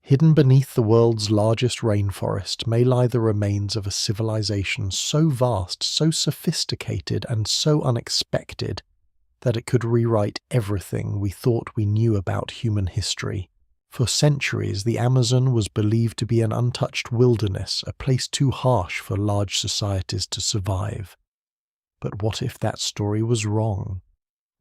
Hidden beneath the world's largest rainforest may lie the remains of a civilization so vast, so sophisticated, and so unexpected that it could rewrite everything we thought we knew about human history. For centuries, the Amazon was believed to be an untouched wilderness, a place too harsh for large societies to survive. But what if that story was wrong?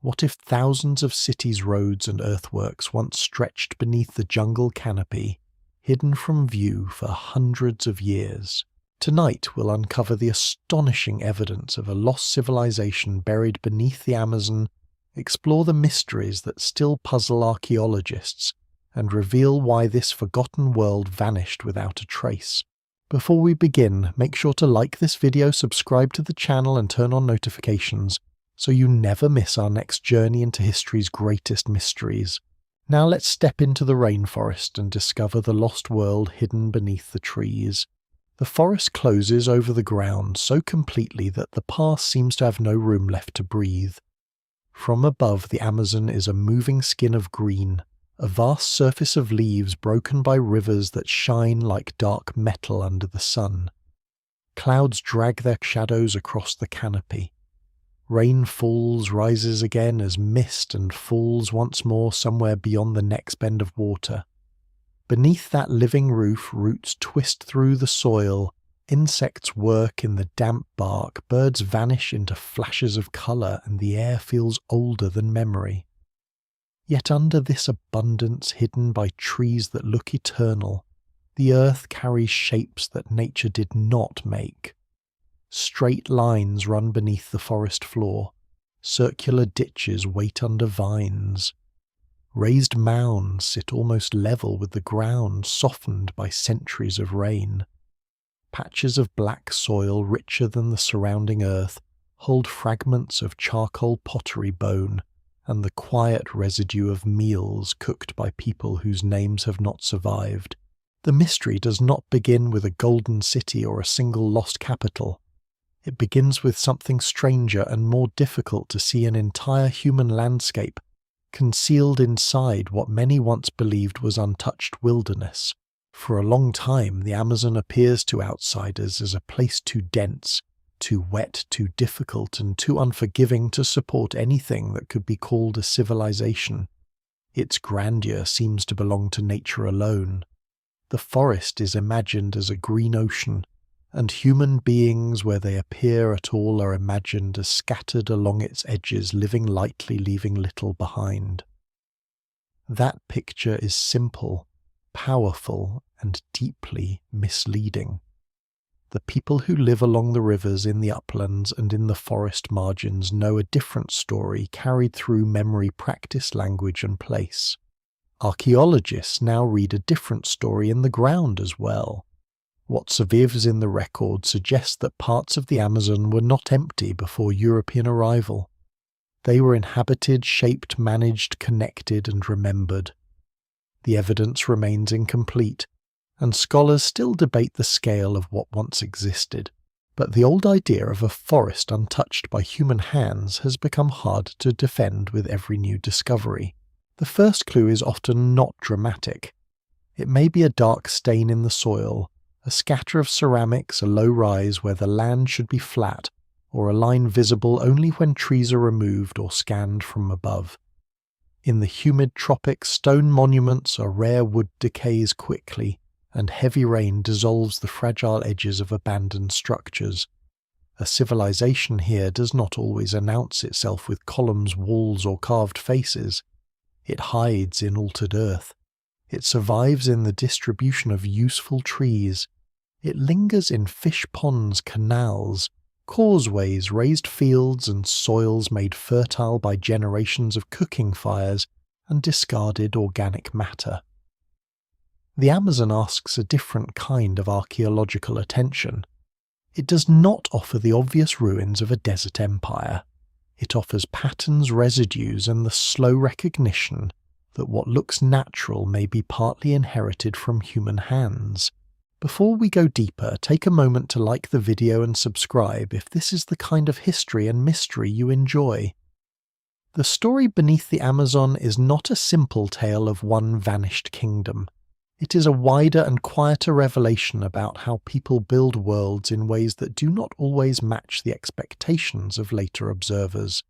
What if thousands of cities, roads, and earthworks once stretched beneath the jungle canopy, hidden from view for hundreds of years? Tonight we'll uncover the astonishing evidence of a lost civilization buried beneath the Amazon, explore the mysteries that still puzzle archaeologists, and reveal why this forgotten world vanished without a trace. Before we begin, make sure to like this video, subscribe to the channel, and turn on notifications so you never miss our next journey into history's greatest mysteries. Now let's step into the rainforest and discover the lost world hidden beneath the trees. The forest closes over the ground so completely that the past seems to have no room left to breathe. From above, the Amazon is a moving skin of green, a vast surface of leaves broken by rivers that shine like dark metal under the sun. Clouds drag their shadows across the canopy. Rain falls, rises again as mist, and falls once more somewhere beyond the next bend of water. Beneath that living roof, roots twist through the soil, insects work in the damp bark, birds vanish into flashes of colour, and the air feels older than memory. Yet under this abundance, hidden by trees that look eternal, the earth carries shapes that nature did not make. Straight lines run beneath the forest floor. Circular ditches wait under vines. Raised mounds sit almost level with the ground, softened by centuries of rain. Patches of black soil, richer than the surrounding earth, hold fragments of charcoal pottery bone and the quiet residue of meals cooked by people whose names have not survived. The mystery does not begin with a golden city or a single lost capital. It begins with something stranger and more difficult to see: an entire human landscape, concealed inside what many once believed was untouched wilderness. For a long time, the Amazon appears to outsiders as a place too dense, too wet, too difficult, and too unforgiving to support anything that could be called a civilization. Its grandeur seems to belong to nature alone. The forest is imagined as a green ocean, and human beings, where they appear at all, are imagined as scattered along its edges, living lightly, leaving little behind. That picture is simple, powerful, and deeply misleading. The people who live along the rivers, in the uplands, and in the forest margins know a different story carried through memory, practice, language, and place. Archaeologists now read a different story in the ground as well. What survives in the record suggests that parts of the Amazon were not empty before European arrival. They were inhabited, shaped, managed, connected, and remembered. The evidence remains incomplete, and scholars still debate the scale of what once existed. But the old idea of a forest untouched by human hands has become hard to defend with every new discovery. The first clue is often not dramatic. It may be a dark stain in the soil, a scatter of ceramics, a low rise where the land should be flat, or a line visible only when trees are removed or scanned from above. In the humid tropics, stone monuments or rare wood decays quickly, and heavy rain dissolves the fragile edges of abandoned structures. A civilization here does not always announce itself with columns, walls, or carved faces. It hides in altered earth. It survives in the distribution of useful trees. It lingers in fish ponds, canals, causeways, raised fields, and soils made fertile by generations of cooking fires and discarded organic matter. The Amazon asks a different kind of archaeological attention. It does not offer the obvious ruins of a desert empire. It offers patterns, residues, and the slow recognition that what looks natural may be partly inherited from human hands. Before we go deeper, take a moment to like the video and subscribe if this is the kind of history and mystery you enjoy. The story beneath the Amazon is not a simple tale of one vanished kingdom. It is a wider and quieter revelation about how people build worlds in ways that do not always match the expectations of later observers.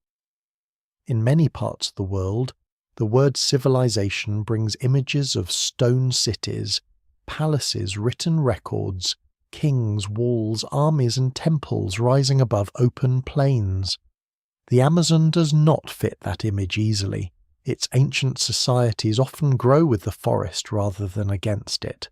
In many parts of the world, the word civilization brings images of stone cities, palaces, written records, kings, walls, armies and temples rising above open plains. The Amazon does not fit that image easily. Its ancient societies often grow with the forest rather than against it.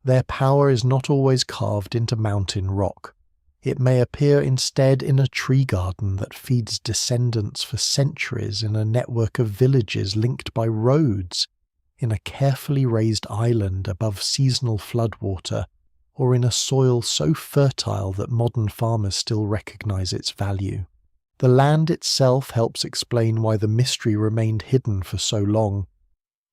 Their power is not always carved into mountain rock. It may appear instead in a tree garden that feeds descendants for centuries in a network of villages linked by roads, in a carefully raised island above seasonal floodwater, or in a soil so fertile that modern farmers still recognize its value. The land itself helps explain why the mystery remained hidden for so long.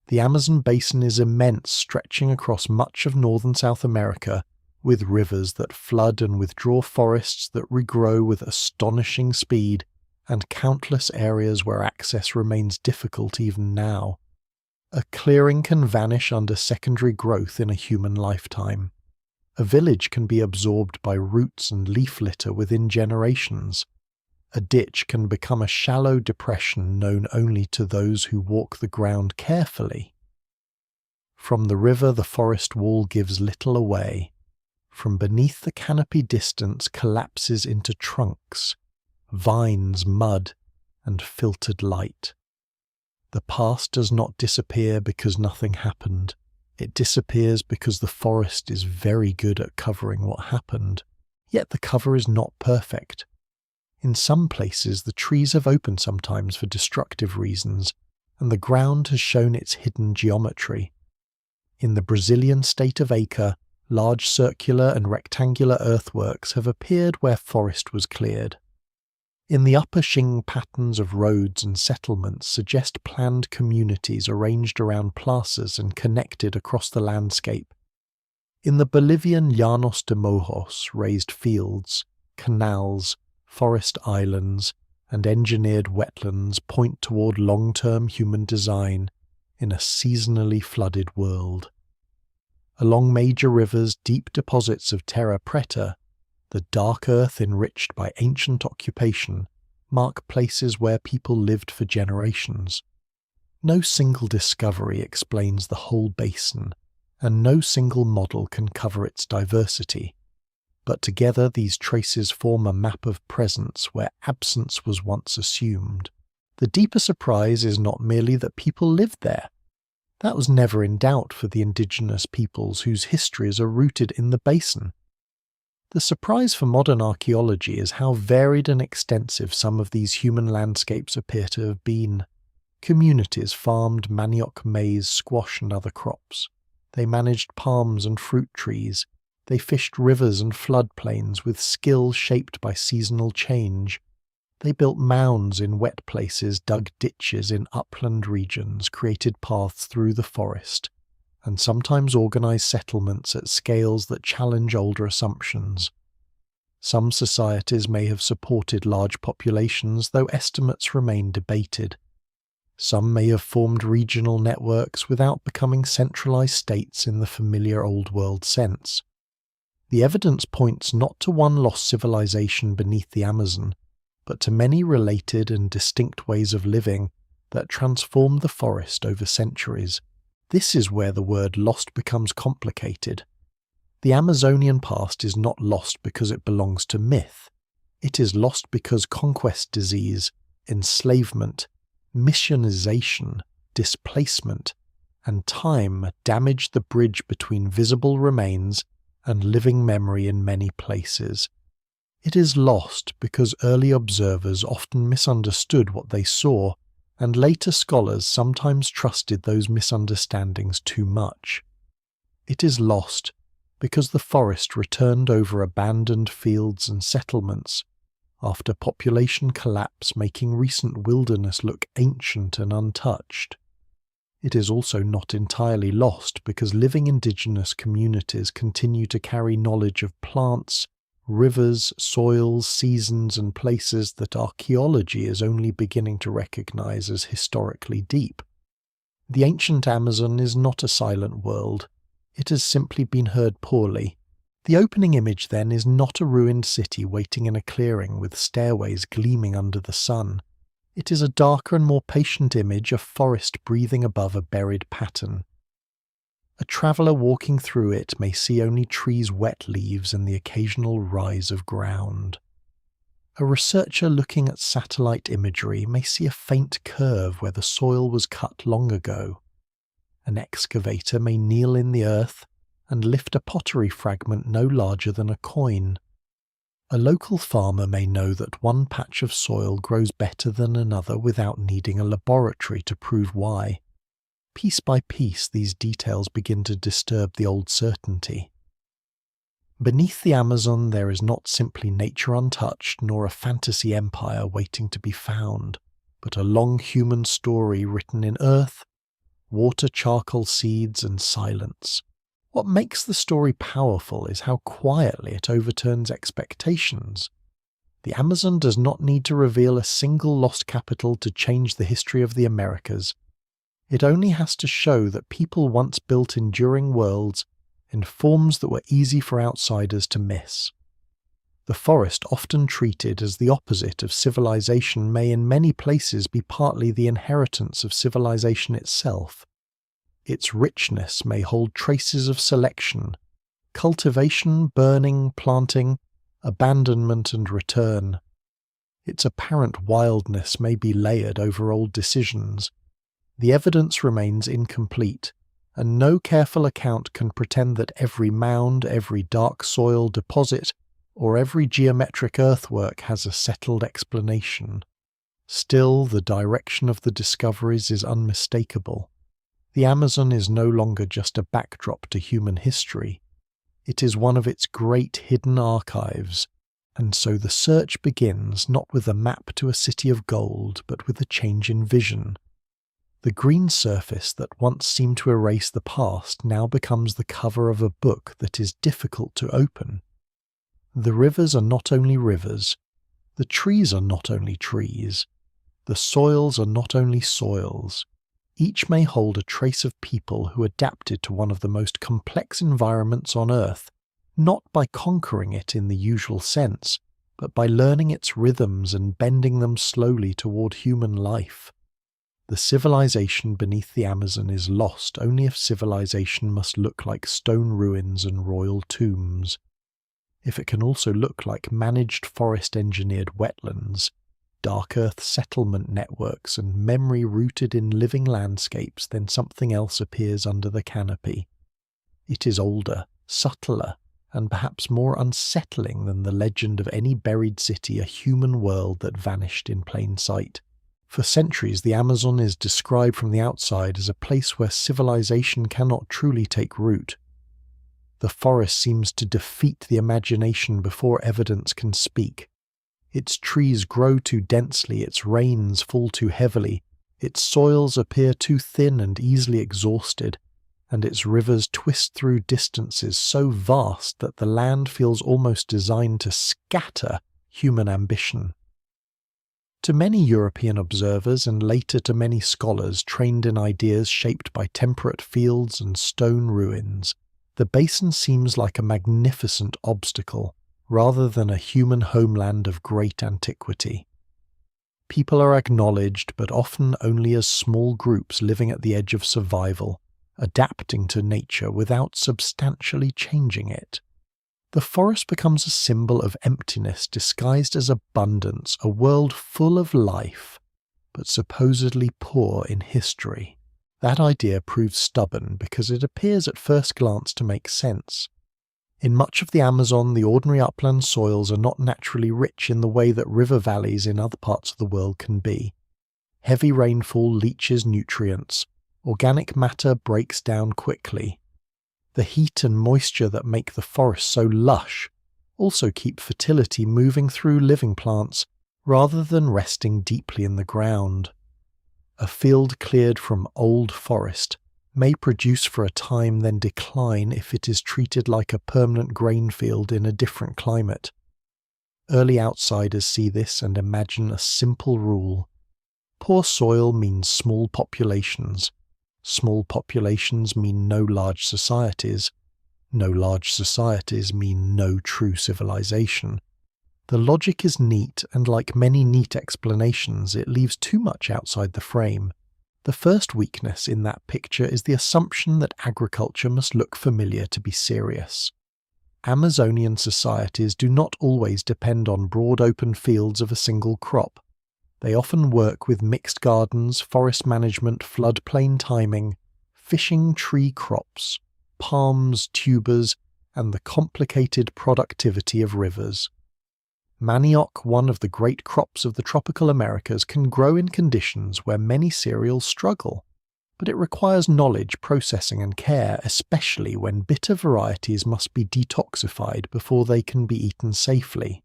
The Amazon basin is immense, stretching across much of northern South America, with rivers that flood and withdraw forests that regrow with astonishing speed, and countless areas where access remains difficult even now. A clearing can vanish under secondary growth in a human lifetime. A village can be absorbed by roots and leaf litter within generations. A ditch can become a shallow depression known only to those who walk the ground carefully. From the river the forest wall gives little away. From beneath the canopy distance collapses into trunks, vines, mud, and filtered light. The past does not disappear because nothing happened. It disappears because the forest is very good at covering what happened. Yet the cover is not perfect. In some places the trees have opened sometimes for destructive reasons, and the ground has shown its hidden geometry. In the Brazilian state of Acre, large circular and rectangular earthworks have appeared where forest was cleared. In the upper Xing, patterns of roads and settlements suggest planned communities arranged around plazas and connected across the landscape. In the Bolivian Llanos de Mojos, raised fields, canals, forest islands, and engineered wetlands point toward long-term human design in a seasonally flooded world. Along major rivers, deep deposits of terra preta, the dark earth enriched by ancient occupation, mark places where people lived for generations. No single discovery explains the whole basin, and no single model can cover its diversity. But together these traces form a map of presence where absence was once assumed. The deeper surprise is not merely that people lived there. That was never in doubt for the indigenous peoples whose histories are rooted in the basin. The surprise for modern archaeology is how varied and extensive some of these human landscapes appear to have been. Communities farmed manioc, maize, squash and other crops. They managed palms and fruit trees. They fished rivers and floodplains with skill shaped by seasonal change. They built mounds in wet places, dug ditches in upland regions, created paths through the forest, and sometimes organized settlements at scales that challenge older assumptions. Some societies may have supported large populations, though estimates remain debated. Some may have formed regional networks without becoming centralized states in the familiar Old World sense. The evidence points not to one lost civilization beneath the Amazon, but to many related and distinct ways of living that transformed the forest over centuries. This is where the word lost becomes complicated. The Amazonian past is not lost because it belongs to myth. It is lost because conquest disease, enslavement, missionization, displacement, and time damaged the bridge between visible remains and living memory in many places. It is lost because early observers often misunderstood what they saw, and later scholars sometimes trusted those misunderstandings too much. It is lost because the forest returned over abandoned fields and settlements, after population collapse making recent wilderness look ancient and untouched. It is also not entirely lost because living indigenous communities continue to carry knowledge of plants, rivers, soils, seasons, and places that archaeology is only beginning to recognize as historically deep. The ancient Amazon is not a silent world. It has simply been heard poorly. The opening image, then, is not a ruined city waiting in a clearing with stairways gleaming under the sun. It is a darker and more patient image of forest breathing above a buried pattern. A traveller walking through it may see only trees' wet leaves and the occasional rise of ground. A researcher looking at satellite imagery may see a faint curve where the soil was cut long ago. An excavator may kneel in the earth and lift a pottery fragment no larger than a coin. A local farmer may know that one patch of soil grows better than another without needing a laboratory to prove why. Piece by piece, these details begin to disturb the old certainty. Beneath the Amazon there is not simply nature untouched nor a fantasy empire waiting to be found, but a long human story written in earth, water, charcoal seeds, and silence. What makes the story powerful is how quietly it overturns expectations. The Amazon does not need to reveal a single lost capital to change the history of the Americas. It only has to show that people once built enduring worlds in forms that were easy for outsiders to miss. The forest, often treated as the opposite of civilization, may in many places be partly the inheritance of civilization itself. Its richness may hold traces of selection, cultivation, burning, planting, abandonment and return. Its apparent wildness may be layered over old decisions. The evidence remains incomplete, and no careful account can pretend that every mound, every dark soil deposit, or every geometric earthwork has a settled explanation. Still, the direction of the discoveries is unmistakable. The Amazon is no longer just a backdrop to human history. It is one of its great hidden archives, and so the search begins not with a map to a city of gold, but with a change in vision. The green surface that once seemed to erase the past now becomes the cover of a book that is difficult to open. The rivers are not only rivers, the trees are not only trees, the soils are not only soils. Each may hold a trace of people who adapted to one of the most complex environments on Earth, not by conquering it in the usual sense, but by learning its rhythms and bending them slowly toward human life. The civilization beneath the Amazon is lost only if civilization must look like stone ruins and royal tombs. If it can also look like managed forest-engineered wetlands, dark earth settlement networks and memory rooted in living landscapes, then something else appears under the canopy. It is older, subtler, and perhaps more unsettling than the legend of any buried city, a human world that vanished in plain sight. For centuries, the Amazon is described from the outside as a place where civilization cannot truly take root. The forest seems to defeat the imagination before evidence can speak. Its trees grow too densely, its rains fall too heavily, its soils appear too thin and easily exhausted, and its rivers twist through distances so vast that the land feels almost designed to scatter human ambition. To many European observers, and later to many scholars trained in ideas shaped by temperate fields and stone ruins, the basin seems like a magnificent obstacle, rather than a human homeland of great antiquity. People are acknowledged, but often only as small groups living at the edge of survival, adapting to nature without substantially changing it. The forest becomes a symbol of emptiness disguised as abundance, a world full of life, but supposedly poor in history. That idea proves stubborn because it appears at first glance to make sense. In much of the Amazon, the ordinary upland soils are not naturally rich in the way that river valleys in other parts of the world can be. Heavy rainfall leaches nutrients, organic matter breaks down quickly. The heat and moisture that make the forest so lush also keep fertility moving through living plants rather than resting deeply in the ground. A field cleared from old forest may produce for a time then decline if it is treated like a permanent grain field in a different climate. Early outsiders see this and imagine a simple rule. Poor soil means small populations. Small populations mean no large societies. No large societies mean no true civilization. The logic is neat, and like many neat explanations, it leaves too much outside the frame. The first weakness in that picture is the assumption that agriculture must look familiar to be serious. Amazonian societies do not always depend on broad open fields of a single crop. They often work with mixed gardens, forest management, floodplain timing, fishing, tree crops, palms, tubers, and the complicated productivity of rivers. Manioc, one of the great crops of the tropical Americas, can grow in conditions where many cereals struggle, but it requires knowledge, processing, and care, especially when bitter varieties must be detoxified before they can be eaten safely.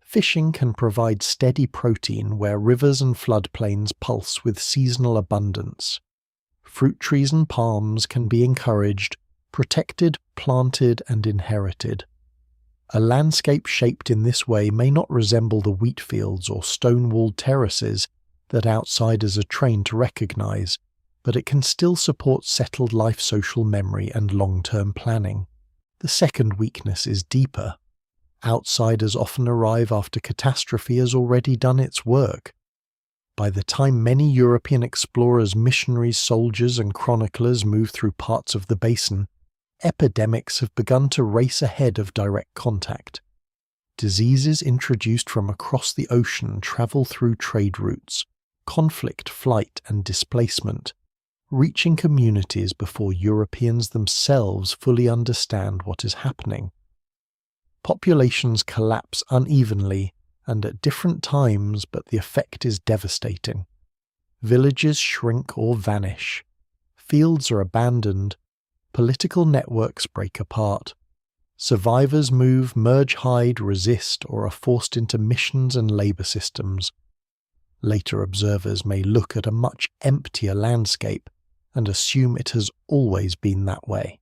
Fishing can provide steady protein where rivers and floodplains pulse with seasonal abundance. Fruit trees and palms can be encouraged, protected, planted, and inherited. A landscape shaped in this way may not resemble the wheat fields or stone-walled terraces that outsiders are trained to recognize, but it can still support settled life social memory and long-term planning. The second weakness is deeper. Outsiders often arrive after catastrophe has already done its work. By the time many European explorers, missionaries, soldiers, and chroniclers move through parts of the basin, epidemics have begun to race ahead of direct contact. Diseases introduced from across the ocean travel through trade routes, conflict, flight, and displacement, reaching communities before Europeans themselves fully understand what is happening. Populations collapse unevenly and at different times, but the effect is devastating. Villages shrink or vanish. Fields are abandoned. Political networks break apart. Survivors move, merge, hide, resist, or are forced into missions and labor systems. Later observers may look at a much emptier landscape and assume it has always been that way.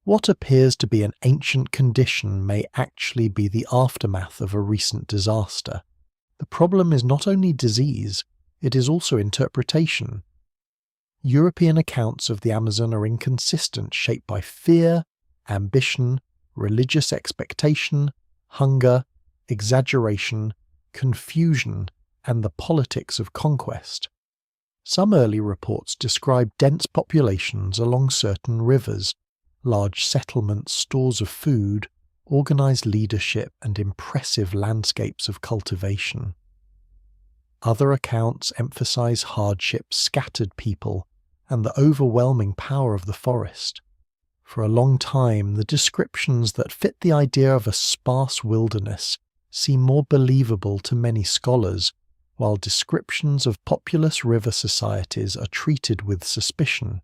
What appears to be an ancient condition may actually be the aftermath of a recent disaster. The problem is not only disease, it is also interpretation. European accounts of the Amazon are inconsistent, shaped by fear, ambition, religious expectation, hunger, exaggeration, confusion, and the politics of conquest. Some early reports describe dense populations along certain rivers, large settlements, stores of food, organized leadership, and impressive landscapes of cultivation. Other accounts emphasize hardship, scattered people, and the overwhelming power of the forest. For a long time, the descriptions that fit the idea of a sparse wilderness seem more believable to many scholars, while descriptions of populous river societies are treated with suspicion.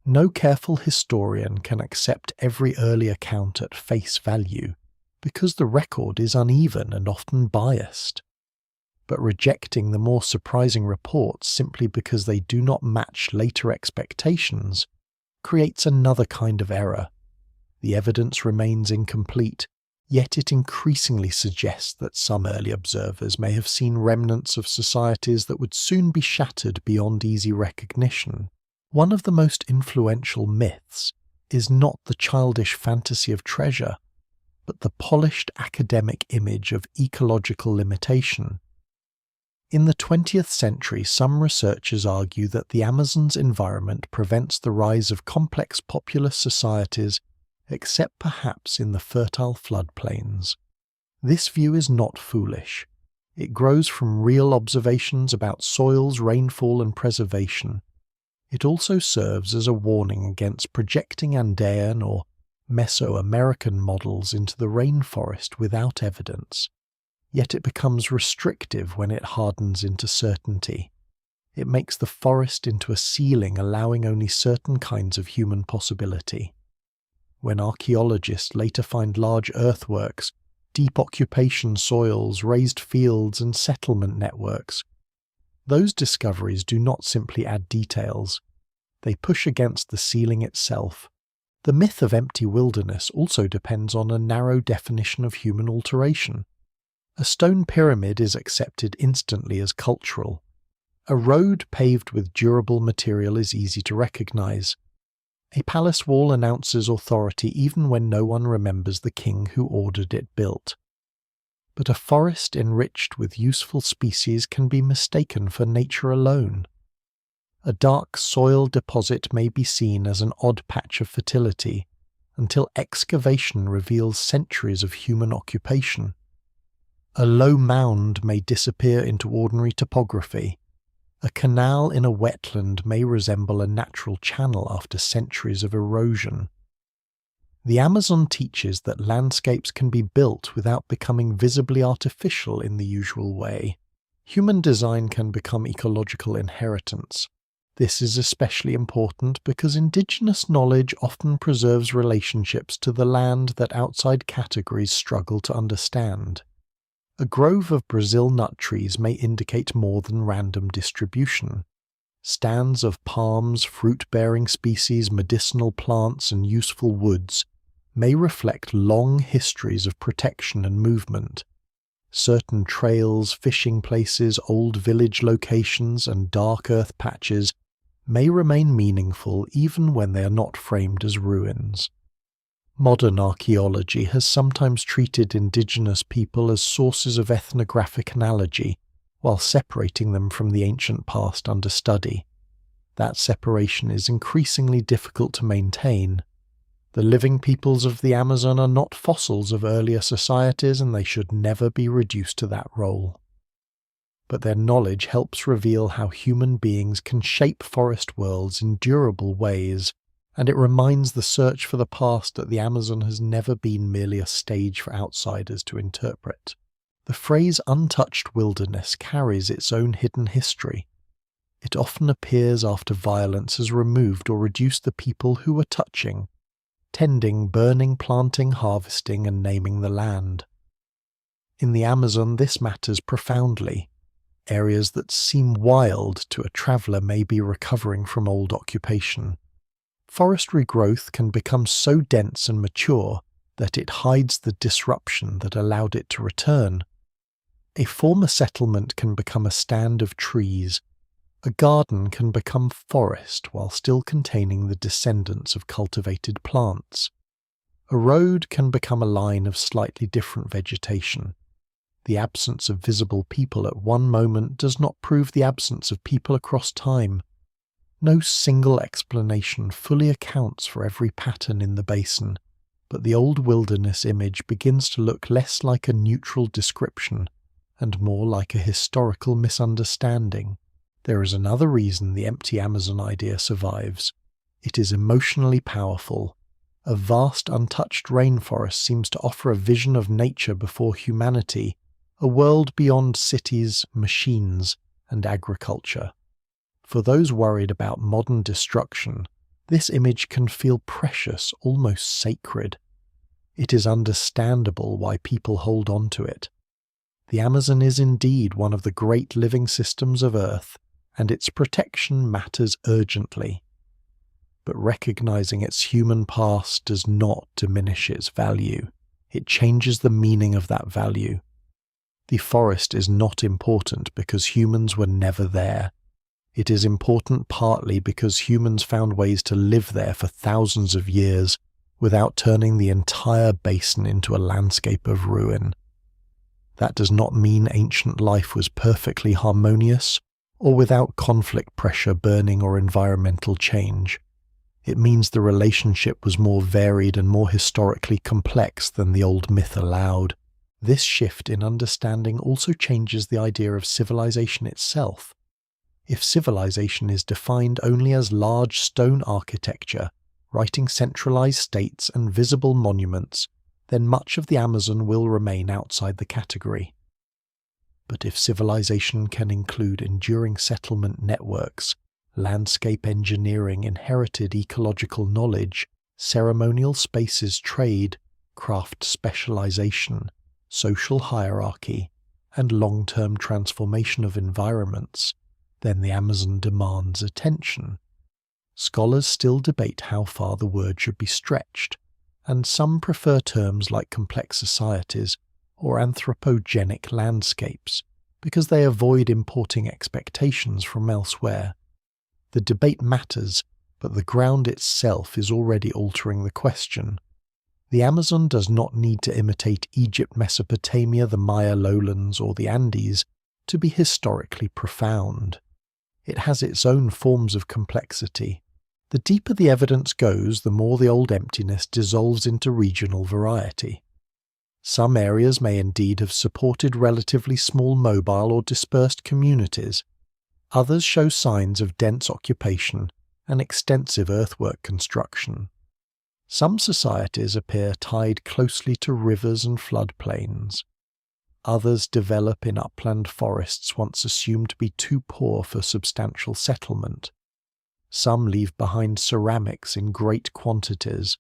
No careful historian can accept every early account at face value, because the record is uneven and often biased. But rejecting the more surprising reports simply because they do not match later expectations creates another kind of error. The evidence remains incomplete, yet it increasingly suggests that some early observers may have seen remnants of societies that would soon be shattered beyond easy recognition. One of the most influential myths is not the childish fantasy of treasure, but the polished academic image of ecological limitation. In the 20th century, some researchers argue that the Amazon's environment prevents the rise of complex populous societies, except perhaps in the fertile floodplains. This view is not foolish. It grows from real observations about soils, rainfall, and preservation. It also serves as a warning against projecting Andean or Mesoamerican models into the rainforest without evidence. Yet it becomes restrictive when it hardens into certainty. It makes the forest into a ceiling, allowing only certain kinds of human possibility. When archaeologists later find large earthworks, deep occupation soils, raised fields, and settlement networks, those discoveries do not simply add details. They push against the ceiling itself. The myth of empty wilderness also depends on a narrow definition of human alteration. A stone pyramid is accepted instantly as cultural. A road paved with durable material is easy to recognize. A palace wall announces authority even when no one remembers the king who ordered it built. But a forest enriched with useful species can be mistaken for nature alone. A dark soil deposit may be seen as an odd patch of fertility, until excavation reveals centuries of human occupation. A low mound may disappear into ordinary topography. A canal in a wetland may resemble a natural channel after centuries of erosion. The Amazon teaches that landscapes can be built without becoming visibly artificial in the usual way. Human design can become ecological inheritance. This is especially important because indigenous knowledge often preserves relationships to the land that outside categories struggle to understand. A grove of Brazil nut trees may indicate more than random distribution. Stands of palms, fruit-bearing species, medicinal plants, and useful woods may reflect long histories of protection and movement. Certain trails, fishing places, old village locations, and dark earth patches may remain meaningful even when they are not framed as ruins. Modern archaeology has sometimes treated indigenous people as sources of ethnographic analogy, while separating them from the ancient past under study. That separation is increasingly difficult to maintain. The living peoples of the Amazon are not fossils of earlier societies, and they should never be reduced to that role. But their knowledge helps reveal how human beings can shape forest worlds in durable ways, and it reminds the search for the past that the Amazon has never been merely a stage for outsiders to interpret. The phrase untouched wilderness carries its own hidden history. It often appears after violence has removed or reduced the people who were touching, tending, burning, planting, harvesting, and naming the land. In the Amazon, this matters profoundly. Areas that seem wild to a traveller may be recovering from old occupation. Forestry growth can become so dense and mature that it hides the disruption that allowed it to return. A former settlement can become a stand of trees. A garden can become forest while still containing the descendants of cultivated plants. A road can become a line of slightly different vegetation. The absence of visible people at one moment does not prove the absence of people across time. No single explanation fully accounts for every pattern in the basin, but the old wilderness image begins to look less like a neutral description and more like a historical misunderstanding. There is another reason the empty Amazon idea survives. It is emotionally powerful. A vast untouched rainforest seems to offer a vision of nature before humanity, a world beyond cities, machines, and agriculture. For those worried about modern destruction, this image can feel precious, almost sacred. It is understandable why people hold on to it. The Amazon is indeed one of the great living systems of Earth, and its protection matters urgently. But recognizing its human past does not diminish its value. It changes the meaning of that value. The forest is not important because humans were never there. It is important partly because humans found ways to live there for thousands of years without turning the entire basin into a landscape of ruin. That does not mean ancient life was perfectly harmonious or without conflict, pressure, burning, or environmental change. It means the relationship was more varied and more historically complex than the old myth allowed. This shift in understanding also changes the idea of civilization itself. If civilization is defined only as large stone architecture, writing centralized states and visible monuments, then much of the Amazon will remain outside the category. But if civilization can include enduring settlement networks, landscape engineering, inherited ecological knowledge, ceremonial spaces trade, craft specialization, social hierarchy, and long-term transformation of environments, then the Amazon demands attention. Scholars still debate how far the word should be stretched, and some prefer terms like complex societies or anthropogenic landscapes, because they avoid importing expectations from elsewhere. The debate matters, but the ground itself is already altering the question. The Amazon does not need to imitate Egypt, Mesopotamia, the Maya lowlands, or the Andes to be historically profound. It has its own forms of complexity. The deeper the evidence goes, the more the old emptiness dissolves into regional variety. Some areas may indeed have supported relatively small mobile or dispersed communities. Others show signs of dense occupation and extensive earthwork construction. Some societies appear tied closely to rivers and floodplains. Others develop in upland forests once assumed to be too poor for substantial settlement. Some leave behind ceramics in great quantities.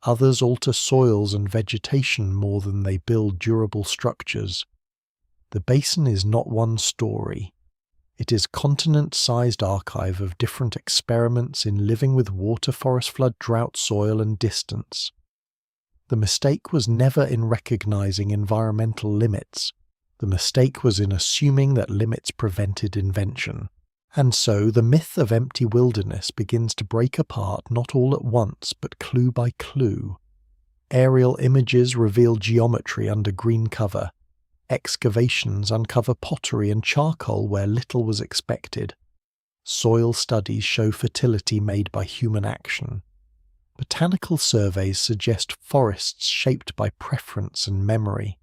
Others alter soils and vegetation more than they build durable structures. The basin is not one story. It is a continent-sized archive of different experiments in living with water, forest, flood, drought, soil, and distance. The mistake was never in recognizing environmental limits. The mistake was in assuming that limits prevented invention. And so the myth of empty wilderness begins to break apart not all at once, but clue by clue. Aerial images reveal geometry under green cover. Excavations uncover pottery and charcoal where little was expected. Soil studies show fertility made by human action. Botanical surveys suggest forests shaped by preference and memory.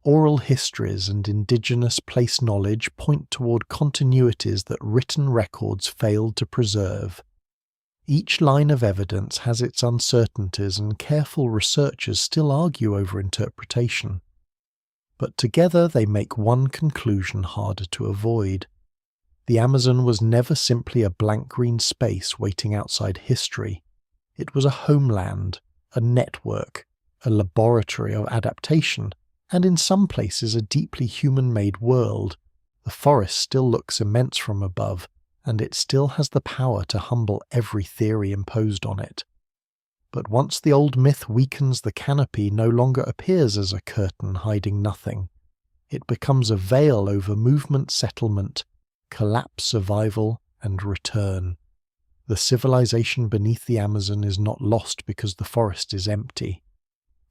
Oral histories and indigenous place knowledge point toward continuities that written records failed to preserve. Each line of evidence has its uncertainties, and careful researchers still argue over interpretation. But together they make one conclusion harder to avoid. The Amazon was never simply a blank green space waiting outside history. It was a homeland, a network, a laboratory of adaptation, and in some places a deeply human-made world. The forest still looks immense from above, and it still has the power to humble every theory imposed on it. But once the old myth weakens, the canopy no longer appears as a curtain hiding nothing. It becomes a veil over movement, settlement, collapse, survival, and return. The civilization beneath the Amazon is not lost because the forest is empty.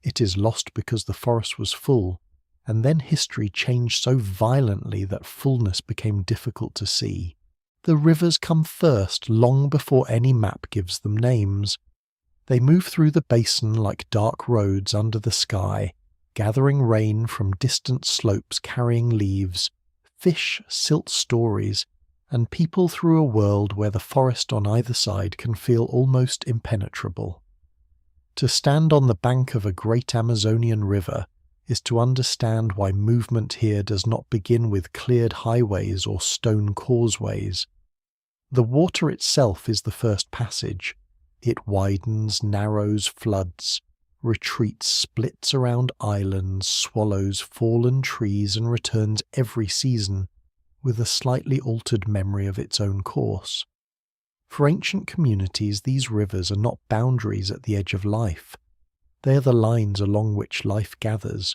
It is lost because the forest was full, and then history changed so violently that fullness became difficult to see. The rivers come first, long before any map gives them names. They move through the basin like dark roads under the sky, gathering rain from distant slopes, carrying leaves, fish, silt stories, and people through a world where the forest on either side can feel almost impenetrable. To stand on the bank of a great Amazonian river is to understand why movement here does not begin with cleared highways or stone causeways. The water itself is the first passage. It widens, narrows, floods, retreats, splits around islands, swallows fallen trees, and returns every season with a slightly altered memory of its own course. For ancient communities, these rivers are not boundaries at the edge of life. They are the lines along which life gathers.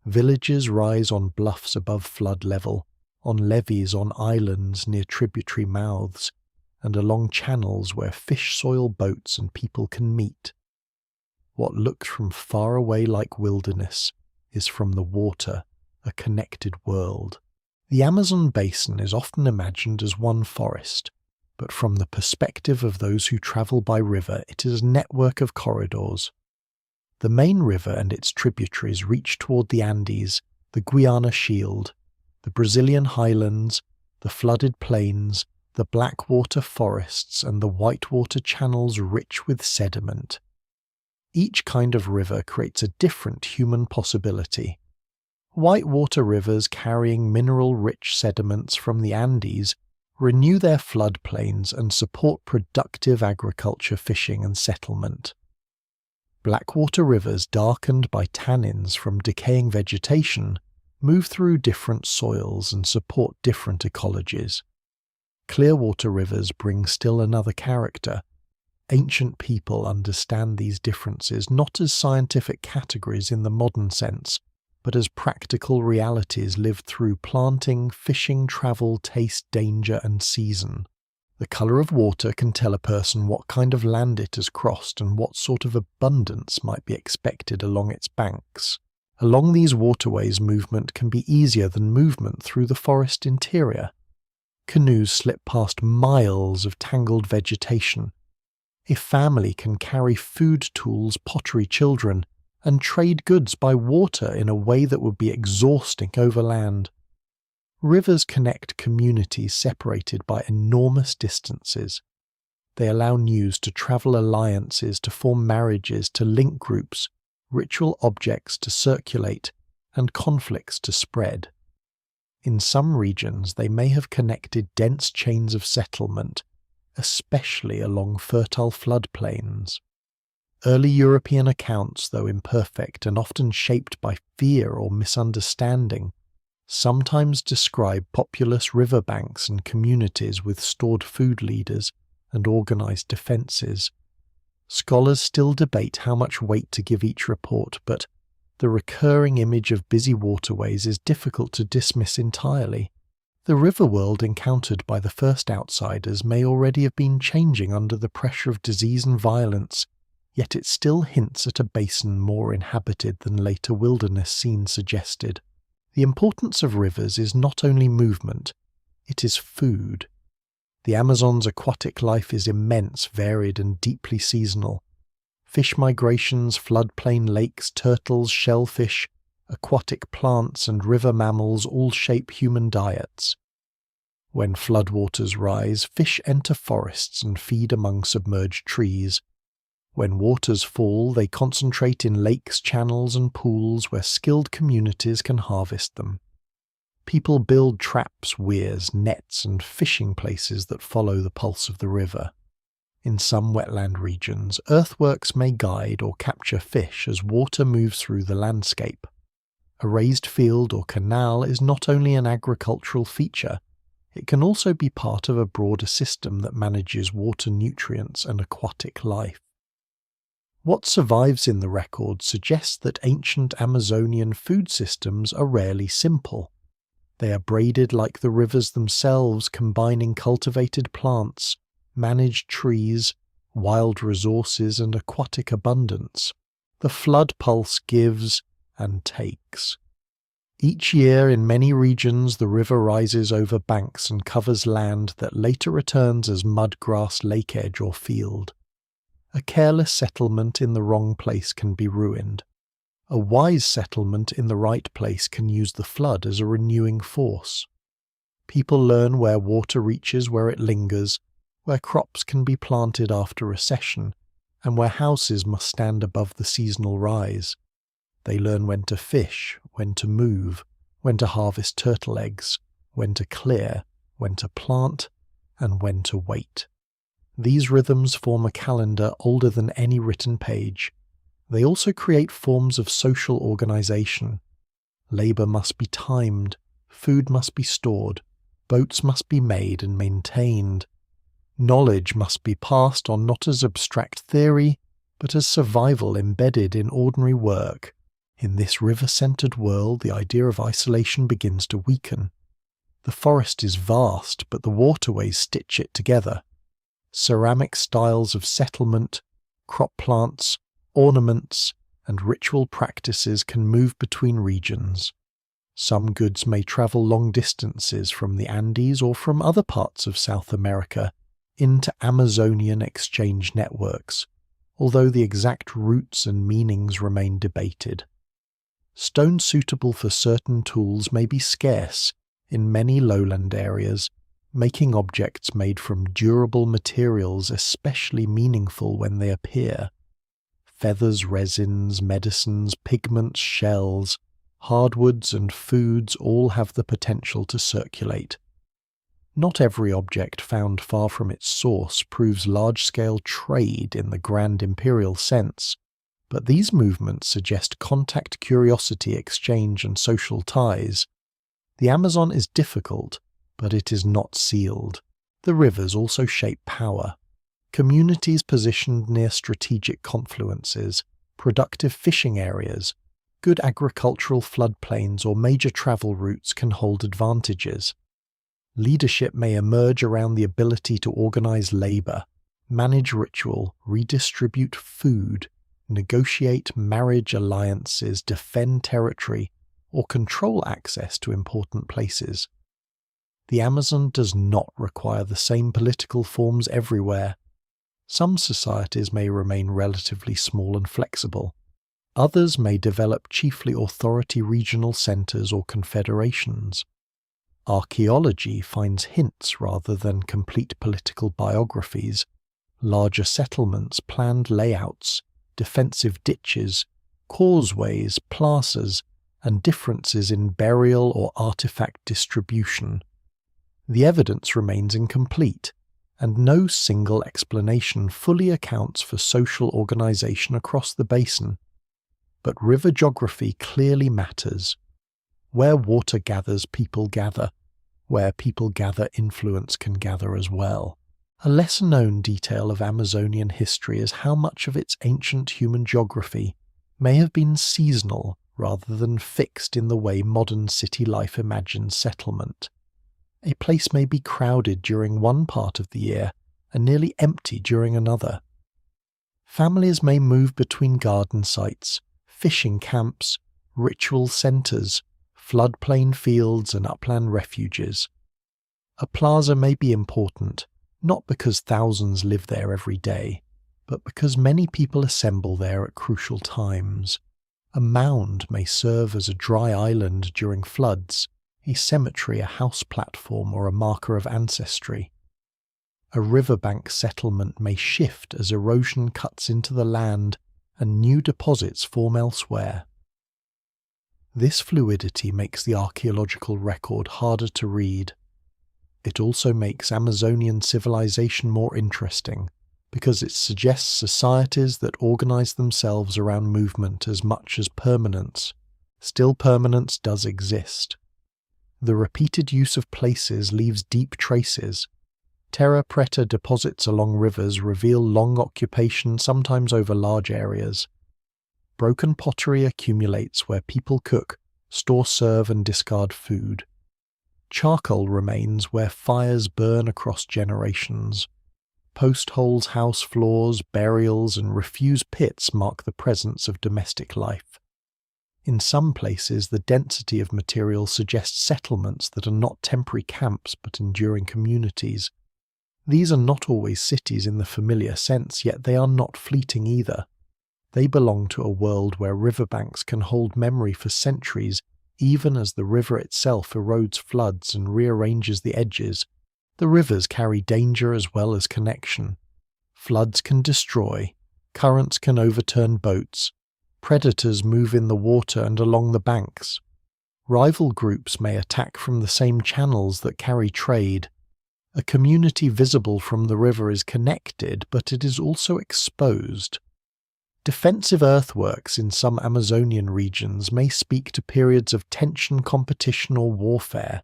Villages rise on bluffs above flood level, on levees on islands near tributary mouths, and along channels where fish soil boats and people can meet. What looks from far away like wilderness is from the water a connected world. The Amazon basin is often imagined as one forest, but from the perspective of those who travel by river, it is a network of corridors. The main river and its tributaries reach toward the Andes, the Guiana Shield, the Brazilian highlands, the flooded plains, the blackwater forests, and the whitewater channels rich with sediment. Each kind of river creates a different human possibility. Whitewater rivers carrying mineral-rich sediments from the Andes renew their floodplains and support productive agriculture, fishing, and settlement. Blackwater rivers darkened by tannins from decaying vegetation move through different soils and support different ecologies. Clearwater rivers bring still another character. Ancient people understand these differences not as scientific categories in the modern sense, but as practical realities lived through planting, fishing, travel, taste, danger, and season. The colour of water can tell a person what kind of land it has crossed and what sort of abundance might be expected along its banks. Along these waterways, movement can be easier than movement through the forest interior. Canoes slip past miles of tangled vegetation. A family can carry food tools, pottery, children, and trade goods by water in a way that would be exhausting over land. Rivers connect communities separated by enormous distances. They allow news to travel, alliances to form, marriages to link groups, ritual objects to circulate, and conflicts to spread. In some regions, they may have connected dense chains of settlement, especially along fertile floodplains. Early European accounts, though imperfect and often shaped by fear or misunderstanding, sometimes describe populous riverbanks and communities with stored food leaders and organized defenses. Scholars still debate how much weight to give each report, but the recurring image of busy waterways is difficult to dismiss entirely. The river world encountered by the first outsiders may already have been changing under the pressure of disease and violence, yet it still hints at a basin more inhabited than later wilderness scenes suggested. The importance of rivers is not only movement, it is food. The Amazon's aquatic life is immense, varied, and deeply seasonal. Fish migrations, floodplain lakes, turtles, shellfish, aquatic plants, and river mammals all shape human diets. When floodwaters rise, fish enter forests and feed among submerged trees. When waters fall, they concentrate in lakes, channels, and pools where skilled communities can harvest them. People build traps, weirs, nets, and fishing places that follow the pulse of the river. In some wetland regions, earthworks may guide or capture fish as water moves through the landscape. A raised field or canal is not only an agricultural feature, it can also be part of a broader system that manages water nutrients and aquatic life. What survives in the record suggests that ancient Amazonian food systems are rarely simple. They are braided like the rivers themselves, combining cultivated plants, managed trees, wild resources, and aquatic abundance. The flood pulse gives and takes. Each year in many regions the river rises over banks and covers land that later returns as mud, grass, lake edge, or field. A careless settlement in the wrong place can be ruined. A wise settlement in the right place can use the flood as a renewing force. People learn where water reaches, where it lingers, where crops can be planted after recession, and where houses must stand above the seasonal rise. They learn when to fish, when to move, when to harvest turtle eggs, when to clear, when to plant, and when to wait. These rhythms form a calendar older than any written page. They also create forms of social organization. Labor must be timed, food must be stored, boats must be made and maintained. Knowledge must be passed on not as abstract theory, but as survival embedded in ordinary work. In this river-centered world, the idea of isolation begins to weaken. The forest is vast, but the waterways stitch it together. Ceramic styles of settlement, crop plants, ornaments, and ritual practices can move between regions. Some goods may travel long distances from the Andes or from other parts of South America into Amazonian exchange networks, although the exact routes and meanings remain debated. Stone suitable for certain tools may be scarce in many lowland areas, making objects made from durable materials especially meaningful when they appear. Feathers, resins, medicines, pigments, shells, hardwoods, and foods all have the potential to circulate. Not every object found far from its source proves large-scale trade in the grand imperial sense, but these movements suggest contact, curiosity, exchange, and social ties. The Amazon is difficult, but it is not sealed. The rivers also shape power. Communities positioned near strategic confluences, productive fishing areas, Good agricultural floodplains or major travel routes can hold advantages. Leadership may emerge around the ability to organize labor, manage ritual, redistribute food, negotiate marriage alliances, defend territory, or control access to important places. The Amazon does not require the same political forms everywhere. Some societies may remain relatively small and flexible. Others may develop chiefly authority regional centers or confederations. Archaeology finds hints rather than complete political biographies, larger settlements, planned layouts, defensive ditches, causeways, plazas, and differences in burial or artifact distribution. The evidence remains incomplete, and no single explanation fully accounts for social organization across the basin. But river geography clearly matters. Where water gathers, people gather. Where people gather, influence can gather as well. A lesser-known detail of Amazonian history is how much of its ancient human geography may have been seasonal rather than fixed in the way modern city life imagines settlement. A place may be crowded during one part of the year and nearly empty during another. Families may move between garden sites, fishing camps, ritual centres, floodplain fields and upland refuges. A plaza may be important, not because thousands live there every day, but because many people assemble there at crucial times. A mound may serve as a dry island during floods, a cemetery a house platform or a marker of ancestry. A riverbank settlement may shift as erosion cuts into the land and new deposits form elsewhere. This fluidity makes the archaeological record harder to read. It also makes Amazonian civilization more interesting, because it suggests societies that organize themselves around movement as much as permanence. Still, permanence does exist. The repeated use of places leaves deep traces. Terra preta deposits along rivers reveal long occupation, sometimes over large areas. Broken pottery accumulates where people cook, store, serve, and discard food. Charcoal remains where fires burn across generations. Post holes, house floors, burials, and refuse pits mark the presence of domestic life. In some places, the density of material suggests settlements that are not temporary camps but enduring communities. These are not always cities in the familiar sense, yet they are not fleeting either. They belong to a world where riverbanks can hold memory for centuries, even as the river itself erodes, floods, and rearranges the edges. The rivers carry danger as well as connection. Floods can destroy, currents can overturn boats, predators move in the water and along the banks. Rival groups may attack from the same channels that carry trade. A community visible from the river is connected, but it is also exposed. Defensive earthworks in some Amazonian regions may speak to periods of tension, competition, or warfare.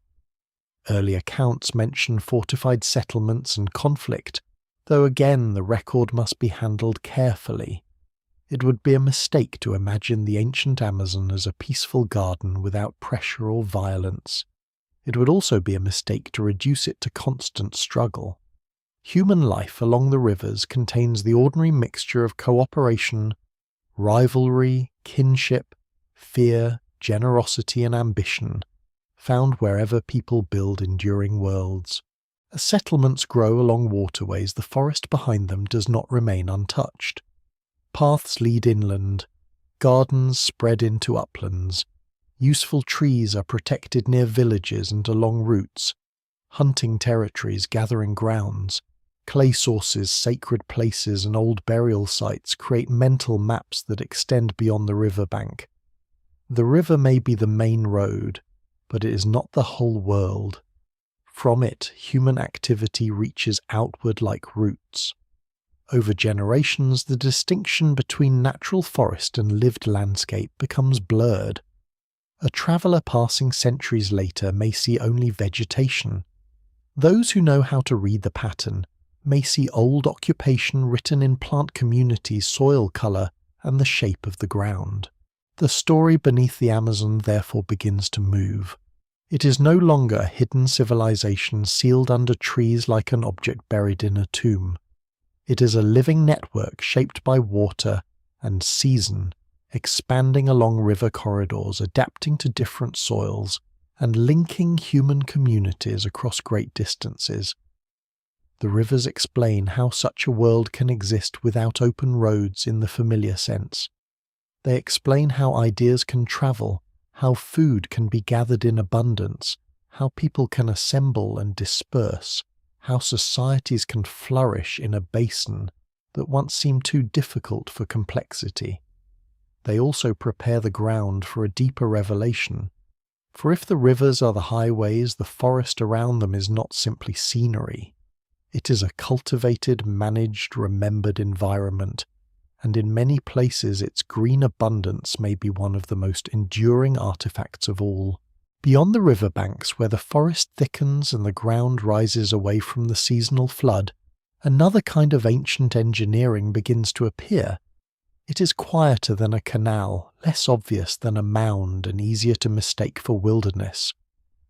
Early accounts mention fortified settlements and conflict, though again the record must be handled carefully. It would be a mistake to imagine the ancient Amazon as a peaceful garden without pressure or violence. It would also be a mistake to reduce it to constant struggle. Human life along the rivers contains the ordinary mixture of cooperation, rivalry, kinship, fear, generosity, and ambition, found wherever people build enduring worlds. As settlements grow along waterways, the forest behind them does not remain untouched. Paths lead inland, gardens spread into uplands, useful trees are protected near villages and along routes, hunting territories, gathering grounds, clay sources, sacred places, and old burial sites create mental maps that extend beyond the riverbank. The river may be the main road, but it is not the whole world. From it, human activity reaches outward like roots. Over generations, the distinction between natural forest and lived landscape becomes blurred. A traveller passing centuries later may see only vegetation. Those who know how to read the pattern may see old occupation written in plant communities, soil colour, and the shape of the ground. The story beneath the Amazon therefore begins to move. It is no longer a hidden civilization sealed under trees like an object buried in a tomb. It is a living network shaped by water and season, expanding along river corridors, adapting to different soils, and linking human communities across great distances. The rivers explain how such a world can exist without open roads in the familiar sense. They explain how ideas can travel, how food can be gathered in abundance, how people can assemble and disperse, how societies can flourish in a basin that once seemed too difficult for complexity. They also prepare the ground for a deeper revelation. For if the rivers are the highways, the forest around them is not simply scenery. It is a cultivated, managed, remembered environment, and in many places its green abundance may be one of the most enduring artifacts of all. Beyond the riverbanks, where the forest thickens and the ground rises away from the seasonal flood, another kind of ancient engineering begins to appear. It is quieter than a canal, less obvious than a mound, and easier to mistake for wilderness.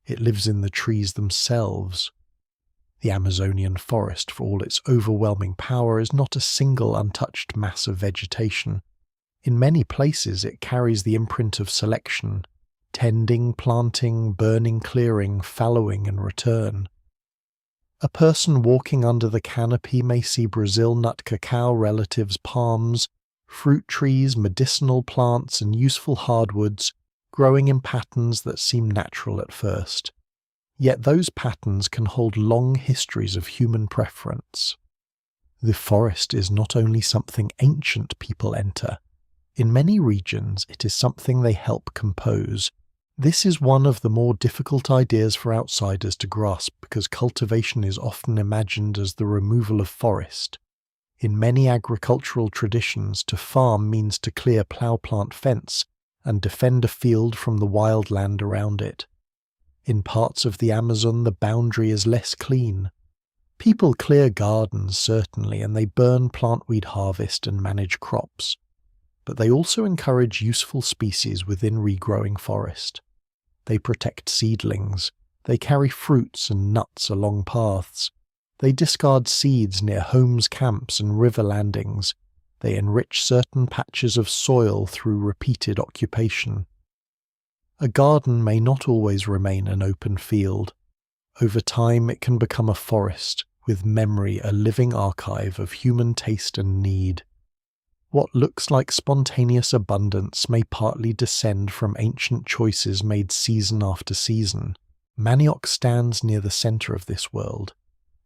It lives in the trees themselves. The Amazonian forest, for all its overwhelming power, is not a single untouched mass of vegetation. In many places it carries the imprint of selection, tending, planting, burning, clearing, fallowing and return. A person walking under the canopy may see Brazil nut cacao relatives, palms, fruit trees, medicinal plants and useful hardwoods growing in patterns that seem natural at first. Yet those patterns can hold long histories of human preference. The forest is not only something ancient people enter. In many regions, it is something they help compose. This is one of the more difficult ideas for outsiders to grasp because cultivation is often imagined as the removal of forest. In many agricultural traditions, to farm means to clear plough-plant fence and defend a field from the wild land around it. In parts of the Amazon, the boundary is less clean. People clear gardens, certainly, and they burn plantweed harvest and manage crops. But they also encourage useful species within regrowing forest. They protect seedlings. They carry fruits and nuts along paths. They discard seeds near homes, camps, and river landings. They enrich certain patches of soil through repeated occupation. A garden may not always remain an open field. Over time it can become a forest, with memory a living archive of human taste and need. What looks like spontaneous abundance may partly descend from ancient choices made season after season. Manioc stands near the centre of this world.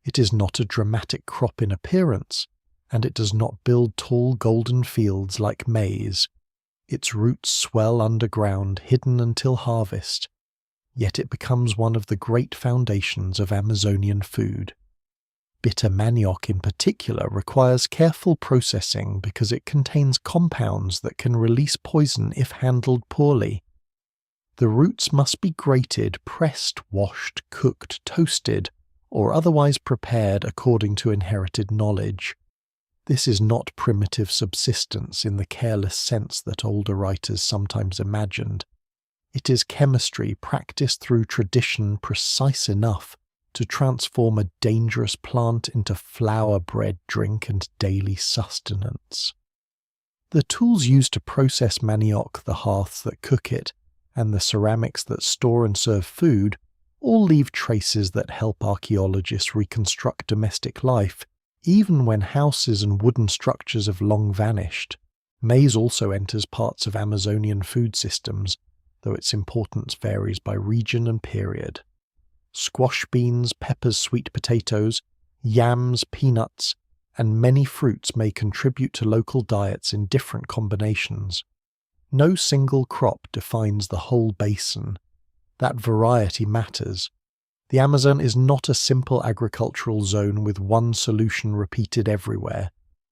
It is not a dramatic crop in appearance, and it does not build tall golden fields like maize. Its roots swell underground, hidden until harvest, yet it becomes one of the great foundations of Amazonian food. Bitter manioc in particular requires careful processing because it contains compounds that can release poison if handled poorly. The roots must be grated, pressed, washed, cooked, toasted, or otherwise prepared according to inherited knowledge. This is not primitive subsistence in the careless sense that older writers sometimes imagined. It is chemistry practiced through tradition precise enough to transform a dangerous plant into flour, bread, drink, and daily sustenance. The tools used to process manioc, the hearths that cook it, and the ceramics that store and serve food all leave traces that help archaeologists reconstruct domestic life, even when houses and wooden structures have long vanished. Maize also enters parts of Amazonian food systems, though its importance varies by region and period. Squash beans, peppers, sweet potatoes, yams, peanuts, and many fruits may contribute to local diets in different combinations. No single crop defines the whole basin. That variety matters. The Amazon is not a simple agricultural zone with one solution repeated everywhere.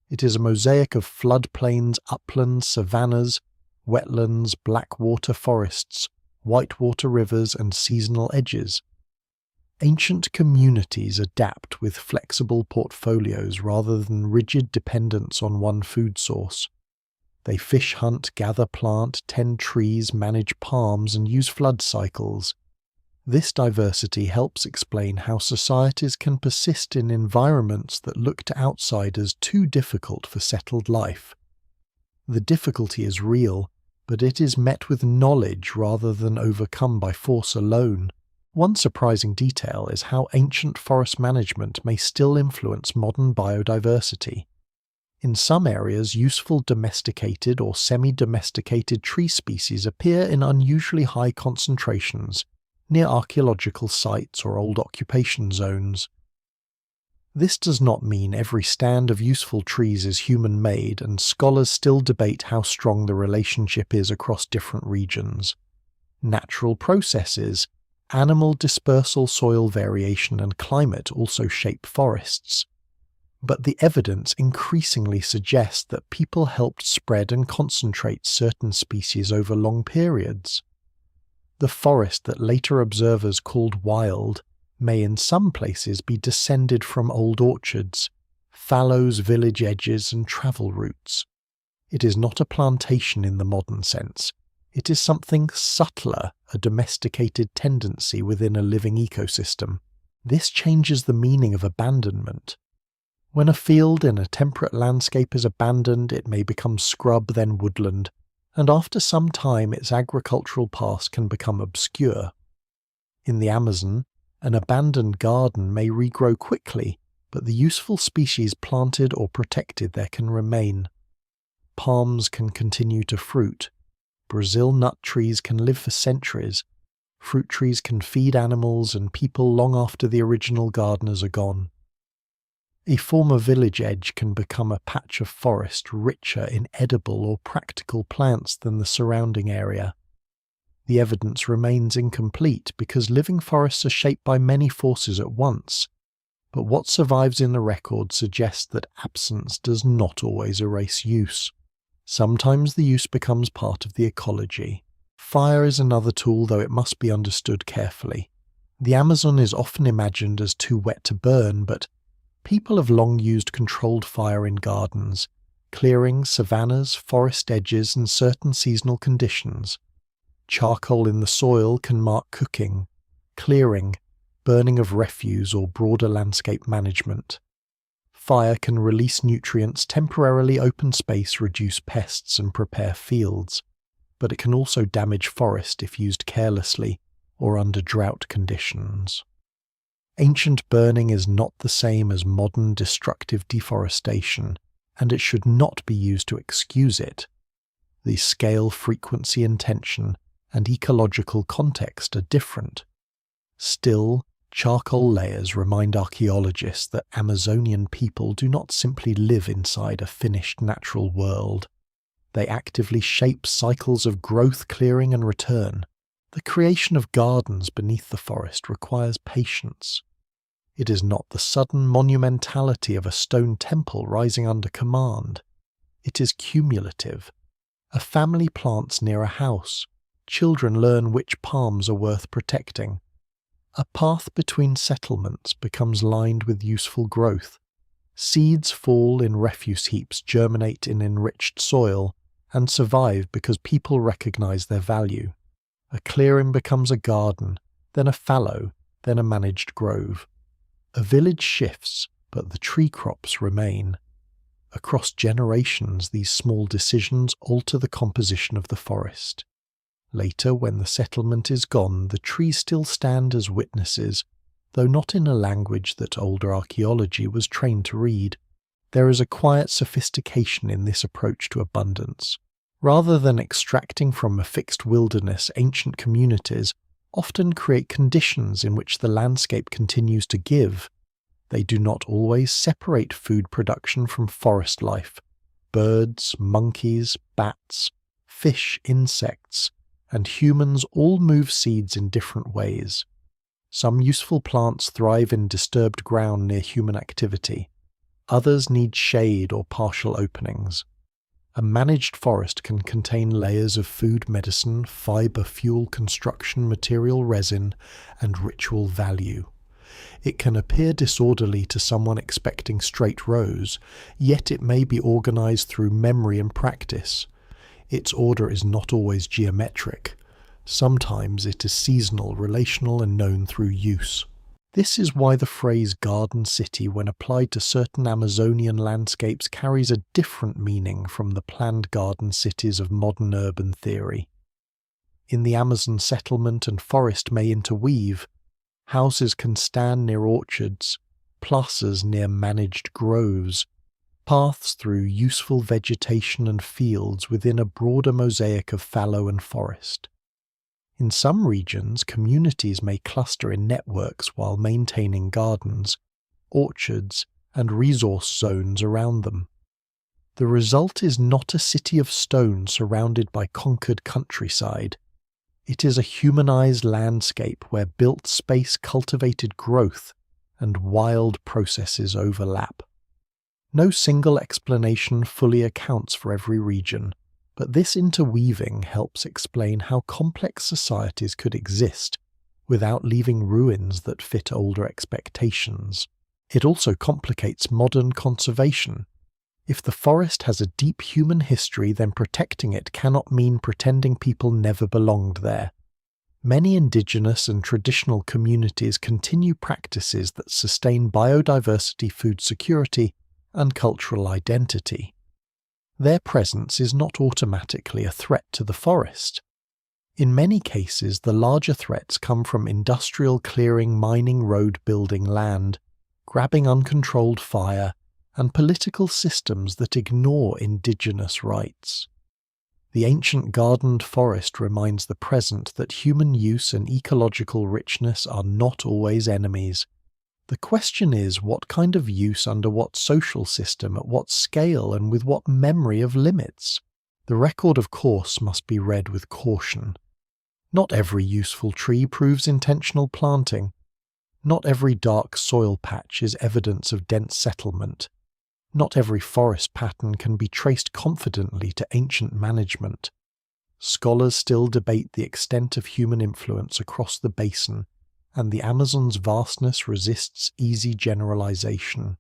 It is a mosaic of floodplains, uplands, savannas, wetlands, blackwater forests, whitewater rivers, and seasonal edges. Ancient communities adapt with flexible portfolios rather than rigid dependence on one food source. They fish hunt, gather plant, tend trees, manage palms, and use flood cycles. This diversity helps explain how societies can persist in environments that look to outsiders too difficult for settled life. The difficulty is real, but it is met with knowledge rather than overcome by force alone. One surprising detail is how ancient forest management may still influence modern biodiversity. In some areas, useful domesticated or semi-domesticated tree species appear in unusually high concentrations near archaeological sites or old occupation zones. This does not mean every stand of useful trees is human-made, and scholars still debate how strong the relationship is across different regions. Natural processes, animal dispersal, soil variation, and climate also shape forests. But the evidence increasingly suggests that people helped spread and concentrate certain species over long periods. The forest that later observers called wild may in some places be descended from old orchards, fallows, village edges, and travel routes. It is not a plantation in the modern sense. It is something subtler, a domesticated tendency within a living ecosystem. This changes the meaning of abandonment. When a field in a temperate landscape is abandoned, it may become scrub, then woodland, and after some time its agricultural past can become obscure. In the Amazon, an abandoned garden may regrow quickly, but the useful species planted or protected there can remain. Palms can continue to fruit. Brazil nut trees can live for centuries. Fruit trees can feed animals and people long after the original gardeners are gone. A former village edge can become a patch of forest richer in edible or practical plants than the surrounding area. The evidence remains incomplete because living forests are shaped by many forces at once, but what survives in the record suggests that absence does not always erase use. Sometimes the use becomes part of the ecology. Fire is another tool, though it must be understood carefully. The Amazon is often imagined as too wet to burn, but people have long used controlled fire in gardens, clearings, savannas, forest edges, and certain seasonal conditions. Charcoal in the soil can mark cooking, clearing, burning of refuse, or broader landscape management. Fire can release nutrients, temporarily open space, reduce pests, and prepare fields, but it can also damage forest if used carelessly or under drought conditions. Ancient burning is not the same as modern destructive deforestation, and it should not be used to excuse it. The scale, frequency, intention, and ecological context are different. Still, charcoal layers remind archaeologists that Amazonian people do not simply live inside a finished natural world. They actively shape cycles of growth, clearing, and return. The creation of gardens beneath the forest requires patience. It is not the sudden monumentality of a stone temple rising under command. It is cumulative. A family plants near a house. Children learn which palms are worth protecting. A path between settlements becomes lined with useful growth. Seeds fall in refuse heaps, germinate in enriched soil, and survive because people recognize their value. A clearing becomes a garden, then a fallow, then a managed grove. A village shifts, but the tree crops remain. Across generations, these small decisions alter the composition of the forest. Later, when the settlement is gone, the trees still stand as witnesses, though not in a language that older archaeology was trained to read. There is a quiet sophistication in this approach to abundance. Rather than extracting from a fixed wilderness, ancient communities often create conditions in which the landscape continues to give. They do not always separate food production from forest life. Birds, monkeys, bats, fish, insects, and humans all move seeds in different ways. Some useful plants thrive in disturbed ground near human activity. Others need shade or partial openings. A managed forest can contain layers of food, medicine, fiber, fuel, construction material, resin, and ritual value. It can appear disorderly to someone expecting straight rows, yet it may be organized through memory and practice. Its order is not always geometric. Sometimes it is seasonal, relational, and known through use. This is why the phrase garden city, when applied to certain Amazonian landscapes, carries a different meaning from the planned garden cities of modern urban theory. In the Amazon settlement and forest may interweave. Houses can stand near orchards, plazas near managed groves, paths through useful vegetation and fields within a broader mosaic of fallow and forest. In some regions, communities may cluster in networks while maintaining gardens, orchards, and resource zones around them. The result is not a city of stone surrounded by conquered countryside. It is a humanized landscape where built space, cultivated growth, and wild processes overlap. No single explanation fully accounts for every region, but this interweaving helps explain how complex societies could exist without leaving ruins that fit older expectations. It also complicates modern conservation. If the forest has a deep human history, then protecting it cannot mean pretending people never belonged there. Many indigenous and traditional communities continue practices that sustain biodiversity, food security, and cultural identity. Their presence is not automatically a threat to the forest. In many cases, the larger threats come from industrial clearing, mining, road building land, grabbing uncontrolled fire, and political systems that ignore indigenous rights. The ancient gardened forest reminds the present that human use and ecological richness are not always enemies. The question is, what kind of use under what social system, at what scale, and with what memory of limits? The record, of course, must be read with caution. Not every useful tree proves intentional planting. Not every dark soil patch is evidence of dense settlement. Not every forest pattern can be traced confidently to ancient management. Scholars still debate the extent of human influence across the basin, and the Amazon's vastness resists easy generalization.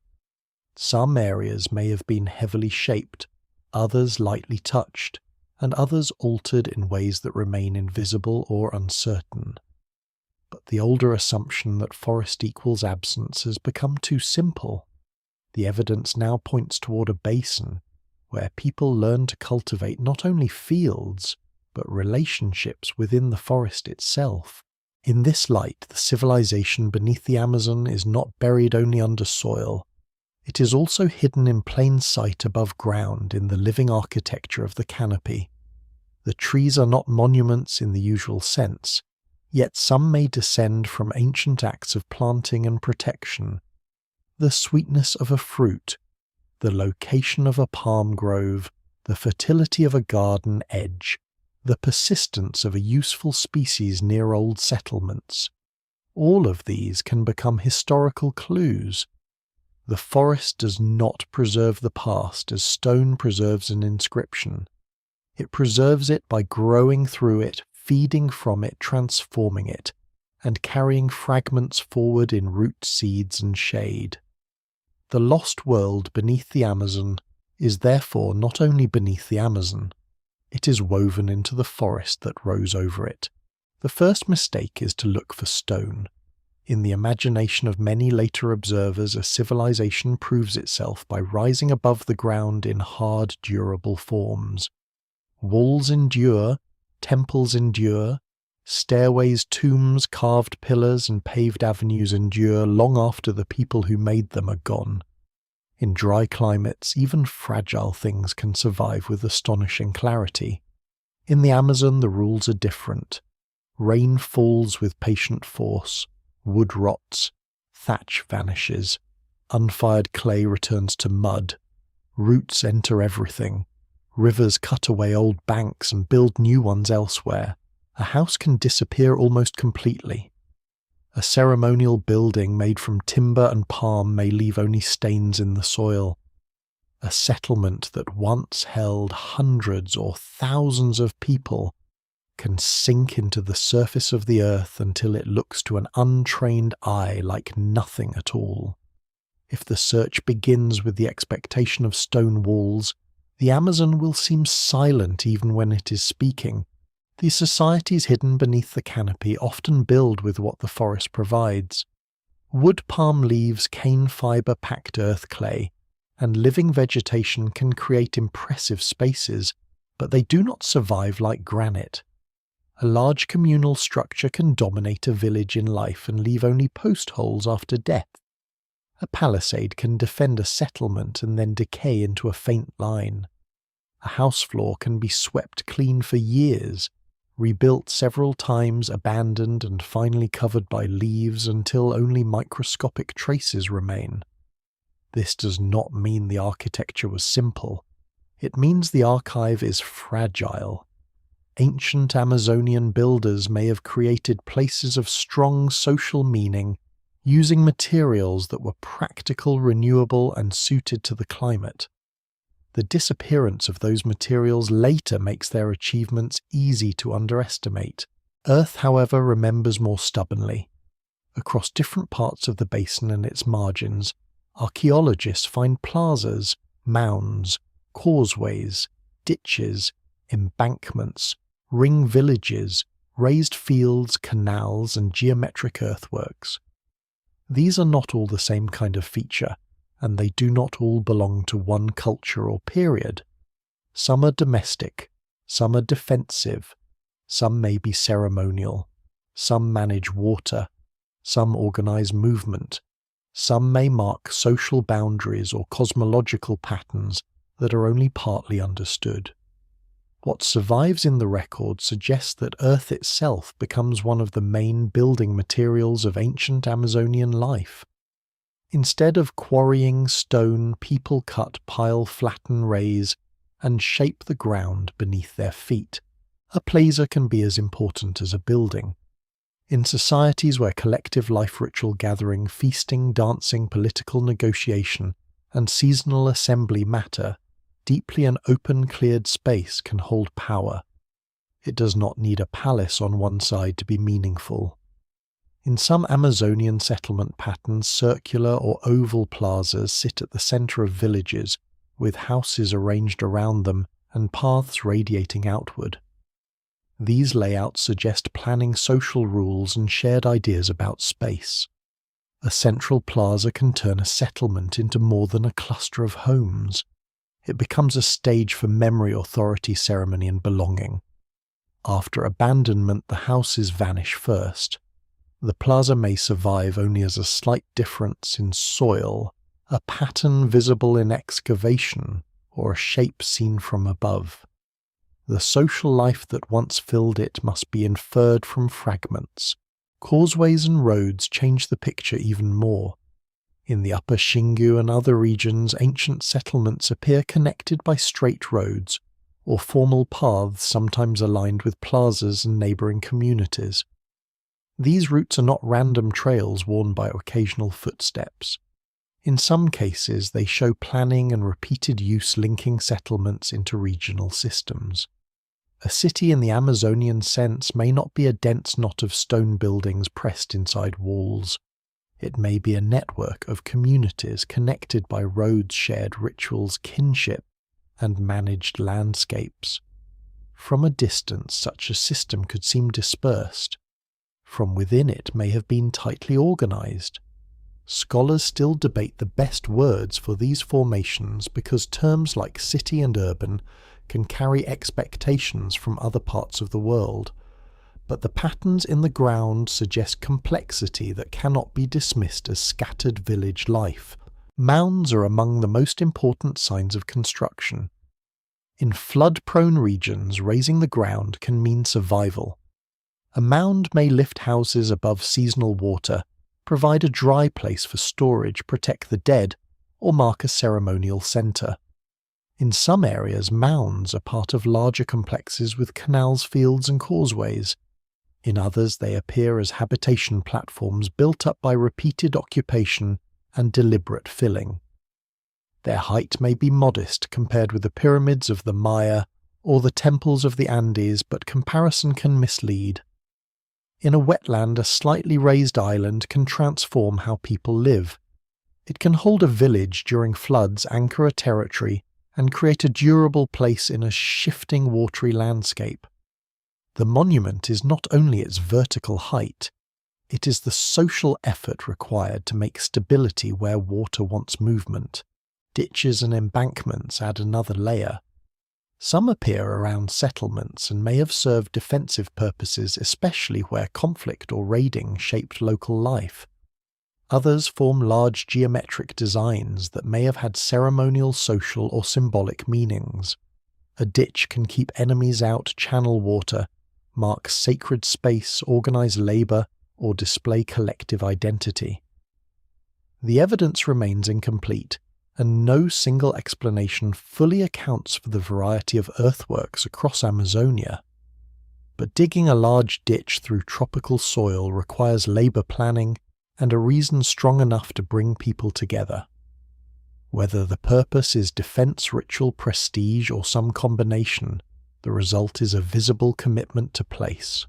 Some areas may have been heavily shaped, others lightly touched, and others altered in ways that remain invisible or uncertain. But the older assumption that forest equals absence has become too simple. The evidence now points toward a basin where people learn to cultivate not only fields, but relationships within the forest itself. In this light, the civilization beneath the Amazon is not buried only under soil. It is also hidden in plain sight above ground in the living architecture of the canopy. The trees are not monuments in the usual sense, yet some may descend from ancient acts of planting and protection. The sweetness of a fruit, the location of a palm grove, the fertility of a garden edge, the persistence of a useful species near old settlements. All of these can become historical clues. The forest does not preserve the past as stone preserves an inscription. It preserves it by growing through it, feeding from it, transforming it, and carrying fragments forward in root, seeds, and shade. The lost world beneath the Amazon is therefore not only beneath the Amazon, it is woven into the forest that rose over it. The first mistake is to look for stone. In the imagination of many later observers, a civilization proves itself by rising above the ground in hard, durable forms. Walls endure, temples endure, stairways, tombs, carved pillars, and paved avenues endure long after the people who made them are gone. In dry climates, even fragile things can survive with astonishing clarity. In the Amazon, the rules are different. Rain falls with patient force, wood rots, thatch vanishes, unfired clay returns to mud, roots enter everything, rivers cut away old banks and build new ones elsewhere. A house can disappear almost completely. A ceremonial building made from timber and palm may leave only stains in the soil. A settlement that once held hundreds or thousands of people can sink into the surface of the earth until it looks to an untrained eye like nothing at all. If the search begins with the expectation of stone walls, the Amazon will seem silent even when it is speaking. These societies hidden beneath the canopy often build with what the forest provides. Wood, palm leaves, cane fibre, packed earth clay, and living vegetation can create impressive spaces, but they do not survive like granite. A large communal structure can dominate a village in life and leave only post holes after death. A palisade can defend a settlement and then decay into a faint line. A house floor can be swept clean for years, rebuilt several times, abandoned and finally covered by leaves until only microscopic traces remain. This does not mean the architecture was simple. It means the archive is fragile. Ancient Amazonian builders may have created places of strong social meaning, using materials that were practical, renewable, and suited to the climate. The disappearance of those materials later makes their achievements easy to underestimate. Earth, however, remembers more stubbornly. Across different parts of the basin and its margins, archaeologists find plazas, mounds, causeways, ditches, embankments, ring villages, raised fields, canals, and geometric earthworks. These are not all the same kind of feature, and they do not all belong to one culture or period. Some are domestic, some are defensive, some may be ceremonial, some manage water, some organize movement, some may mark social boundaries or cosmological patterns that are only partly understood. What survives in the record suggests that Earth itself becomes one of the main building materials of ancient Amazonian life. Instead of quarrying stone, people cut, pile, flatten, raise, and shape the ground beneath their feet. A plaza can be as important as a building. In societies where collective life ritual gathering, feasting, dancing, political negotiation, and seasonal assembly matter, deeply an open, cleared space can hold power. It does not need a palace on one side to be meaningful. In some Amazonian settlement patterns, circular or oval plazas sit at the center of villages, with houses arranged around them and paths radiating outward. These layouts suggest planning social rules and shared ideas about space. A central plaza can turn a settlement into more than a cluster of homes. It becomes a stage for memory, authority, ceremony, and belonging. After abandonment, the houses vanish first. The plaza may survive only as a slight difference in soil, a pattern visible in excavation, or a shape seen from above. The social life that once filled it must be inferred from fragments. Causeways and roads change the picture even more. In the upper Xingu and other regions, ancient settlements appear connected by straight roads, or formal paths sometimes aligned with plazas and neighbouring communities. These routes are not random trails worn by occasional footsteps. In some cases, they show planning and repeated use linking settlements into regional systems. A city in the Amazonian sense may not be a dense knot of stone buildings pressed inside walls. It may be a network of communities connected by roads, shared rituals, kinship, and managed landscapes. From a distance, such a system could seem dispersed. From within, it may have been tightly organized. Scholars still debate the best words for these formations because terms like city and urban can carry expectations from other parts of the world, but the patterns in the ground suggest complexity that cannot be dismissed as scattered village life. Mounds are among the most important signs of construction. In flood-prone regions, raising the ground can mean survival. A mound may lift houses above seasonal water, provide a dry place for storage, protect the dead, or mark a ceremonial centre. In some areas, mounds are part of larger complexes with canals, fields, and causeways. In others, they appear as habitation platforms built up by repeated occupation and deliberate filling. Their height may be modest compared with the pyramids of the Maya or the temples of the Andes, but comparison can mislead. In a wetland, a slightly raised island can transform how people live. It can hold a village during floods, anchor a territory, and create a durable place in a shifting watery landscape. The monument is not only its vertical height, it is the social effort required to make stability where water wants movement. Ditches and embankments add another layer. Some appear around settlements and may have served defensive purposes, especially where conflict or raiding shaped local life. Others form large geometric designs that may have had ceremonial, social, or symbolic meanings. A ditch can keep enemies out, channel water, mark sacred space, organize labor, or display collective identity. The evidence remains incomplete, and no single explanation fully accounts for the variety of earthworks across Amazonia. But digging a large ditch through tropical soil requires labor planning and a reason strong enough to bring people together. Whether the purpose is defense, ritual, prestige, or some combination, the result is a visible commitment to place.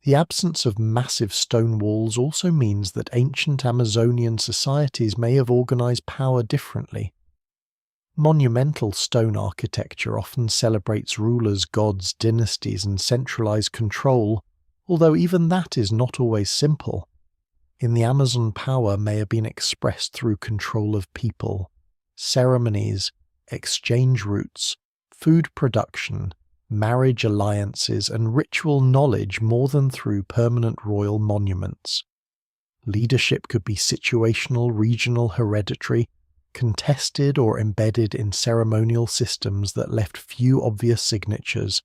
The absence of massive stone walls also means that ancient Amazonian societies may have organized power differently. Monumental stone architecture often celebrates rulers, gods, dynasties, and centralized control, although even that is not always simple. In the Amazon, power may have been expressed through control of people, ceremonies, exchange routes, food production, marriage alliances, and ritual knowledge more than through permanent royal monuments. Leadership could be situational, regional, hereditary, contested, or embedded in ceremonial systems that left few obvious signatures.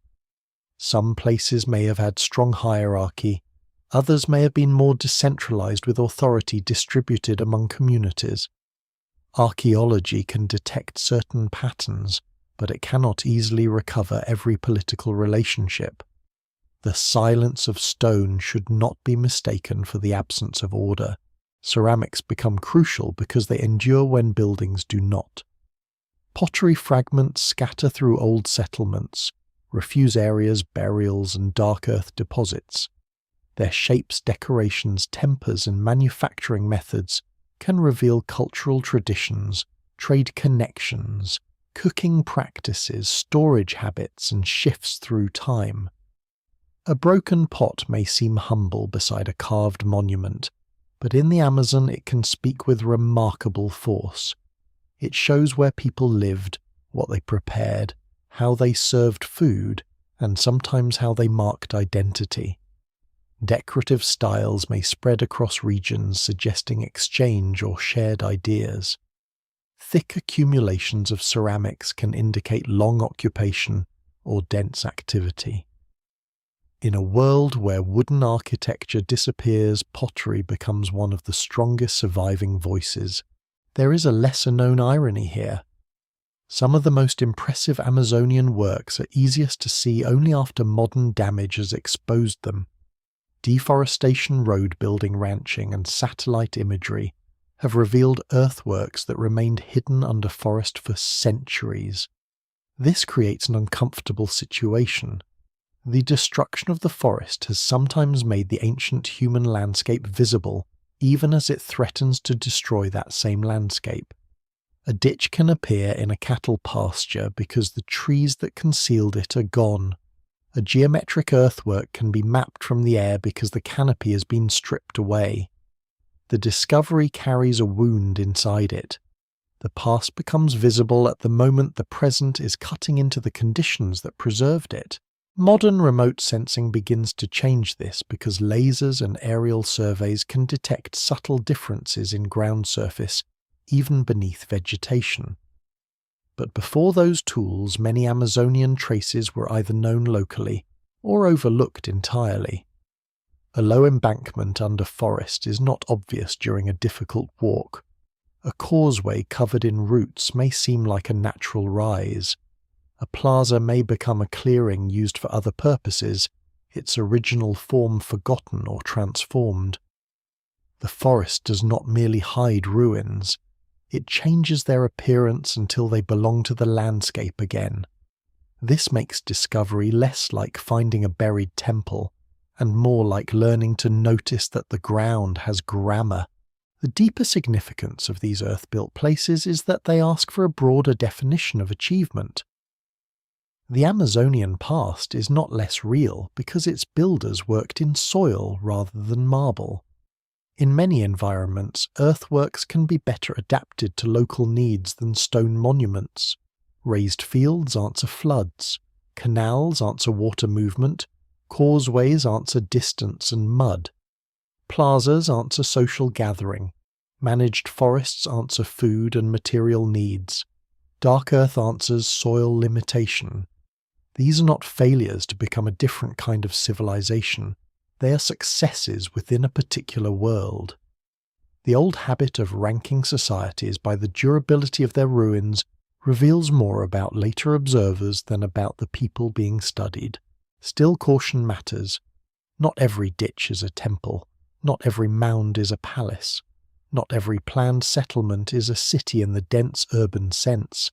Some places may have had strong hierarchy, others may have been more decentralized with authority distributed among communities. Archaeology can detect certain patterns, but it cannot easily recover every political relationship. The silence of stone should not be mistaken for the absence of order. Ceramics become crucial because they endure when buildings do not. Pottery fragments scatter through old settlements, refuse areas, burials, and dark earth deposits. Their shapes, decorations, tempers, and manufacturing methods can reveal cultural traditions, trade connections, cooking practices, storage habits, and shifts through time. A broken pot may seem humble beside a carved monument, but in the Amazon it can speak with remarkable force. It shows where people lived, what they prepared, how they served food, and sometimes how they marked identity. Decorative styles may spread across regions, suggesting exchange or shared ideas. Thick accumulations of ceramics can indicate long occupation or dense activity. In a world where wooden architecture disappears, pottery becomes one of the strongest surviving voices. There is a lesser-known irony here. Some of the most impressive Amazonian works are easiest to see only after modern damage has exposed them. Deforestation, road building, ranching, and satellite imagery have revealed earthworks that remained hidden under forest for centuries. This creates an uncomfortable situation. The destruction of the forest has sometimes made the ancient human landscape visible, even as it threatens to destroy that same landscape. A ditch can appear in a cattle pasture because the trees that concealed it are gone. A geometric earthwork can be mapped from the air because the canopy has been stripped away. The discovery carries a wound inside it. The past becomes visible at the moment the present is cutting into the conditions that preserved it. Modern remote sensing begins to change this because lasers and aerial surveys can detect subtle differences in ground surface, even beneath vegetation. But before those tools, many Amazonian traces were either known locally or overlooked entirely. A low embankment under forest is not obvious during a difficult walk. A causeway covered in roots may seem like a natural rise. A plaza may become a clearing used for other purposes, its original form forgotten or transformed. The forest does not merely hide ruins. It changes their appearance until they belong to the landscape again. This makes discovery less like finding a buried temple, and more like learning to notice that the ground has grammar. The deeper significance of these earth-built places is that they ask for a broader definition of achievement. The Amazonian past is not less real because its builders worked in soil rather than marble. In many environments, earthworks can be better adapted to local needs than stone monuments. Raised fields answer floods, canals answer water movement, causeways answer distance and mud. Plazas answer social gathering, managed forests answer food and material needs, dark earth answers soil limitation. These are not failures to become a different kind of civilization, they are successes within a particular world. The old habit of ranking societies by the durability of their ruins reveals more about later observers than about the people being studied. Still, caution matters. Not every ditch is a temple. Not every mound is a palace. Not every planned settlement is a city in the dense urban sense.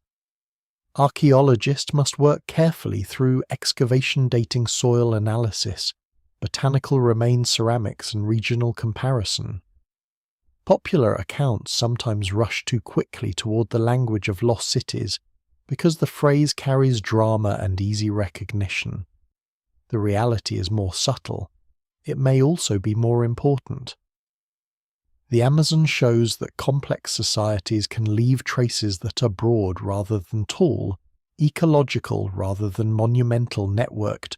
Archaeologists must work carefully through excavation dating soil analysis, botanical remains ceramics and regional comparison. Popular accounts sometimes rush too quickly toward the language of lost cities because the phrase carries drama and easy recognition. The reality is more subtle. It may also be more important. The Amazon shows that complex societies can leave traces that are broad rather than tall, ecological rather than monumental, networked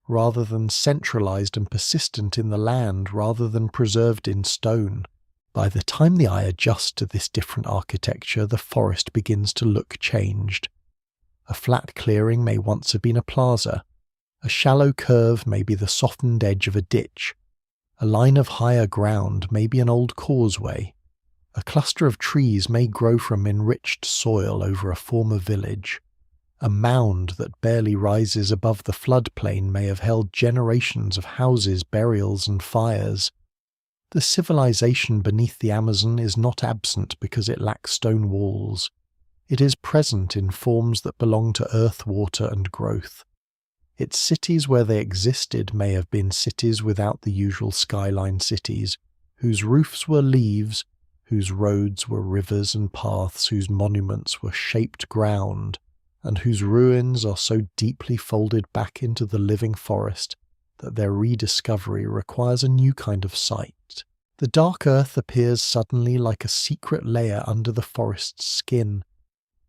rather than centralized, and persistent in the land rather than preserved in stone. By the time the eye adjusts to this different architecture, the forest begins to look changed. A flat clearing may once have been a plaza. A shallow curve may be the softened edge of a ditch. A line of higher ground may be an old causeway. A cluster of trees may grow from enriched soil over a former village. A mound that barely rises above the floodplain may have held generations of houses, burials, and fires. The civilization beneath the Amazon is not absent because it lacks stone walls. It is present in forms that belong to earth, water, and growth. Its cities where they existed may have been cities without the usual skyline cities, whose roofs were leaves, whose roads were rivers and paths, whose monuments were shaped ground, and whose ruins are so deeply folded back into the living forest that their rediscovery requires a new kind of sight. The dark earth appears suddenly like a secret layer under the forest's skin.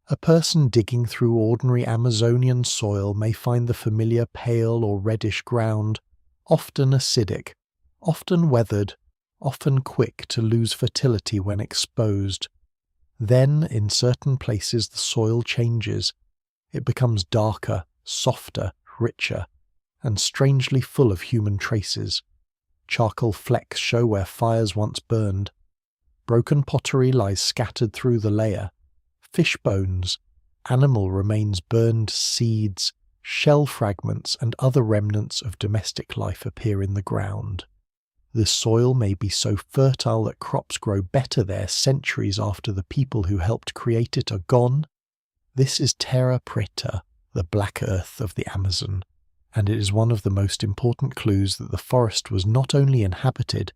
A person digging through ordinary Amazonian soil may find the familiar pale or reddish ground, often acidic, often weathered, often quick to lose fertility when exposed. Then, in certain places, the soil changes. It becomes darker, softer, richer, and strangely full of human traces. Charcoal flecks show where fires once burned. Broken pottery lies scattered through the layer. Fish bones, animal remains, burned seeds, shell fragments, and other remnants of domestic life appear in the ground. The soil may be so fertile that crops grow better there centuries after the people who helped create it are gone. This is terra preta, the black earth of the Amazon, and it is one of the most important clues that the forest was not only inhabited,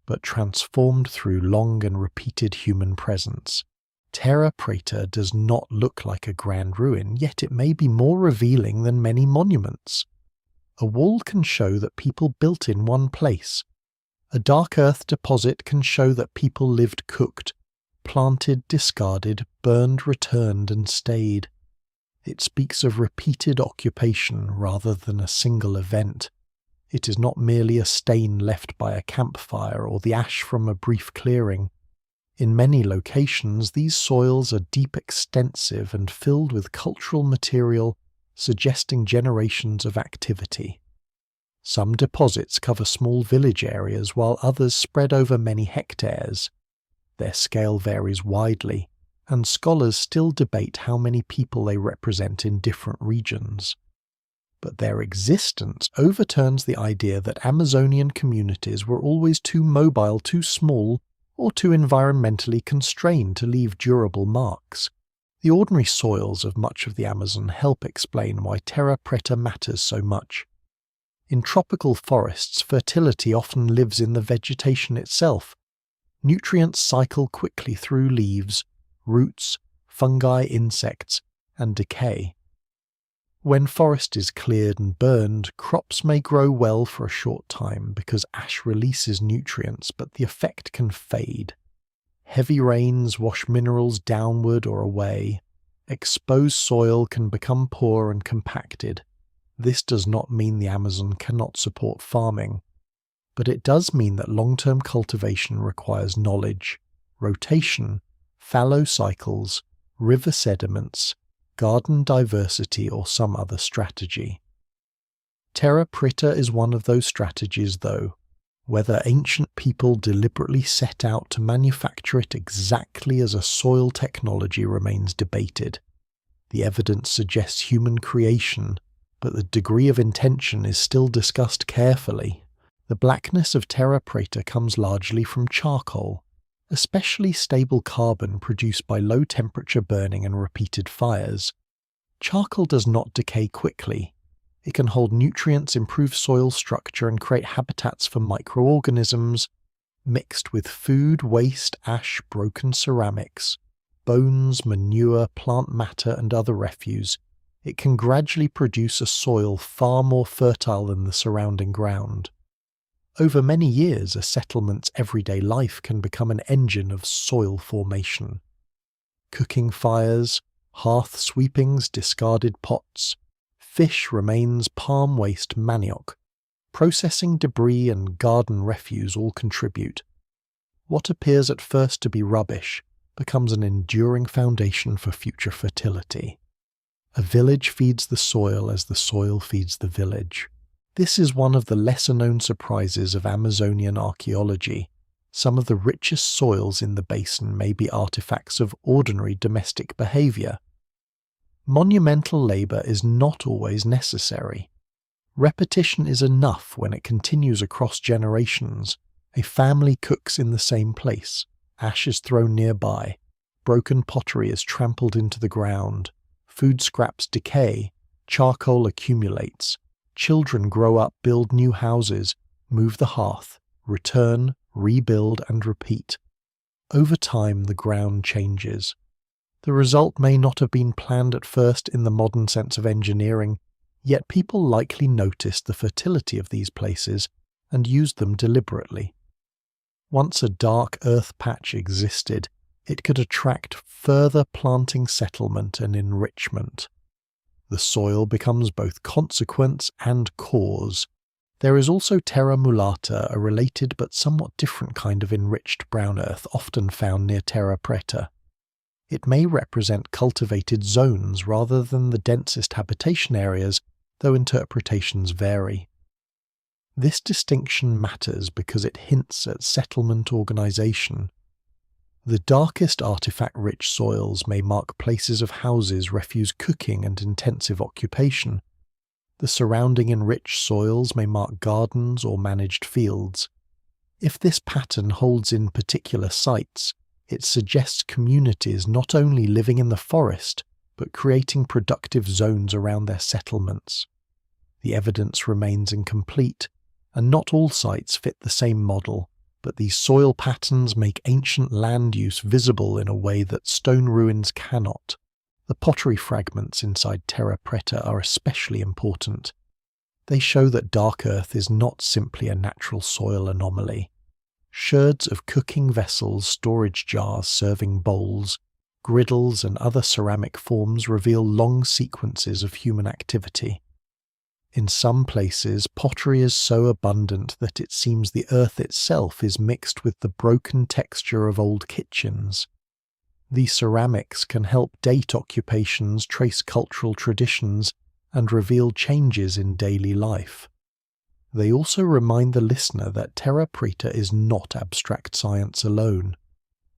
but transformed through long and repeated human presence. Terra preta does not look like a grand ruin, yet it may be more revealing than many monuments. A wall can show that people built in one place. A dark earth deposit can show that people lived cooked, planted, discarded, burned, returned, and stayed. It speaks of repeated occupation rather than a single event. It is not merely a stain left by a campfire or the ash from a brief clearing. In many locations, these soils are deep, extensive, and filled with cultural material suggesting generations of activity. Some deposits cover small village areas while others spread over many hectares. Their scale varies widely, and scholars still debate how many people they represent in different regions. But their existence overturns the idea that Amazonian communities were always too mobile, too small, or too environmentally constrained to leave durable marks. The ordinary soils of much of the Amazon help explain why terra preta matters so much. In tropical forests, fertility often lives in the vegetation itself. Nutrients cycle quickly through leaves, roots, fungi, insects, and decay. When forest is cleared and burned, crops may grow well for a short time because ash releases nutrients, but the effect can fade. Heavy rains wash minerals downward or away. Exposed soil can become poor and compacted. This does not mean the Amazon cannot support farming, but it does mean that long-term cultivation requires knowledge, rotation, fallow cycles, river sediments, garden diversity, or some other strategy. Terra preta is one of those strategies, though. Whether ancient people deliberately set out to manufacture it exactly as a soil technology remains debated. The evidence suggests human creation, but the degree of intention is still discussed carefully. The blackness of terra preta comes largely from charcoal, especially stable carbon produced by low-temperature burning and repeated fires. Charcoal does not decay quickly. It can hold nutrients, improve soil structure, and create habitats for microorganisms. Mixed with food, waste, ash, broken ceramics, bones, manure, plant matter, and other refuse, it can gradually produce a soil far more fertile than the surrounding ground. Over many years, a settlement's everyday life can become an engine of soil formation. Cooking fires, hearth sweepings, discarded pots, fish remains, palm waste, manioc, processing debris and garden refuse all contribute. What appears at first to be rubbish becomes an enduring foundation for future fertility. A village feeds the soil as the soil feeds the village. This is one of the lesser-known surprises of Amazonian archaeology. Some of the richest soils in the basin may be artifacts of ordinary domestic behavior. Monumental labor is not always necessary. Repetition is enough when it continues across generations. A family cooks in the same place, ash is thrown nearby, broken pottery is trampled into the ground, food scraps decay, charcoal accumulates. Children grow up, build new houses, move the hearth, return, rebuild, and repeat. Over time, the ground changes. The result may not have been planned at first in the modern sense of engineering, yet people likely noticed the fertility of these places and used them deliberately. Once a dark earth patch existed, it could attract further planting settlement and enrichment. The soil becomes both consequence and cause. There is also terra mullata, a related but somewhat different kind of enriched brown earth often found near terra preta. It may represent cultivated zones rather than the densest habitation areas, though interpretations vary. This distinction matters because it hints at settlement organization. The darkest artifact-rich soils may mark places of houses, refuse cooking, and intensive occupation. The surrounding enriched soils may mark gardens or managed fields. If this pattern holds in particular sites, it suggests communities not only living in the forest, but creating productive zones around their settlements. The evidence remains incomplete, and not all sites fit the same model, but these soil patterns make ancient land use visible in a way that stone ruins cannot. The pottery fragments inside terra preta are especially important. They show that dark earth is not simply a natural soil anomaly. Sherds of cooking vessels, storage jars serving bowls, griddles and other ceramic forms reveal long sequences of human activity. In some places, pottery is so abundant that it seems the earth itself is mixed with the broken texture of old kitchens. These ceramics can help date occupations, trace cultural traditions, and reveal changes in daily life. They also remind the listener that terra preta is not abstract science alone.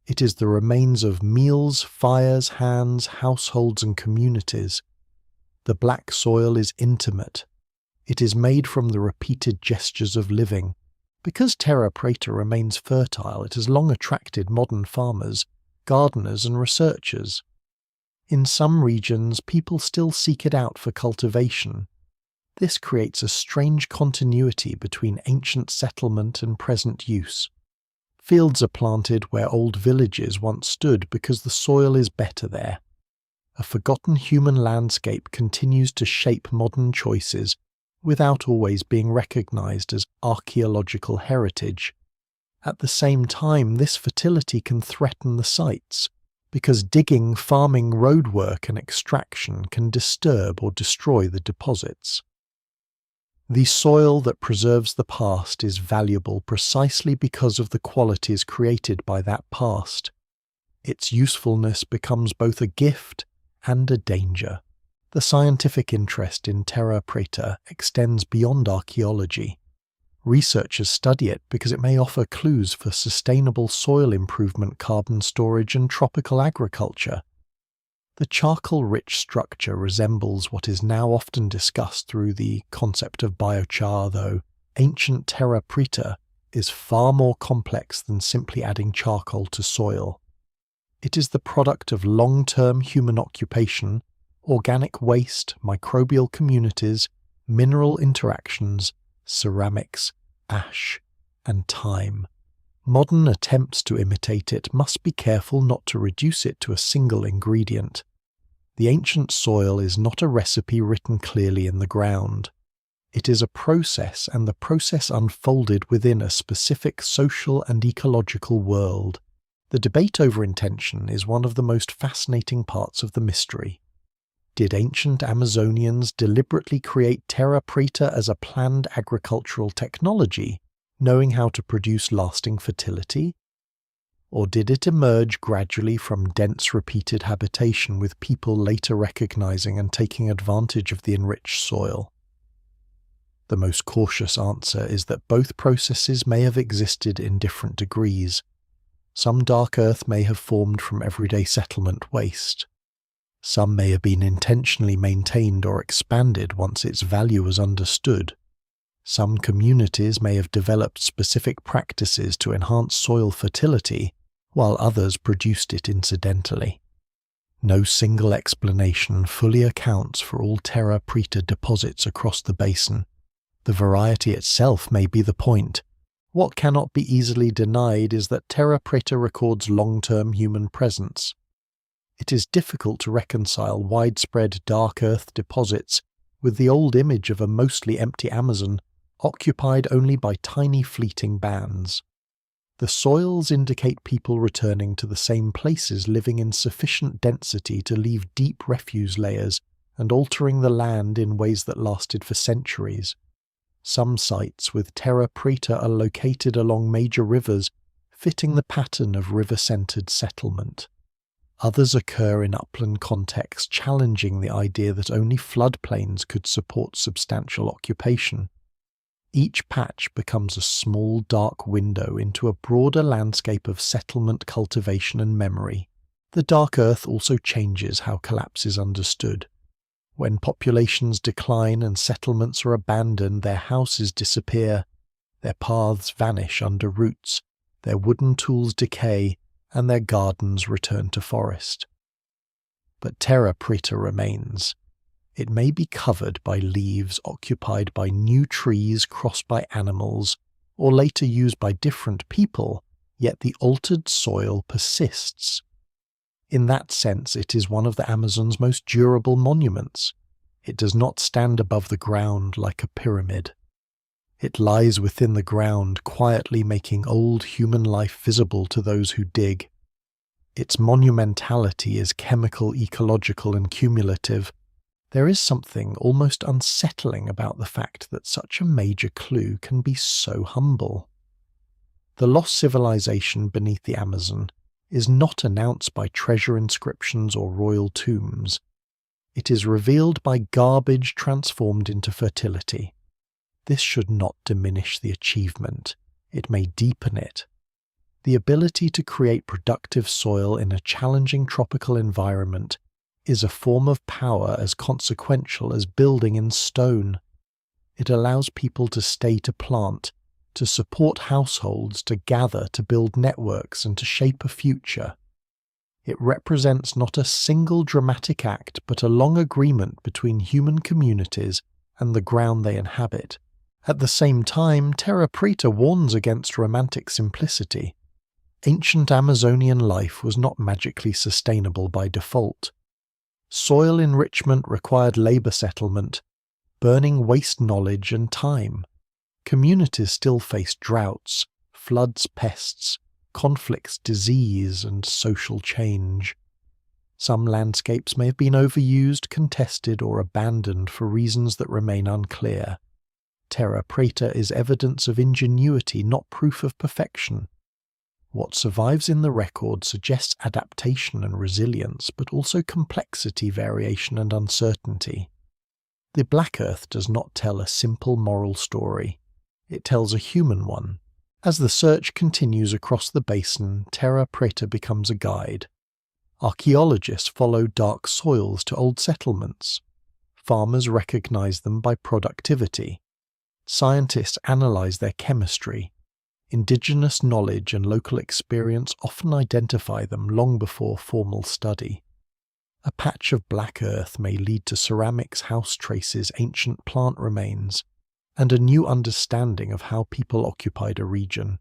It is the remains of meals, fires, hands, households, and communities. The black soil is intimate. It is made from the repeated gestures of living. Because terra preta remains fertile, it has long attracted modern farmers, gardeners, and researchers. In some regions, people still seek it out for cultivation. This creates a strange continuity between ancient settlement and present use. Fields are planted where old villages once stood because the soil is better there. A forgotten human landscape continues to shape modern choices without always being recognized as archaeological heritage. At the same time, this fertility can threaten the sites, because digging, farming, roadwork and extraction can disturb or destroy the deposits. The soil that preserves the past is valuable precisely because of the qualities created by that past. Its usefulness becomes both a gift and a danger. The scientific interest in terra preta extends beyond archaeology. Researchers study it because it may offer clues for sustainable soil improvement, carbon storage, and tropical agriculture. The charcoal-rich structure resembles what is now often discussed through the concept of biochar, though ancient terra preta is far more complex than simply adding charcoal to soil. It is the product of long-term human occupation, organic waste, microbial communities, mineral interactions, ceramics, ash, and time. Modern attempts to imitate it must be careful not to reduce it to a single ingredient. The ancient soil is not a recipe written clearly in the ground. It is a process, and the process unfolded within a specific social and ecological world. The debate over intention is one of the most fascinating parts of the mystery. Did ancient Amazonians deliberately create terra preta as a planned agricultural technology, knowing how to produce lasting fertility? Or did it emerge gradually from dense repeated habitation with people later recognizing and taking advantage of the enriched soil? The most cautious answer is that both processes may have existed in different degrees. Some dark earth may have formed from everyday settlement waste. Some may have been intentionally maintained or expanded once its value was understood. Some communities may have developed specific practices to enhance soil fertility, while others produced it incidentally. No single explanation fully accounts for all terra preta deposits across the basin. The variety itself may be the point. What cannot be easily denied is that terra preta records long-term human presence. It is difficult to reconcile widespread dark earth deposits with the old image of a mostly empty Amazon, occupied only by tiny fleeting bands. The soils indicate people returning to the same places, living in sufficient density to leave deep refuse layers and altering the land in ways that lasted for centuries. Some sites with terra preta are located along major rivers, fitting the pattern of river-centered settlement. Others occur in upland contexts, challenging the idea that only floodplains could support substantial occupation. Each patch becomes a small dark window into a broader landscape of settlement, cultivation, and memory. The dark earth also changes how collapse is understood. When populations decline and settlements are abandoned, their houses disappear, their paths vanish under roots, their wooden tools decay, and their gardens return to forest. But terra preta remains. It may be covered by leaves, occupied by new trees, crossed by animals, or later used by different people, yet the altered soil persists. In that sense, it is one of the Amazon's most durable monuments. It does not stand above the ground like a pyramid. It lies within the ground, quietly making old human life visible to those who dig. Its monumentality is chemical, ecological, and cumulative. There is something almost unsettling about the fact that such a major clue can be so humble. The lost civilization beneath the Amazon is not announced by treasure inscriptions or royal tombs. It is revealed by garbage transformed into fertility. This should not diminish the achievement. It may deepen it. The ability to create productive soil in a challenging tropical environment is a form of power as consequential as building in stone. It allows people to stay to plant, to support households, to gather, to build networks, and to shape a future. It represents not a single dramatic act but a long agreement between human communities and the ground they inhabit. At the same time, Terra Preta warns against romantic simplicity. Ancient Amazonian life was not magically sustainable by default. Soil enrichment required labor settlement, burning waste knowledge and time. Communities still faced droughts, floods, pests, conflicts, disease, and social change. Some landscapes may have been overused, contested, or abandoned for reasons that remain unclear. Terra Preta is evidence of ingenuity, not proof of perfection. What survives in the record suggests adaptation and resilience, but also complexity, variation, and uncertainty. The Black Earth does not tell a simple moral story. It tells a human one. As the search continues across the basin, Terra Preta becomes a guide. Archaeologists follow dark soils to old settlements. Farmers recognize them by productivity. Scientists analyze their chemistry. Indigenous knowledge and local experience often identify them long before formal study. A patch of black earth may lead to ceramics, house traces, ancient plant remains, and a new understanding of how people occupied a region.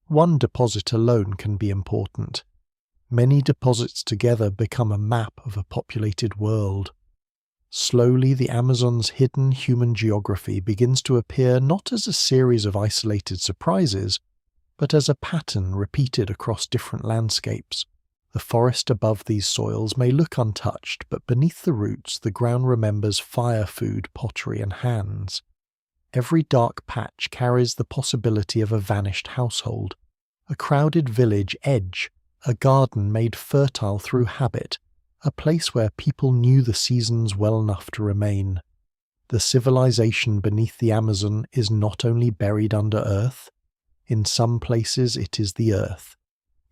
One deposit alone can be important. Many deposits together become a map of a populated world. Slowly, the Amazon's hidden human geography begins to appear not as a series of isolated surprises, but as a pattern repeated across different landscapes. The forest above these soils may look untouched, but beneath the roots the ground remembers fire, food, pottery, and hands. Every dark patch carries the possibility of a vanished household, a crowded village edge, a garden made fertile through habit, a place where people knew the seasons well enough to remain. The civilization beneath the Amazon is not only buried under earth. In some places it is the earth.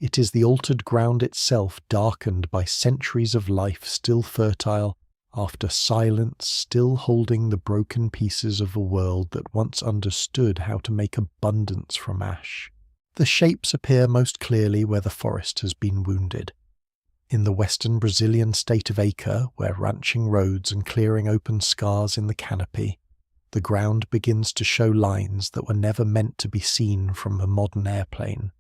It is the altered ground itself, darkened by centuries of life still fertile, after silence, still holding the broken pieces of a world that once understood how to make abundance from ash. The shapes appear most clearly where the forest has been wounded. In the western Brazilian state of Acre, where ranching roads and clearing open scars in the canopy, the ground begins to show lines that were never meant to be seen from a modern airplane.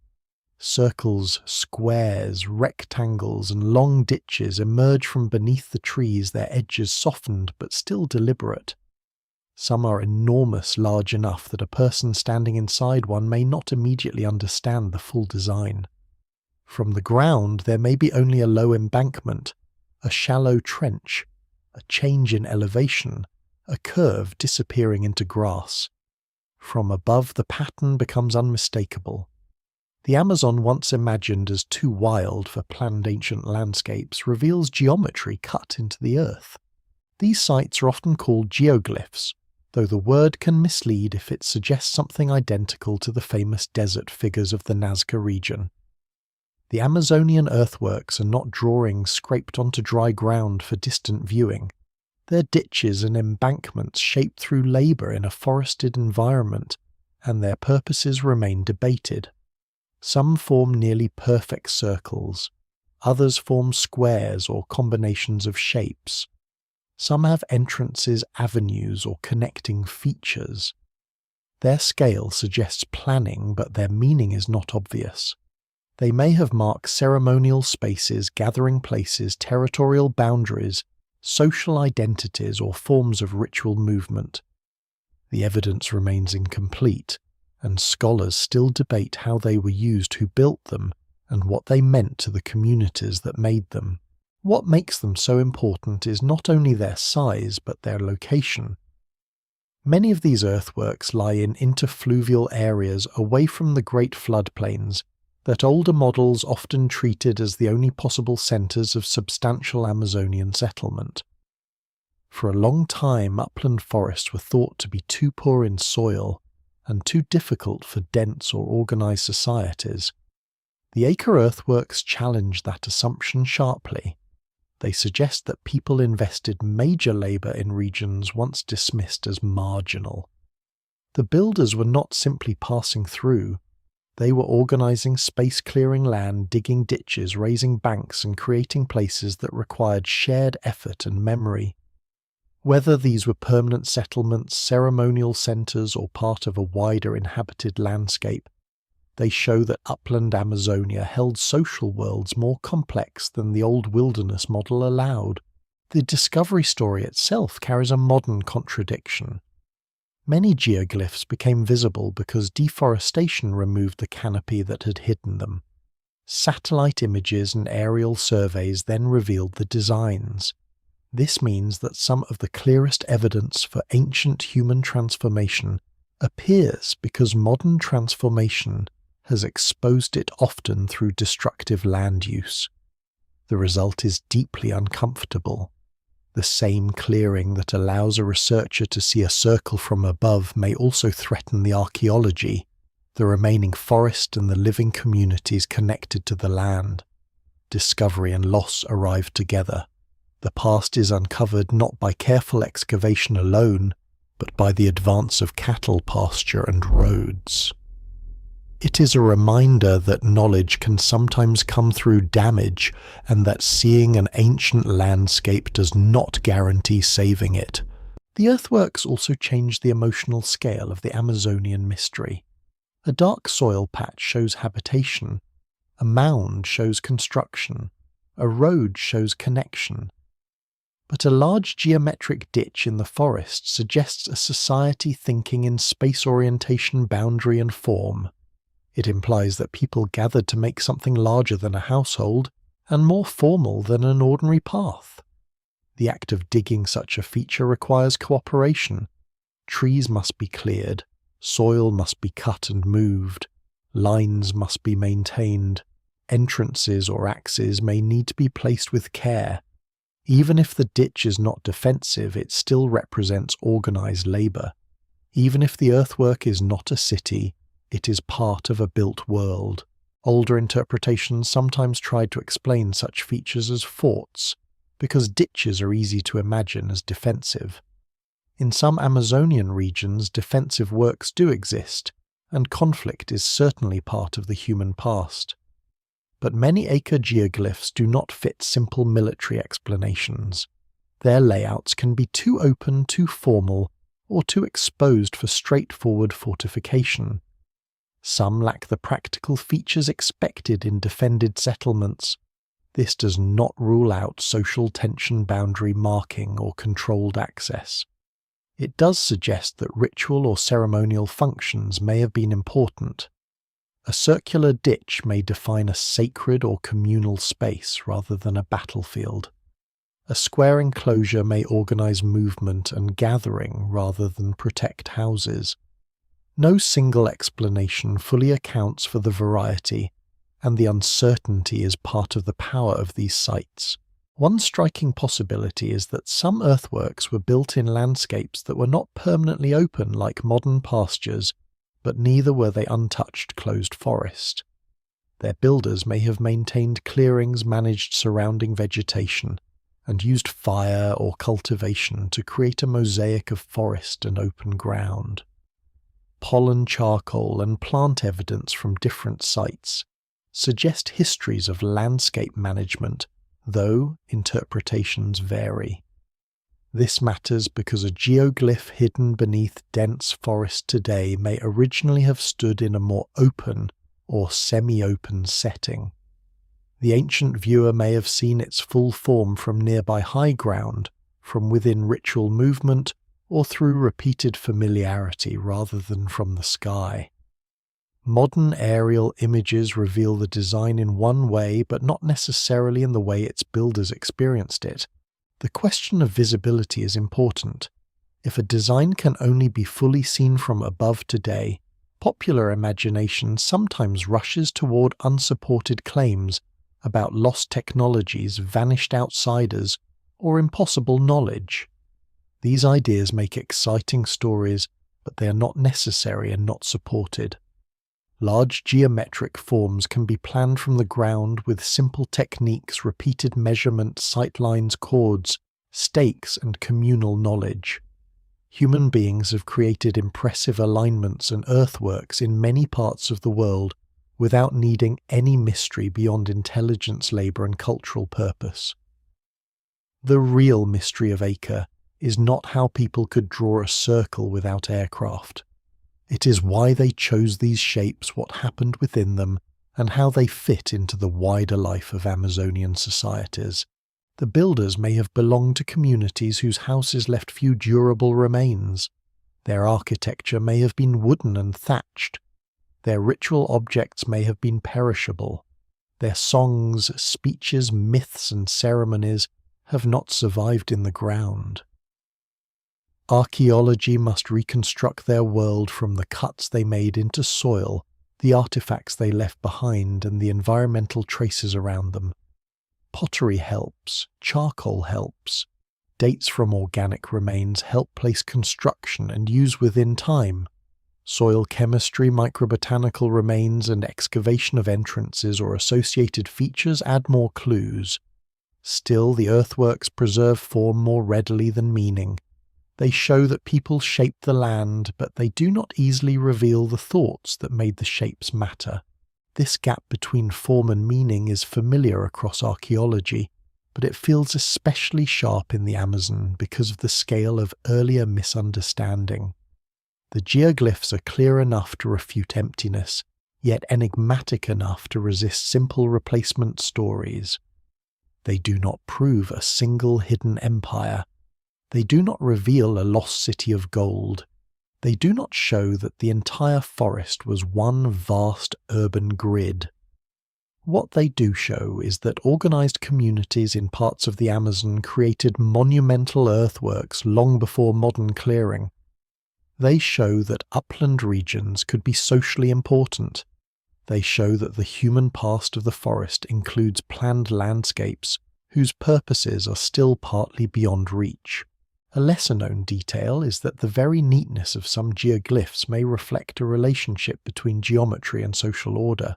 Circles, squares, rectangles, and long ditches emerge from beneath the trees, their edges softened but still deliberate. Some are enormous, large enough that a person standing inside one may not immediately understand the full design. From the ground there may be only a low embankment, a shallow trench, a change in elevation, a curve disappearing into grass. From above the pattern becomes unmistakable. The Amazon, once imagined as too wild for planned ancient landscapes, reveals geometry cut into the earth. These sites are often called geoglyphs, though the word can mislead if it suggests something identical to the famous desert figures of the Nazca region. The Amazonian earthworks are not drawings scraped onto dry ground for distant viewing. They're ditches and embankments shaped through labour in a forested environment, and their purposes remain debated. Some form nearly perfect circles, others form squares or combinations of shapes. Some have entrances, avenues, or connecting features. Their scale suggests planning, but their meaning is not obvious. They may have marked ceremonial spaces, gathering places, territorial boundaries, social identities, or forms of ritual movement. The evidence remains incomplete, and scholars still debate how they were used, who built them, and what they meant to the communities that made them. What makes them so important is not only their size, but their location. Many of these earthworks lie in interfluvial areas away from the great floodplains that older models often treated as the only possible centres of substantial Amazonian settlement. For a long time, upland forests were thought to be too poor in soil and too difficult for dense or organised societies. The acre earthworks challenge that assumption sharply. They suggest that people invested major labour in regions once dismissed as marginal. The builders were not simply passing through. They were organizing space-clearing land, digging ditches, raising banks, and creating places that required shared effort and memory. Whether these were permanent settlements, ceremonial centers, or part of a wider inhabited landscape, they show that upland Amazonia held social worlds more complex than the old wilderness model allowed. The discovery story itself carries a modern contradiction. Many geoglyphs became visible because deforestation removed the canopy that had hidden them. Satellite images and aerial surveys then revealed the designs. This means that some of the clearest evidence for ancient human transformation appears because modern transformation has exposed it often through destructive land use. The result is deeply uncomfortable. The same clearing that allows a researcher to see a circle from above may also threaten the archaeology, the remaining forest and the living communities connected to the land. Discovery and loss arrive together. The past is uncovered not by careful excavation alone, but by the advance of cattle pasture and roads. It is a reminder that knowledge can sometimes come through damage, and that seeing an ancient landscape does not guarantee saving it. The earthworks also change the emotional scale of the Amazonian mystery. A dark soil patch shows habitation, a mound shows construction, a road shows connection. But a large geometric ditch in the forest suggests a society thinking in space orientation, boundary, and form. It implies that people gathered to make something larger than a household and more formal than an ordinary path. The act of digging such a feature requires cooperation. Trees must be cleared, soil must be cut and moved, lines must be maintained, entrances or axes may need to be placed with care. Even if the ditch is not defensive, it still represents organized labor. Even if the earthwork is not a city, it is part of a built world. Older interpretations sometimes tried to explain such features as forts, because ditches are easy to imagine as defensive. In some Amazonian regions, defensive works do exist, and conflict is certainly part of the human past. But many acre geoglyphs do not fit simple military explanations. Their layouts can be too open, too formal, or too exposed for straightforward fortification. Some lack the practical features expected in defended settlements. This does not rule out social tension, boundary marking, or controlled access. It does suggest that ritual or ceremonial functions may have been important. A circular ditch may define a sacred or communal space rather than a battlefield. A square enclosure may organize movement and gathering rather than protect houses. No single explanation fully accounts for the variety, and the uncertainty is part of the power of these sites. One striking possibility is that some earthworks were built in landscapes that were not permanently open like modern pastures, but neither were they untouched closed forest. Their builders may have maintained clearings, managed surrounding vegetation, and used fire or cultivation to create a mosaic of forest and open ground. Pollen, charcoal, and plant evidence from different sites suggest histories of landscape management, though interpretations vary. This matters because a geoglyph hidden beneath dense forest today may originally have stood in a more open or semi-open setting. The ancient viewer may have seen its full form from nearby high ground, from within ritual movement, or through repeated familiarity rather than from the sky. Modern aerial images reveal the design in one way, but not necessarily in the way its builders experienced it. The question of visibility is important. If a design can only be fully seen from above today, popular imagination sometimes rushes toward unsupported claims about lost technologies, vanished outsiders, or impossible knowledge. These ideas make exciting stories, but they are not necessary and not supported. Large geometric forms can be planned from the ground with simple techniques, repeated measurement, sightlines, chords, stakes, and communal knowledge. Human beings have created impressive alignments and earthworks in many parts of the world without needing any mystery beyond intelligence, labor, and cultural purpose. The real mystery of Acre is not how people could draw a circle without aircraft. It is why they chose these shapes, what happened within them, and how they fit into the wider life of Amazonian societies. The builders may have belonged to communities whose houses left few durable remains. Their architecture may have been wooden and thatched. Their ritual objects may have been perishable. Their songs, speeches, myths, and ceremonies have not survived in the ground. Archaeology must reconstruct their world from the cuts they made into soil, the artifacts they left behind, and the environmental traces around them. Pottery helps, charcoal helps. Dates from organic remains help place construction and use within time. Soil chemistry, microbotanical remains, and excavation of entrances or associated features add more clues. Still, the earthworks preserve form more readily than meaning. They show that people shaped the land, but they do not easily reveal the thoughts that made the shapes matter. This gap between form and meaning is familiar across archaeology, but it feels especially sharp in the Amazon because of the scale of earlier misunderstanding. The geoglyphs are clear enough to refute emptiness, yet enigmatic enough to resist simple replacement stories. They do not prove a single hidden empire. They do not reveal a lost city of gold. They do not show that the entire forest was one vast urban grid. What they do show is that organized communities in parts of the Amazon created monumental earthworks long before modern clearing. They show that upland regions could be socially important. They show that the human past of the forest includes planned landscapes whose purposes are still partly beyond reach. A lesser-known detail is that the very neatness of some geoglyphs may reflect a relationship between geometry and social order.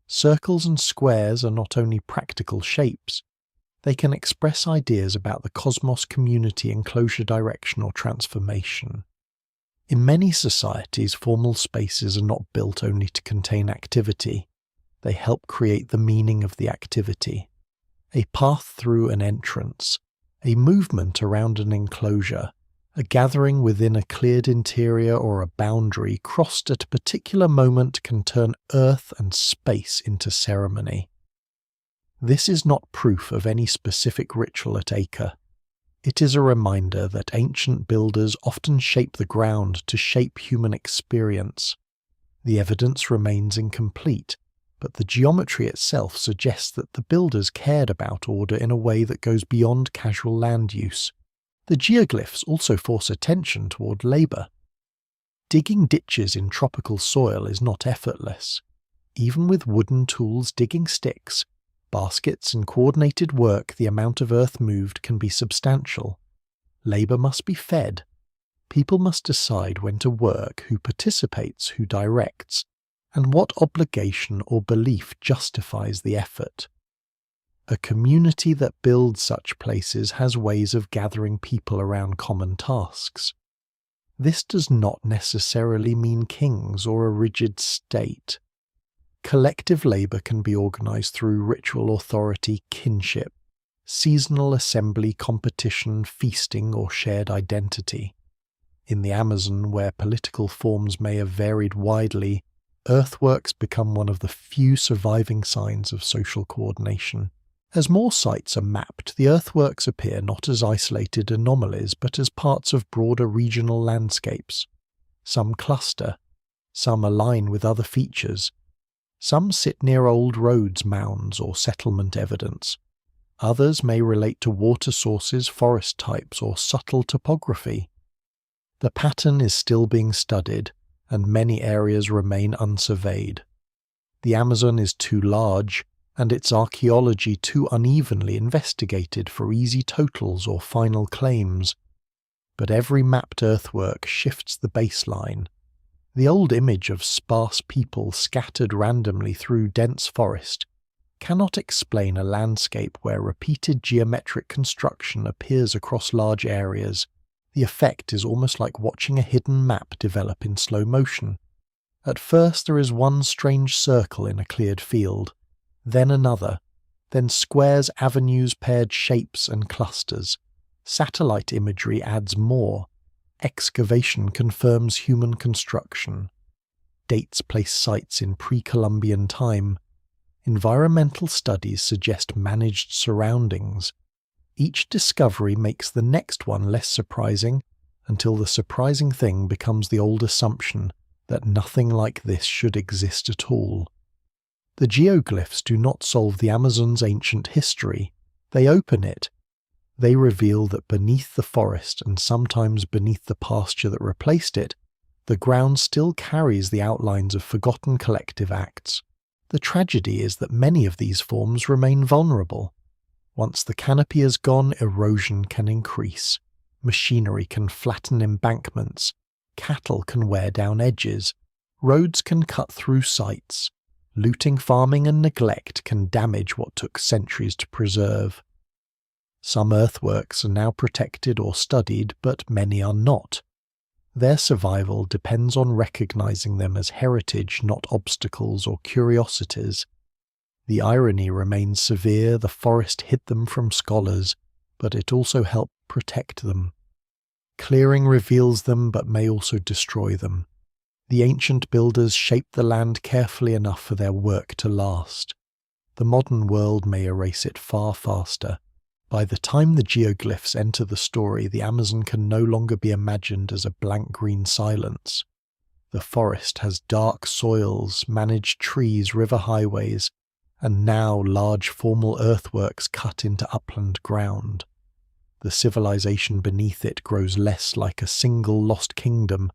Circles and squares are not only practical shapes, they can express ideas about the cosmos, community, enclosure, direction, or transformation. In many societies, formal spaces are not built only to contain activity. They help create the meaning of the activity. A path through an entrance, a movement around an enclosure, a gathering within a cleared interior or a boundary crossed at a particular moment can turn earth and space into ceremony. This is not proof of any specific ritual at Acre. It is a reminder that ancient builders often shape the ground to shape human experience. The evidence remains incomplete, but the geometry itself suggests that the builders cared about order in a way that goes beyond casual land use. The geoglyphs also force attention toward labor. Digging ditches in tropical soil is not effortless. Even with wooden tools digging sticks, baskets, and coordinated work, the amount of earth moved can be substantial. Labor must be fed. People must decide when to work, who participates, who directs, and what obligation or belief justifies the effort. A community that builds such places has ways of gathering people around common tasks. This does not necessarily mean kings or a rigid state. Collective labor can be organized through ritual authority, kinship, seasonal assembly, competition, feasting, or shared identity. In the Amazon, where political forms may have varied widely, earthworks become one of the few surviving signs of social coordination. As more sites are mapped, the earthworks appear not as isolated anomalies but as parts of broader regional landscapes. Some cluster, some align with other features. Some sit near old roads, mounds, or settlement evidence. Others may relate to water sources, forest types, or subtle topography. The pattern is still being studied, and many areas remain unsurveyed. The Amazon is too large, and its archaeology too unevenly investigated for easy totals or final claims. But every mapped earthwork shifts the baseline. The old image of sparse people scattered randomly through dense forest cannot explain a landscape where repeated geometric construction appears across large areas. The effect is almost like watching a hidden map develop in slow motion. At first there is one strange circle in a cleared field, then another, then squares, avenues, paired shapes and clusters. Satellite imagery adds more. Excavation confirms human construction. Dates place sites in pre-Columbian time. Environmental studies suggest managed surroundings. Each discovery makes the next one less surprising, until the surprising thing becomes the old assumption that nothing like this should exist at all. The geoglyphs do not solve the Amazon's ancient history. They open it. They reveal that beneath the forest, and sometimes beneath the pasture that replaced it, the ground still carries the outlines of forgotten collective acts. The tragedy is that many of these forms remain vulnerable. Once the canopy is gone, erosion can increase. Machinery can flatten embankments. Cattle can wear down edges. Roads can cut through sites. Looting, farming and neglect can damage what took centuries to preserve. Some earthworks are now protected or studied, but many are not. Their survival depends on recognizing them as heritage, not obstacles or curiosities. The irony remains severe. The forest hid them from scholars, but it also helped protect them. Clearing reveals them, but may also destroy them. The ancient builders shaped the land carefully enough for their work to last. The modern world may erase it far faster. By the time the geoglyphs enter the story, the Amazon can no longer be imagined as a blank green silence. The forest has dark soils, managed trees, river highways, and now large formal earthworks cut into upland ground. The civilization beneath it grows less like a single lost kingdom,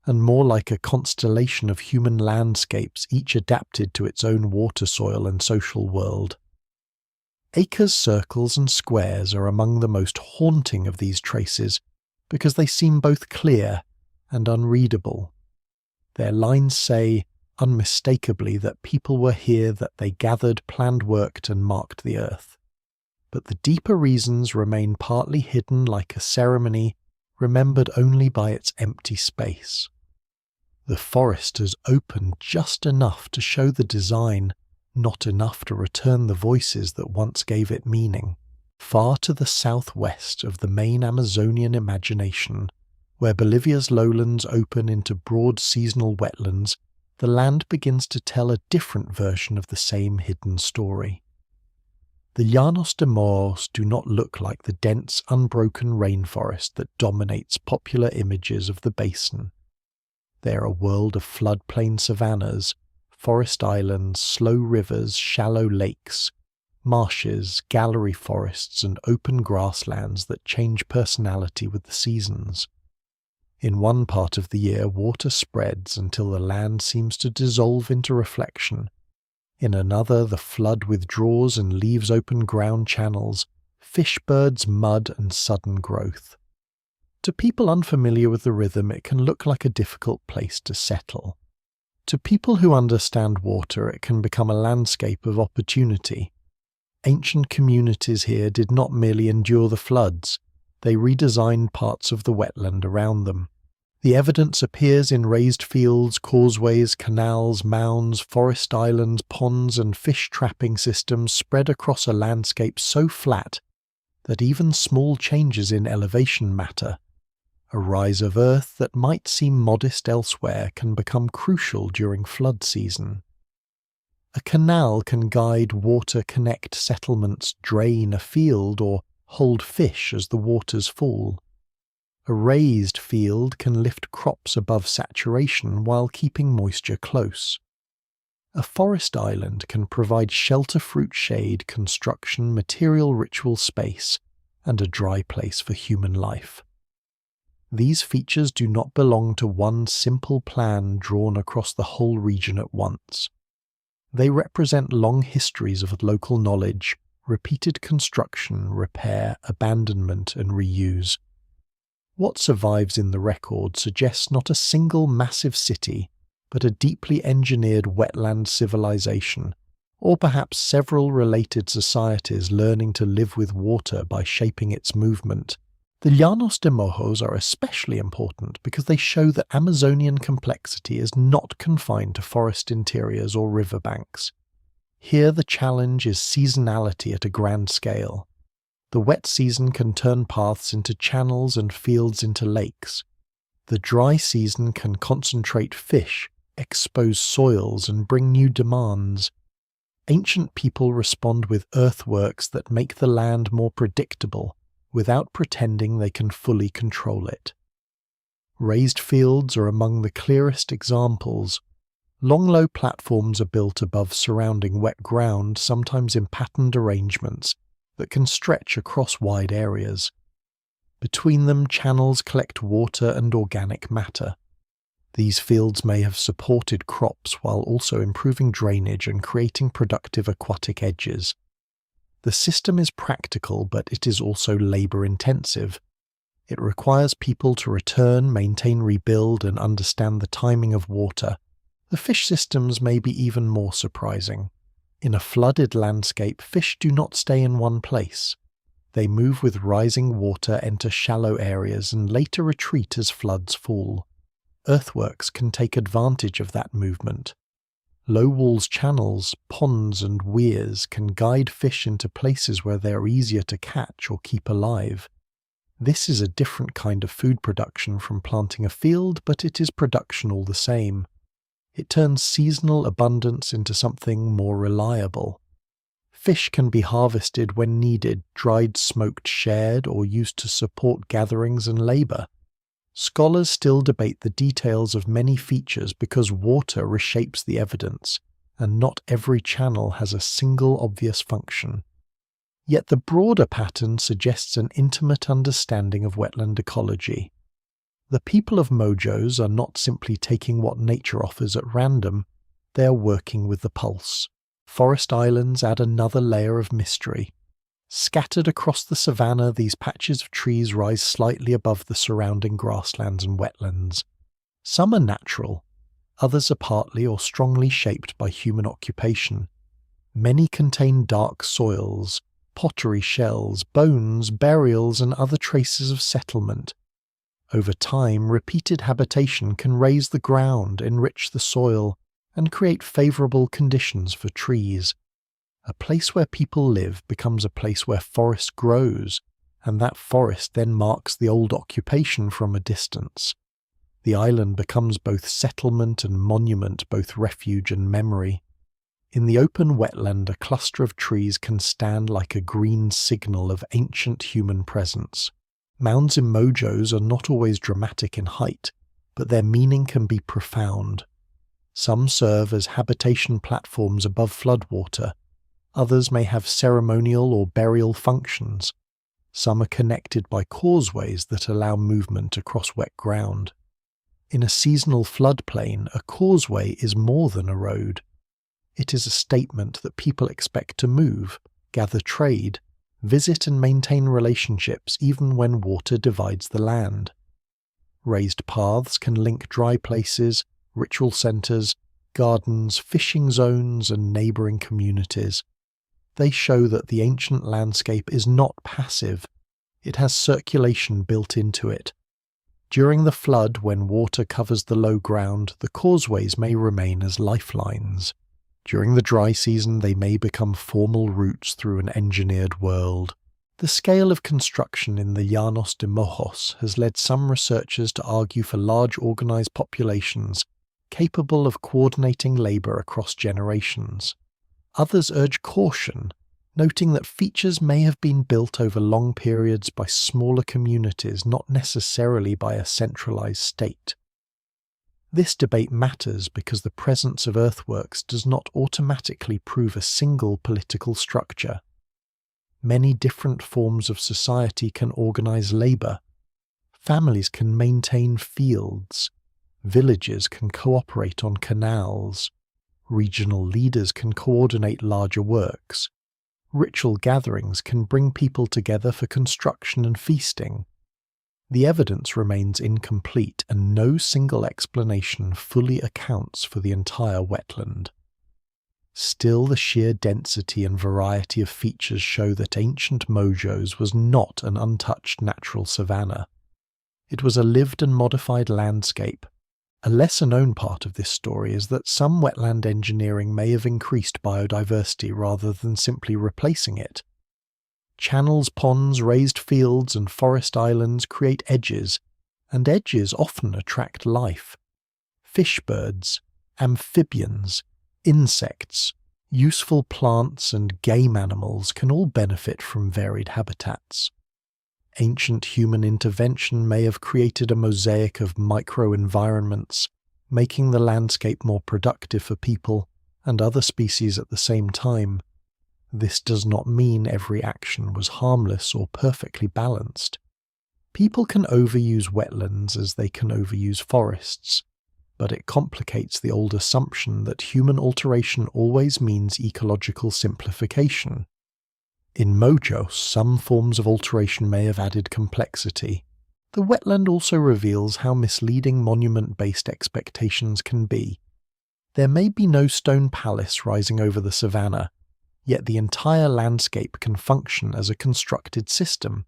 and more like a constellation of human landscapes, each adapted to its own water, soil and social world. Acres, circles and squares are among the most haunting of these traces because they seem both clear and unreadable. Their lines say, unmistakably, that people were here, that they gathered, planned, worked and marked the earth. But the deeper reasons remain partly hidden, like a ceremony remembered only by its empty space. The forest has opened just enough to show the design, not enough to return the voices that once gave it meaning. Far to the southwest of the main Amazonian imagination, where Bolivia's lowlands open into broad seasonal wetlands, the land begins to tell a different version of the same hidden story. The Llanos de Moros do not look like the dense, unbroken rainforest that dominates popular images of the basin. They are a world of floodplain savannas, forest islands, slow rivers, shallow lakes, marshes, gallery forests and open grasslands that change personality with the seasons. In one part of the year, water spreads until the land seems to dissolve into reflection. In another, the flood withdraws and leaves open ground channels, fish, birds, mud and sudden growth. To people unfamiliar with the rhythm, it can look like a difficult place to settle. To people who understand water, it can become a landscape of opportunity. Ancient communities here did not merely endure the floods, they redesigned parts of the wetland around them. The evidence appears in raised fields, causeways, canals, mounds, forest islands, ponds and fish trapping systems spread across a landscape so flat that even small changes in elevation matter. A rise of earth that might seem modest elsewhere can become crucial during flood season. A canal can guide water, connect settlements, drain a field, or hold fish as the waters fall. A raised field can lift crops above saturation while keeping moisture close. A forest island can provide shelter, fruit, shade, construction, material, ritual space, and a dry place for human life. These features do not belong to one simple plan drawn across the whole region at once. They represent long histories of local knowledge, repeated construction, repair, abandonment, and reuse. What survives in the record suggests not a single massive city, but a deeply engineered wetland civilization, or perhaps several related societies learning to live with water by shaping its movement, The Llanos de Mojos are especially important because they show that Amazonian complexity is not confined to forest interiors or riverbanks. Here the challenge is seasonality at a grand scale. The wet season can turn paths into channels and fields into lakes. The dry season can concentrate fish, expose soils, and bring new demands. Ancient people respond with earthworks that make the land more predictable, without pretending they can fully control it. Raised fields are among the clearest examples. Long low platforms are built above surrounding wet ground, sometimes in patterned arrangements that can stretch across wide areas. Between them, channels collect water and organic matter. These fields may have supported crops while also improving drainage and creating productive aquatic edges. The system is practical, but it is also labour-intensive. It requires people to return, maintain, rebuild, and understand the timing of water. The fish systems may be even more surprising. In a flooded landscape, fish do not stay in one place. They move with rising water, enter shallow areas, and later retreat as floods fall. Earthworks can take advantage of that movement. Low walls channels, ponds and weirs can guide fish into places where they are easier to catch or keep alive. This is a different kind of food production from planting a field, but it is production all the same. It turns seasonal abundance into something more reliable. Fish can be harvested when needed, dried, smoked, shared, or used to support gatherings and labour. Scholars still debate the details of many features because water reshapes the evidence, and not every channel has a single obvious function. Yet the broader pattern suggests an intimate understanding of wetland ecology. The people of Mojos are not simply taking what nature offers at random, they are working with the pulse. Forest islands add another layer of mystery. Scattered across the savanna, these patches of trees rise slightly above the surrounding grasslands and wetlands. Some are natural, others are partly or strongly shaped by human occupation. Many contain dark soils, pottery shells, bones, burials, and other traces of settlement. Over time, repeated habitation can raise the ground, enrich the soil, and create favourable conditions for trees. A place where people live becomes a place where forest grows, and that forest then marks the old occupation from a distance. The island becomes both settlement and monument, both refuge and memory. In the open wetland, a cluster of trees can stand like a green signal of ancient human presence. Mounds in Mojos are not always dramatic in height, but their meaning can be profound. Some serve as habitation platforms above floodwater. Others may have ceremonial or burial functions. Some are connected by causeways that allow movement across wet ground. In a seasonal floodplain, a causeway is more than a road. It is a statement that people expect to move, gather trade, visit and maintain relationships even when water divides the land. Raised paths can link dry places, ritual centres, gardens, fishing zones, and neighbouring communities. They show that the ancient landscape is not passive. It has circulation built into it. During the flood, when water covers the low ground, the causeways may remain as lifelines. During the dry season, they may become formal routes through an engineered world. The scale of construction in the Llanos de Mojos has led some researchers to argue for large organised populations capable of coordinating labour across generations. Others urge caution, noting that features may have been built over long periods by smaller communities, not necessarily by a centralised state. This debate matters because the presence of earthworks does not automatically prove a single political structure. Many different forms of society can organise labour. Families can maintain fields. Villages can cooperate on canals. Regional leaders can coordinate larger works. Ritual gatherings can bring people together for construction and feasting. The evidence remains incomplete, and no single explanation fully accounts for the entire wetland. Still, the sheer density and variety of features show that ancient Mojos was not an untouched natural savanna. It was a lived and modified landscape. A lesser-known part of this story is that some wetland engineering may have increased biodiversity rather than simply replacing it. Channels, ponds, raised fields, and forest islands create edges, and edges often attract life. Fish birds, amphibians, insects, useful plants, and game animals can all benefit from varied habitats. Ancient human intervention may have created a mosaic of micro-environments, making the landscape more productive for people and other species at the same time. This does not mean every action was harmless or perfectly balanced. People can overuse wetlands as they can overuse forests, but it complicates the old assumption that human alteration always means ecological simplification. In Mojos, some forms of alteration may have added complexity. The wetland also reveals how misleading monument-based expectations can be. There may be no stone palace rising over the savannah, yet the entire landscape can function as a constructed system.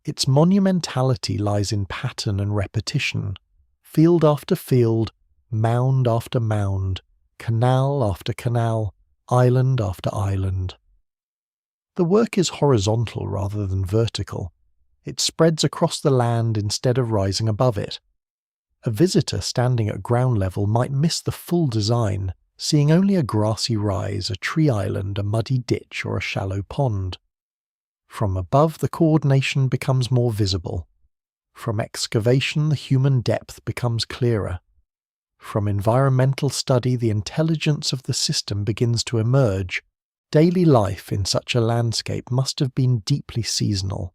Its monumentality lies in pattern and repetition. Field after field, mound after mound, canal after canal, island after island. The work is horizontal rather than vertical. It spreads across the land instead of rising above it. A visitor standing at ground level might miss the full design, seeing only a grassy rise, a tree island, a muddy ditch, or a shallow pond. From above, the coordination becomes more visible. From excavation, the human depth becomes clearer. From environmental study, the intelligence of the system begins to emerge. Daily life in such a landscape must have been deeply seasonal.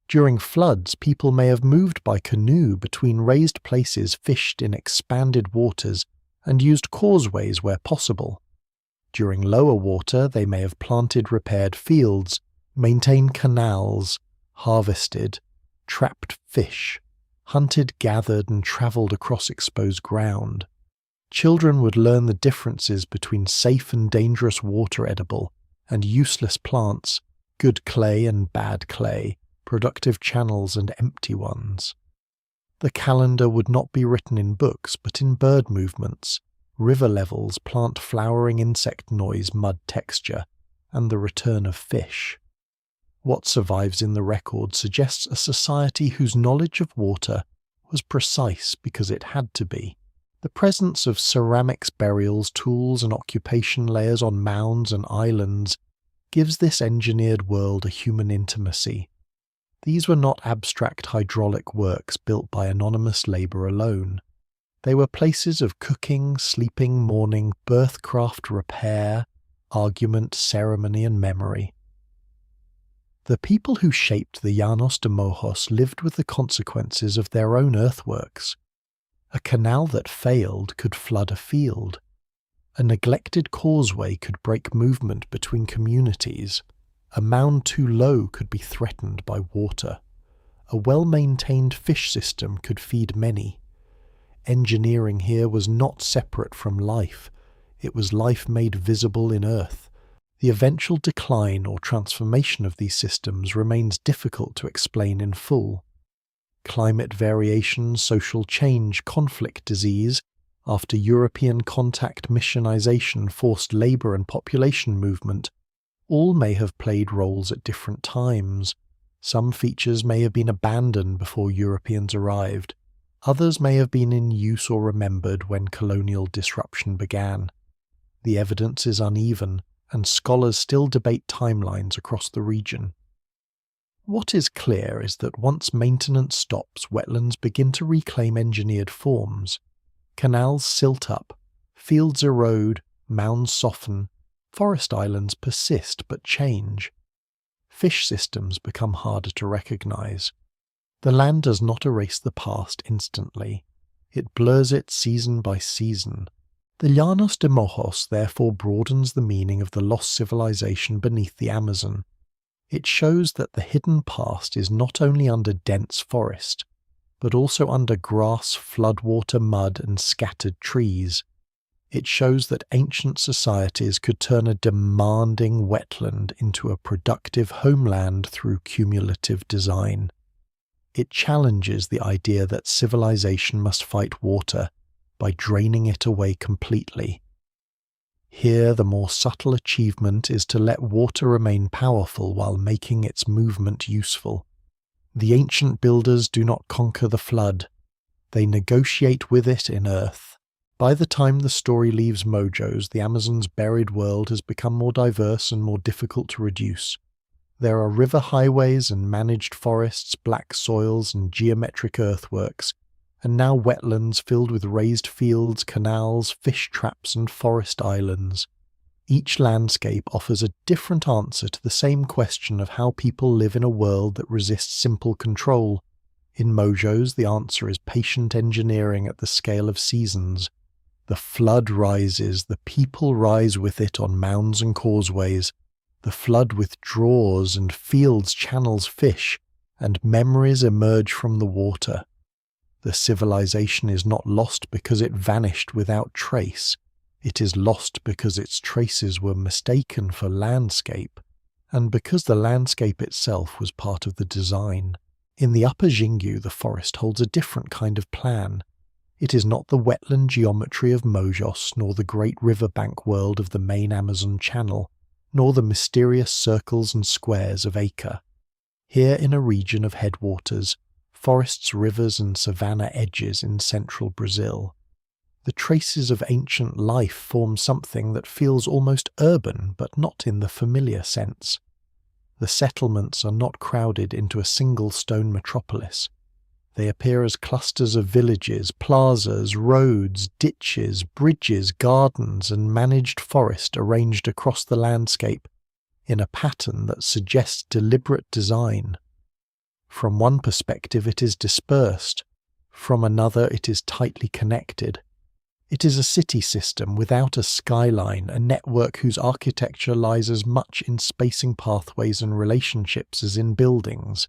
During floods, people may have moved by canoe between raised places, fished in expanded waters, and used causeways where possible. During lower water, they may have planted repaired fields, maintained canals, harvested, trapped fish, hunted, gathered, and travelled across exposed ground. Children would learn the differences between safe and dangerous water edible and useless plants, good clay and bad clay, productive channels and empty ones. The calendar would not be written in books, but in bird movements, river levels, plant flowering, insect noise, mud texture, and the return of fish. What survives in the record suggests a society whose knowledge of water was precise because it had to be. The presence of ceramics, burials, tools, and occupation layers on mounds and islands gives this engineered world a human intimacy. These were not abstract hydraulic works built by anonymous labour alone. They were places of cooking, sleeping, mourning, birthcraft, repair, argument, ceremony, and memory. The people who shaped the Llanos de Mojos lived with the consequences of their own earthworks. A canal that failed could flood a field. A neglected causeway could break movement between communities. A mound too low could be threatened by water. A well-maintained fish system could feed many. Engineering here was not separate from life. It was life made visible in earth. The eventual decline or transformation of these systems remains difficult to explain in full. Climate variation, social change, conflict, disease, after European contact missionization, forced labour and population movement, all may have played roles at different times. Some features may have been abandoned before Europeans arrived. Others may have been in use or remembered when colonial disruption began. The evidence is uneven, and scholars still debate timelines across the region. What is clear is that once maintenance stops, wetlands begin to reclaim engineered forms. Canals silt up, fields erode, mounds soften, forest islands persist but change. Fish systems become harder to recognize. The land does not erase the past instantly. It blurs it season by season. The Llanos de Mojos therefore broadens the meaning of the lost civilization beneath the Amazon. It shows that the hidden past is not only under dense forest, but also under grass, floodwater, mud, and scattered trees. It shows that ancient societies could turn a demanding wetland into a productive homeland through cumulative design. It challenges the idea that civilization must fight water by draining it away completely. Here, the more subtle achievement is to let water remain powerful while making its movement useful. The ancient builders do not conquer the flood. They negotiate with it in earth. By the time the story leaves Mojo's, the Amazon's buried world has become more diverse and more difficult to reduce. There are river highways and managed forests, black soils and geometric earthworks, and now wetlands filled with raised fields, canals, fish traps and forest islands. Each landscape offers a different answer to the same question of how people live in a world that resists simple control. In Mojo's, the answer is patient engineering at the scale of seasons. The flood rises, the people rise with it on mounds and causeways. The flood withdraws and fields channels fish, and memories emerge from the water. The civilization is not lost because it vanished without trace. It is lost because its traces were mistaken for landscape, and because the landscape itself was part of the design. In the Upper Xingu, the forest holds a different kind of plan. It is not the wetland geometry of Mojos, nor the great riverbank world of the main Amazon channel, nor the mysterious circles and squares of Acre. Here in a region of headwaters, forests, rivers and savanna edges in central Brazil, the traces of ancient life form something that feels almost urban, but not in the familiar sense. The settlements are not crowded into a single stone metropolis. They appear as clusters of villages, plazas, roads, ditches, bridges, gardens, and managed forest arranged across the landscape in a pattern that suggests deliberate design. From one perspective it is dispersed, from another it is tightly connected. It is a city system without a skyline, a network whose architecture lies as much in spacing pathways and relationships as in buildings.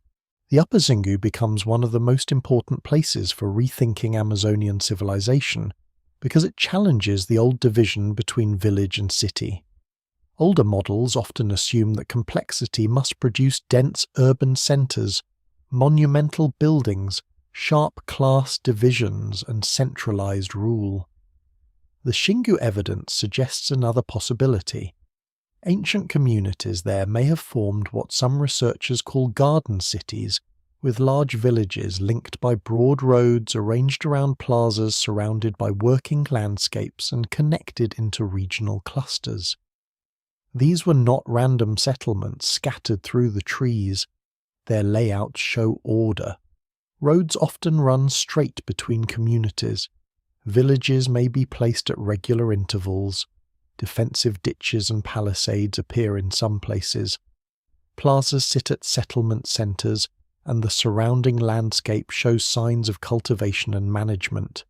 The Upper Xingu becomes one of the most important places for rethinking Amazonian civilization because it challenges the old division between village and city. Older models often assume that complexity must produce dense urban centers, monumental buildings, sharp class divisions, and centralized rule. The Xingu evidence suggests another possibility. Ancient communities there may have formed what some researchers call garden cities, with large villages linked by broad roads arranged around plazas surrounded by working landscapes and connected into regional clusters. These were not random settlements scattered through the trees. Their layouts show order. Roads often run straight between communities. Villages may be placed at regular intervals. Defensive ditches and palisades appear in some places. Plazas sit at settlement centres, and the surrounding landscape shows signs of cultivation and management.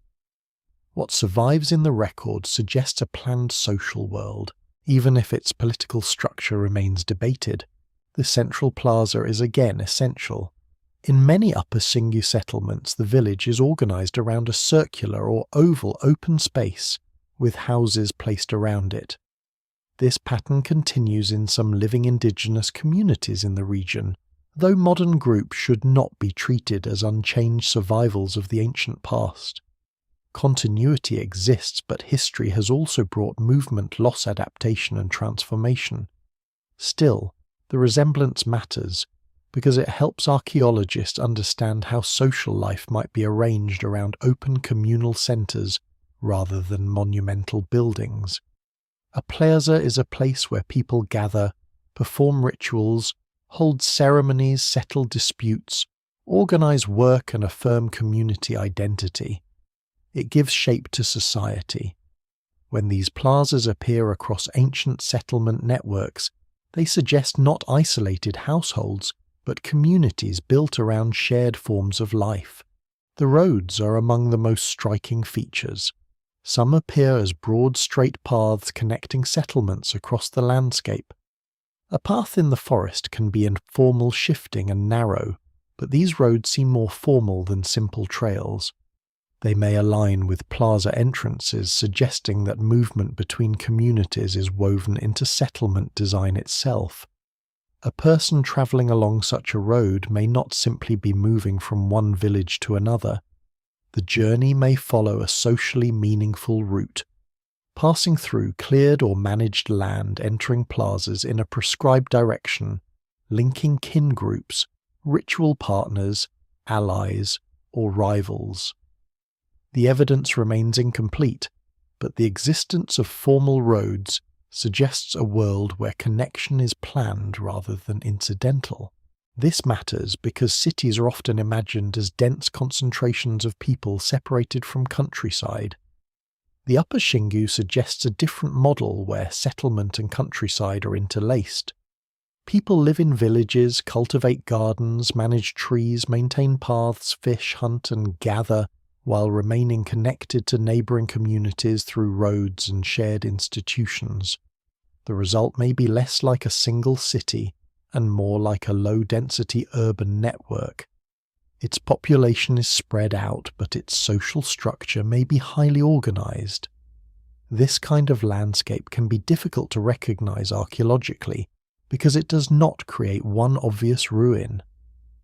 What survives in the record suggests a planned social world, even if its political structure remains debated. The central plaza is again essential. In many Upper Xingu settlements, the village is organised around a circular or oval open space, with houses placed around it. This pattern continues in some living indigenous communities in the region, though modern groups should not be treated as unchanged survivals of the ancient past. Continuity exists, but history has also brought movement, loss, adaptation and transformation. Still, the resemblance matters, because it helps archaeologists understand how social life might be arranged around open communal centres rather than monumental buildings. A plaza is a place where people gather, perform rituals, hold ceremonies, settle disputes, organise work and affirm community identity. It gives shape to society. When these plazas appear across ancient settlement networks, they suggest not isolated households, but communities built around shared forms of life. The roads are among the most striking features. Some appear as broad straight paths connecting settlements across the landscape. A path in the forest can be informal, shifting and narrow, but these roads seem more formal than simple trails. They may align with plaza entrances, suggesting that movement between communities is woven into settlement design itself. A person travelling along such a road may not simply be moving from one village to another. The journey may follow a socially meaningful route, passing through cleared or managed land, entering plazas in a prescribed direction, linking kin groups, ritual partners, allies, or rivals. The evidence remains incomplete, but the existence of formal roads suggests a world where connection is planned rather than incidental. This matters because cities are often imagined as dense concentrations of people separated from countryside. The Upper Xingu suggests a different model where settlement and countryside are interlaced. People live in villages, cultivate gardens, manage trees, maintain paths, fish, hunt and gather, while remaining connected to neighbouring communities through roads and shared institutions. The result may be less like a single city and more like a low-density urban network. Its population is spread out, but its social structure may be highly organised. This kind of landscape can be difficult to recognise archaeologically because it does not create one obvious ruin.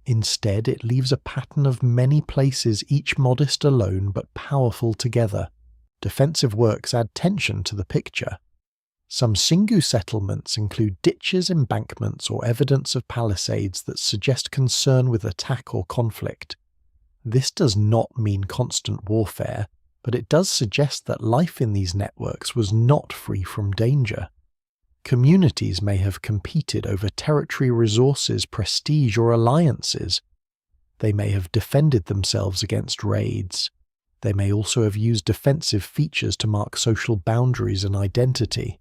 Instead, it leaves a pattern of many places, each modest alone but powerful together. Defensive works add tension to the picture. Some Xingu settlements include ditches, embankments, or evidence of palisades that suggest concern with attack or conflict. This does not mean constant warfare, but it does suggest that life in these networks was not free from danger. Communities may have competed over territory, resources, prestige, or alliances. They may have defended themselves against raids. They may also have used defensive features to mark social boundaries and identity.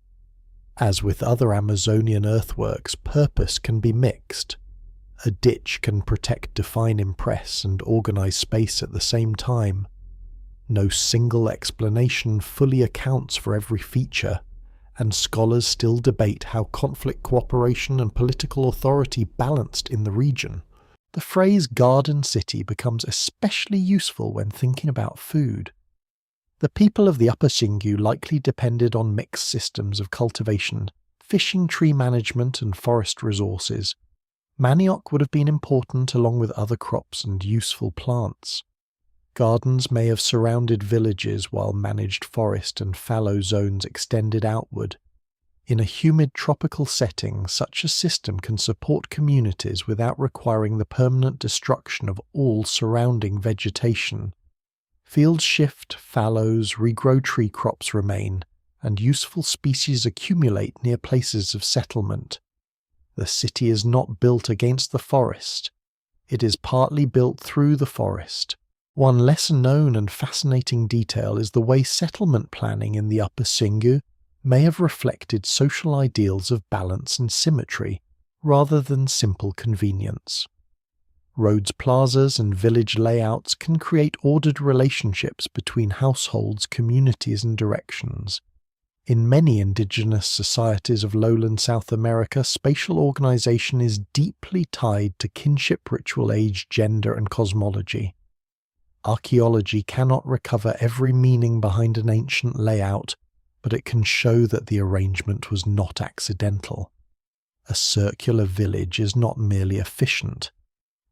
As with other Amazonian earthworks, purpose can be mixed. A ditch can protect, define, impress, and organize space at the same time. No single explanation fully accounts for every feature, and scholars still debate how conflict, cooperation, and political authority balanced in the region. The phrase garden city becomes especially useful when thinking about food. The people of the Upper Xingu likely depended on mixed systems of cultivation, fishing, tree management, and forest resources. Manioc would have been important along with other crops and useful plants. Gardens may have surrounded villages while managed forest and fallow zones extended outward. In a humid tropical setting, such a system can support communities without requiring the permanent destruction of all surrounding vegetation. Fields shift, fallows, regrow, tree crops remain, and useful species accumulate near places of settlement. The city is not built against the forest. It is partly built through the forest. One lesser known and fascinating detail is the way settlement planning in the Upper Xingu may have reflected social ideals of balance and symmetry, rather than simple convenience. Roads, plazas, and village layouts can create ordered relationships between households, communities, and directions. In many indigenous societies of lowland South America, spatial organization is deeply tied to kinship, ritual, age, gender, and cosmology. Archaeology cannot recover every meaning behind an ancient layout, but it can show that the arrangement was not accidental. A circular village is not merely efficient.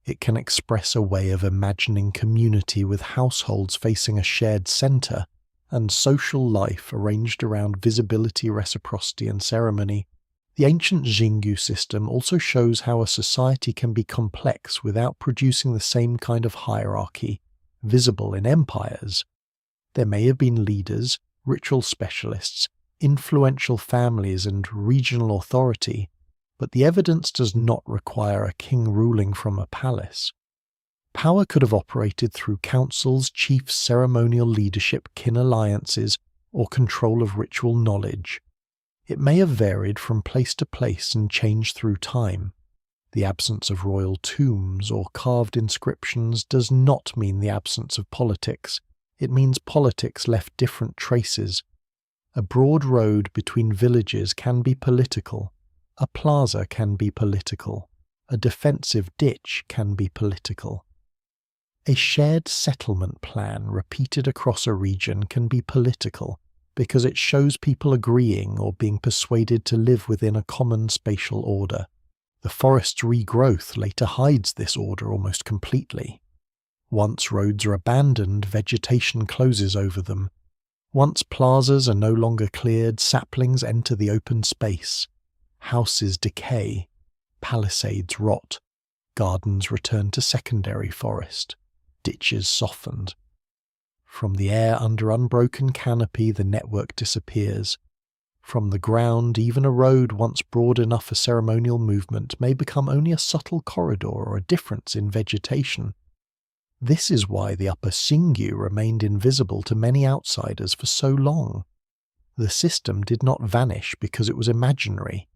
It can express a way of imagining community with households facing a shared centre and social life arranged around visibility, reciprocity, and ceremony. The ancient Xingu system also shows how a society can be complex without producing the same kind of hierarchy visible in empires. There may have been leaders, ritual specialists, influential families, and regional authority, but the evidence does not require a king ruling from a palace. Power could have operated through councils, chiefs, ceremonial leadership, kin alliances, or control of ritual knowledge. It may have varied from place to place and changed through time. The absence of royal tombs or carved inscriptions does not mean the absence of politics. It means politics left different traces. A broad road between villages can be political. A plaza can be political. A defensive ditch can be political. A shared settlement plan repeated across a region can be political because it shows people agreeing or being persuaded to live within a common spatial order. The forest's regrowth later hides this order almost completely. Once roads are abandoned, vegetation closes over them. Once plazas are no longer cleared, saplings enter the open space. Houses decay. Palisades rot. Gardens return to secondary forest. Ditches softened. From the air under unbroken canopy, the network disappears. From the ground, even a road once broad enough for ceremonial movement may become only a subtle corridor or a difference in vegetation. This is why the Upper Xingyu remained invisible to many outsiders for so long. The system did not vanish because it was imaginary.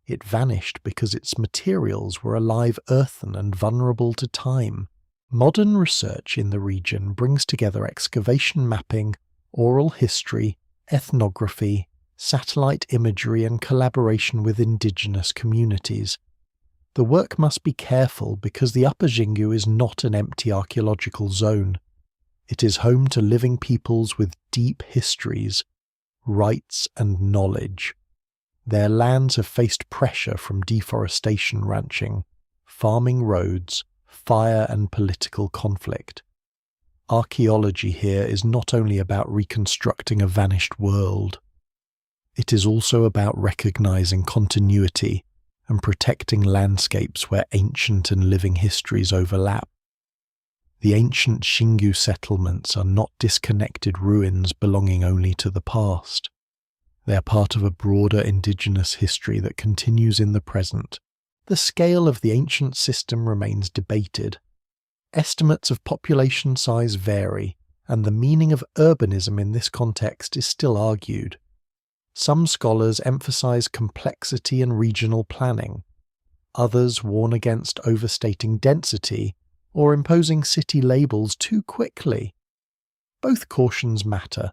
It vanished because its materials were alive earthen and vulnerable to time. Modern research in the region brings together excavation mapping, oral history, ethnography, satellite imagery and collaboration with indigenous communities. The work must be careful because the Upper Xingyu is not an empty archaeological zone. It is home to living peoples with deep histories, rights and knowledge. Their lands have faced pressure from deforestation ranching, farming roads, fire and political conflict. Archaeology here is not only about reconstructing a vanished world. It is also about recognizing continuity and protecting landscapes where ancient and living histories overlap. The ancient Xingyu settlements are not disconnected ruins belonging only to the past. They are part of a broader indigenous history that continues in the present. The scale of the ancient system remains debated. Estimates of population size vary, and the meaning of urbanism in this context is still argued. Some scholars emphasize complexity and regional planning. Others warn against overstating density or imposing city labels too quickly. Both cautions matter.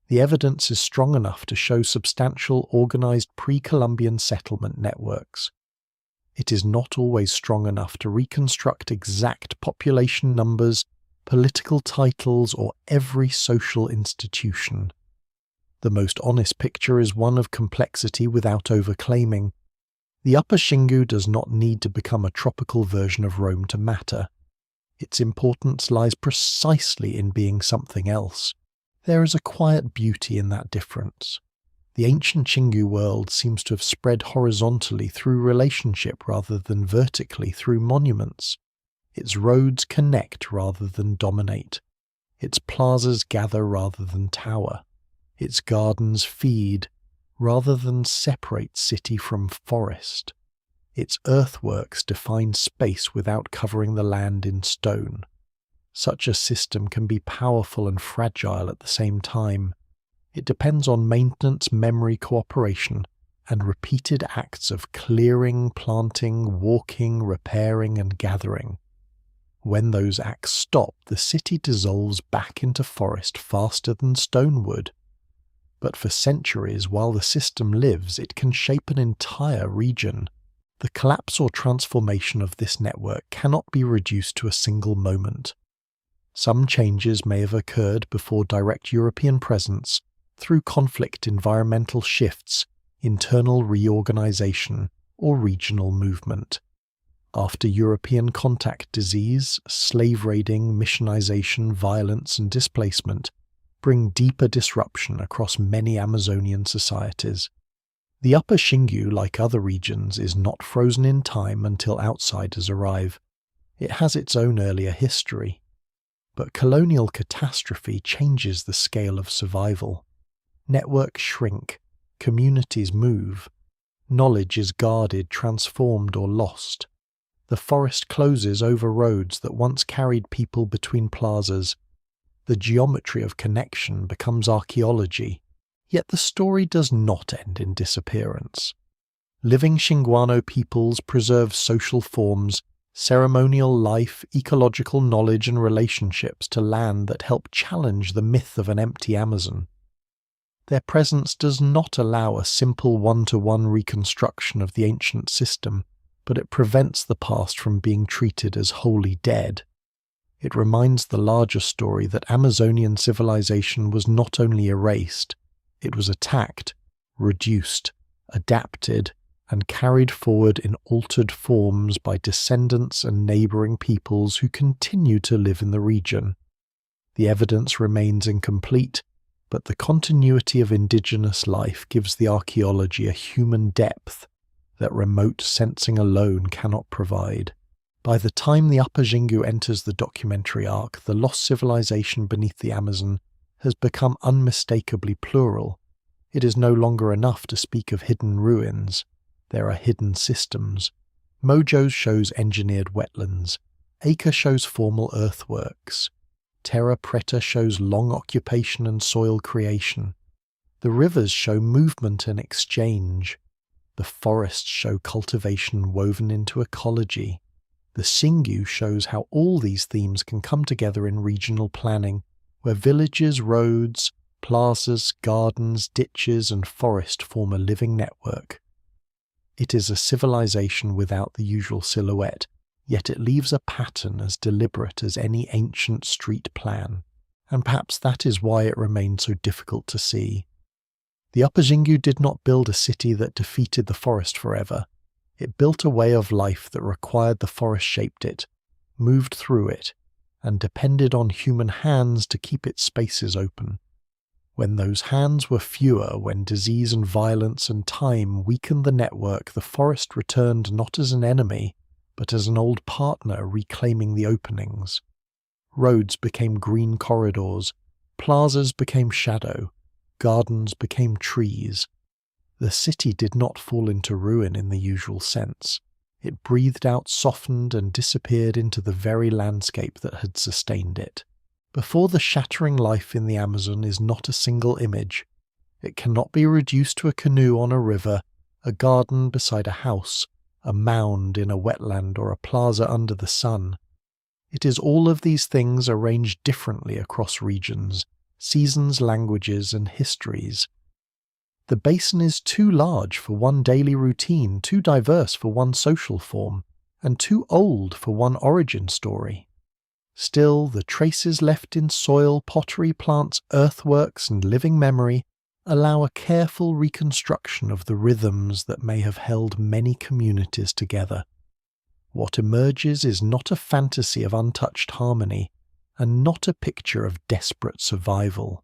The evidence is strong enough to show substantial organized pre-Columbian settlement networks. It is not always strong enough to reconstruct exact population numbers, political titles, or every social institution. The most honest picture is one of complexity without overclaiming. The Upper Xingyu does not need to become a tropical version of Rome to matter. Its importance lies precisely in being something else. There is a quiet beauty in that difference. The ancient Xingyu world seems to have spread horizontally through relationship rather than vertically through monuments. Its roads connect rather than dominate. Its plazas gather rather than tower. Its gardens feed rather than separate city from forest. Its earthworks define space without covering the land in stone. Such a system can be powerful and fragile at the same time. It depends on maintenance, memory, cooperation, and repeated acts of clearing, planting, walking, repairing, and gathering. When those acts stop, the city dissolves back into forest faster than stone would. But for centuries, while the system lives, it can shape an entire region. The collapse or transformation of this network cannot be reduced to a single moment. Some changes may have occurred before direct European presence, through conflict, environmental shifts, internal reorganization, or regional movement. After European contact, disease, slave raiding, missionization, violence, and displacement bring deeper disruption across many Amazonian societies. The Upper Xingyu, like other regions, is not frozen in time until outsiders arrive. It has its own earlier history. But colonial catastrophe changes the scale of survival. Networks shrink, communities move, knowledge is guarded, transformed, or lost. The forest closes over roads that once carried people between plazas. The geometry of connection becomes archaeology, yet the story does not end in disappearance. Living Xinguano peoples preserve social forms, ceremonial life, ecological knowledge and relationships to land that help challenge the myth of an empty Amazon. Their presence does not allow a simple one-to-one reconstruction of the ancient system, but it prevents the past from being treated as wholly dead. It reminds the larger story that Amazonian civilization was not only erased, it was attacked, reduced, adapted, and carried forward in altered forms by descendants and neighbouring peoples who continue to live in the region. The evidence remains incomplete, but the continuity of indigenous life gives the archaeology a human depth that remote sensing alone cannot provide. By the time the Upper Xingu enters the documentary arc, the lost civilization beneath the Amazon has become unmistakably plural. It is no longer enough to speak of hidden ruins. There are hidden systems. Mojo shows engineered wetlands. Acre shows formal earthworks. Terra Preta shows long occupation and soil creation. The rivers show movement and exchange. The forests show cultivation woven into ecology. The Xingu shows how all these themes can come together in regional planning, where villages, roads, plazas, gardens, ditches, and forest form a living network. It is a civilization without the usual silhouette, yet it leaves a pattern as deliberate as any ancient street plan, and perhaps that is why it remained so difficult to see. The Upper Xingu did not build a city that defeated the forest forever. It built a way of life that required the forest shaped it, moved through it, and depended on human hands to keep its spaces open. When those hands were fewer, when disease and violence and time weakened the network, the forest returned not as an enemy, but as an old partner reclaiming the openings. Roads became green corridors, plazas became shadow, gardens became trees. The city did not fall into ruin in the usual sense. It breathed out, softened, and disappeared into the very landscape that had sustained it. Before the shattering life in the Amazon is not a single image. It cannot be reduced to a canoe on a river, a garden beside a house, a mound in a wetland, or a plaza under the sun. It is all of these things arranged differently across regions, seasons, languages, and histories. The basin is too large for one daily routine, too diverse for one social form, and too old for one origin story. Still, the traces left in soil, pottery, plants, earthworks, and living memory allow a careful reconstruction of the rhythms that may have held many communities together. What emerges is not a fantasy of untouched harmony, and not a picture of desperate survival.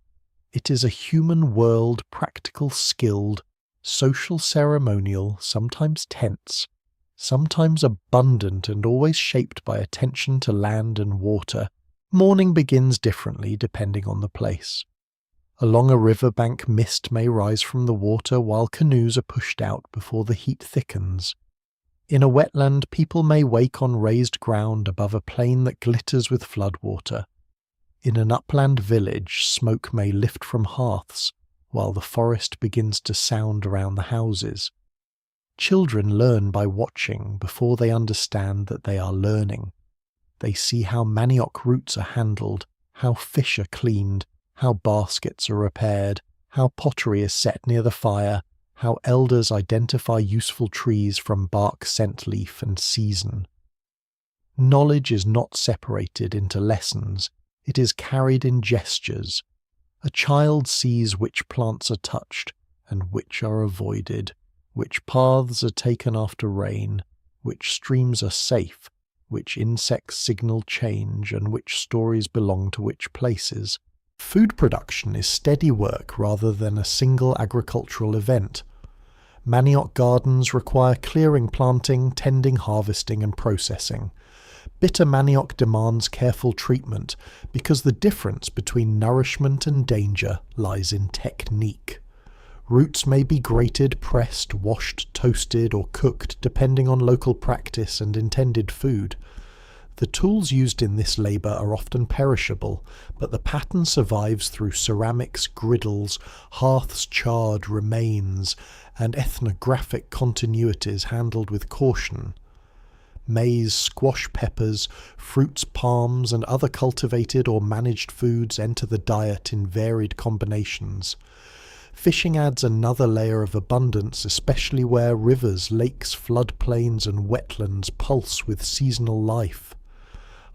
It is a human world, practical, skilled, social, ceremonial, sometimes tense, sometimes abundant and always shaped by attention to land and water. Morning begins differently depending on the place. Along a riverbank, mist may rise from the water while canoes are pushed out before the heat thickens. In a wetland, people may wake on raised ground above a plain that glitters with floodwater. In an upland village, smoke may lift from hearths, while the forest begins to sound around the houses. Children learn by watching before they understand that they are learning. They see how manioc roots are handled, how fish are cleaned, how baskets are repaired, how pottery is set near the fire, how elders identify useful trees from bark, scent leaf, and season. Knowledge is not separated into lessons. It is carried in gestures. A child sees which plants are touched and which are avoided, which paths are taken after rain, which streams are safe, which insects signal change, and which stories belong to which places. Food production is steady work rather than a single agricultural event. Manioc gardens require clearing, planting, tending, harvesting, and processing. Bitter manioc demands careful treatment because the difference between nourishment and danger lies in technique. Roots may be grated, pressed, washed, toasted, or cooked depending on local practice and intended food. The tools used in this labour are often perishable, but the pattern survives through ceramics, griddles, hearths charred, remains, and ethnographic continuities handled with caution. Maize, squash peppers, fruits, palms, and other cultivated or managed foods enter the diet in varied combinations. Fishing adds another layer of abundance, especially where rivers, lakes, floodplains, and wetlands pulse with seasonal life.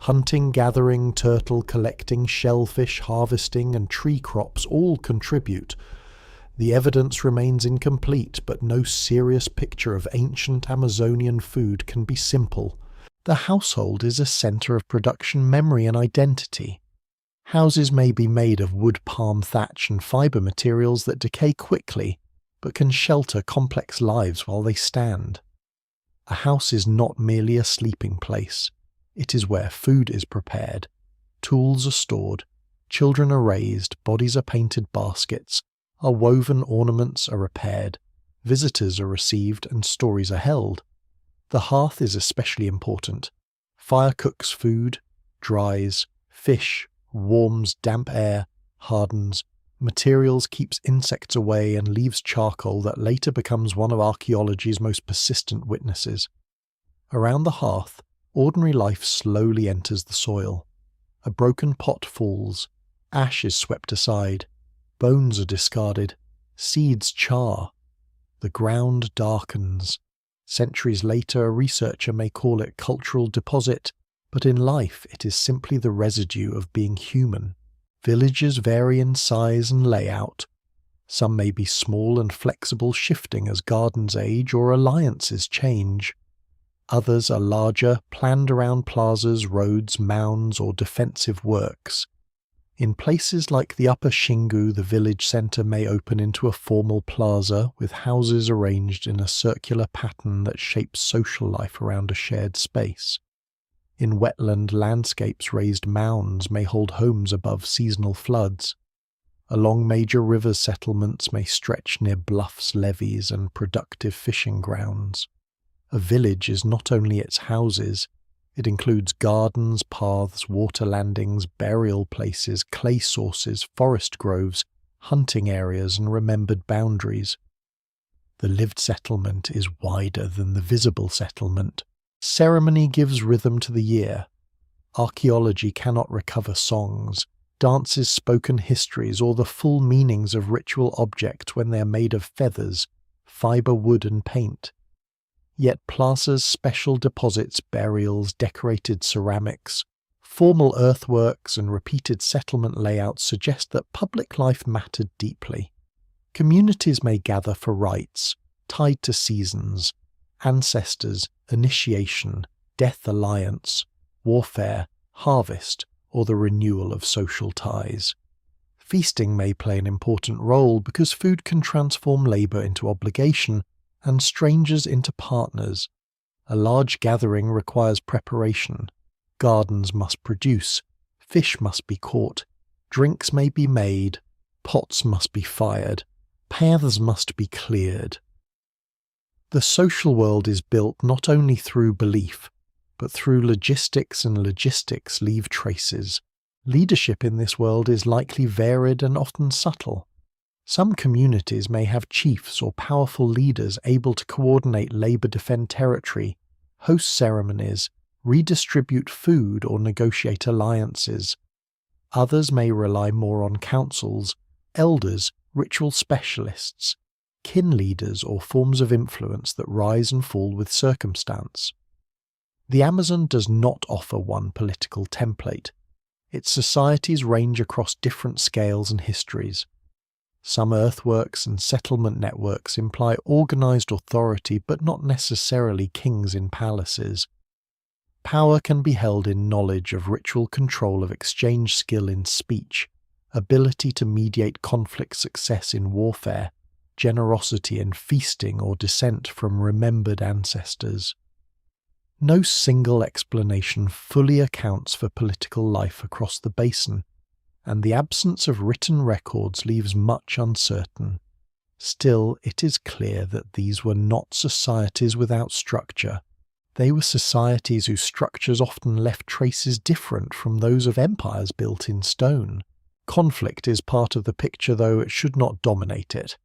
Hunting, gathering, turtle collecting, shellfish harvesting, and tree crops all contribute. The evidence remains incomplete, but no serious picture of ancient Amazonian food can be simple. The household is a centre of production, memory, and identity. Houses may be made of wood, palm thatch, and fibre materials that decay quickly, but can shelter complex lives while they stand. A house is not merely a sleeping place. It is where food is prepared, tools are stored, children are raised, bodies are painted baskets, are woven, ornaments are repaired, visitors are received, and stories are held. The hearth is especially important. Fire cooks food, dries, fish, warms damp air, hardens, materials, keeps insects away, and leaves charcoal that later becomes one of archaeology's most persistent witnesses. Around the hearth, ordinary life slowly enters the soil. A broken pot falls, ash is swept aside, bones are discarded, seeds char. The ground darkens. Centuries later, a researcher may call it cultural deposit, but in life it is simply the residue of being human. Villages vary in size and layout. Some may be small and flexible, shifting as gardens age or alliances change. Others are larger, planned around plazas, roads, mounds, or defensive works. In places like the Upper Xingu, the village centre may open into a formal plaza with houses arranged in a circular pattern that shapes social life around a shared space. In wetland landscapes, raised mounds may hold homes above seasonal floods. Along major river settlements may stretch near bluffs, levees, and productive fishing grounds. A village is not only its houses, it includes gardens, paths, water landings, burial places, clay sources, forest groves, hunting areas, and remembered boundaries. The lived settlement is wider than the visible settlement. Ceremony gives rhythm to the year. Archaeology cannot recover songs, dances, spoken histories, or the full meanings of ritual objects when they are made of feathers, fibre, wood, and paint. Yet plazas, special deposits, burials, decorated ceramics, formal earthworks, and repeated settlement layouts suggest that public life mattered deeply. Communities may gather for rites, tied to seasons, ancestors, initiation, death alliance, warfare, harvest, or the renewal of social ties. Feasting may play an important role because food can transform labour into obligation and strangers into partners. A large gathering requires preparation. Gardens must produce, fish must be caught, drinks may be made, pots must be fired, paths must be cleared. The social world is built not only through belief, but through logistics, and logistics leave traces. Leadership in this world is likely varied and often subtle. Some communities may have chiefs or powerful leaders able to coordinate labour, defend territory, host ceremonies, redistribute food, or negotiate alliances. Others may rely more on councils, elders, ritual specialists, kin leaders, or forms of influence that rise and fall with circumstance. The Amazon does not offer one political template. Its societies range across different scales and histories. Some earthworks and settlement networks imply organised authority, but not necessarily kings in palaces. Power can be held in knowledge of ritual control, of exchange skill in speech, ability to mediate conflict, success in warfare, generosity in feasting, or descent from remembered ancestors. No single explanation fully accounts for political life across the basin, and the absence of written records leaves much uncertain. Still, it is clear that these were not societies without structure. They were societies whose structures often left traces different from those of empires built in stone. Conflict is part of the picture, though it should not dominate it.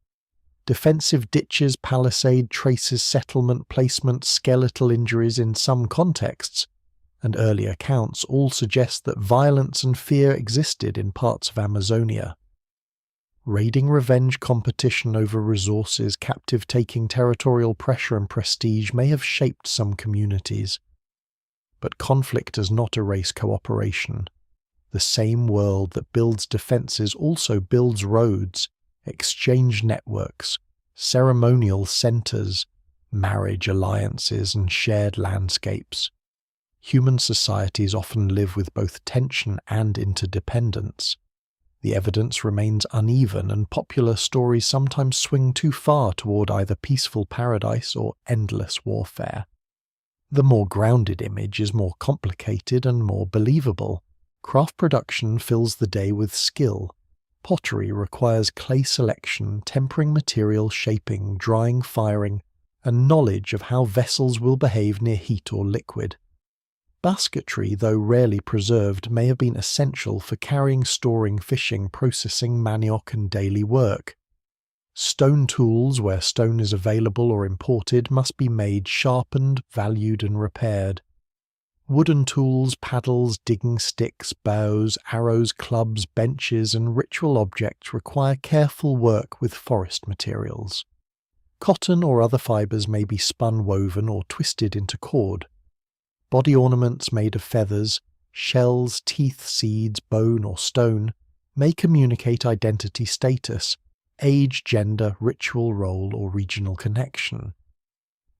Defensive ditches, palisade traces, settlement placement, skeletal injuries in some contexts, and early accounts all suggest that violence and fear existed in parts of Amazonia. Raiding, revenge, competition over resources, captive-taking, territorial pressure and prestige may have shaped some communities. But conflict does not erase cooperation. The same world that builds defenses also builds roads, exchange networks, ceremonial centers, marriage alliances, and shared landscapes. Human societies often live with both tension and interdependence. The evidence remains uneven, and popular stories sometimes swing too far toward either peaceful paradise or endless warfare. The more grounded image is more complicated and more believable. Craft production fills the day with skill. Pottery requires clay selection, tempering material shaping, drying, firing, and knowledge of how vessels will behave near heat or liquid. Basketry, though rarely preserved, may have been essential for carrying, storing, fishing, processing, manioc, and daily work. Stone tools, where stone is available or imported, must be made, sharpened, valued, and repaired. Wooden tools, paddles, digging sticks, bows, arrows, clubs, benches, and ritual objects require careful work with forest materials. Cotton or other fibers may be spun, woven, or twisted into cord. Body ornaments made of feathers, shells, teeth, seeds, bone, or stone may communicate identity status, age, gender, ritual role, or regional connection.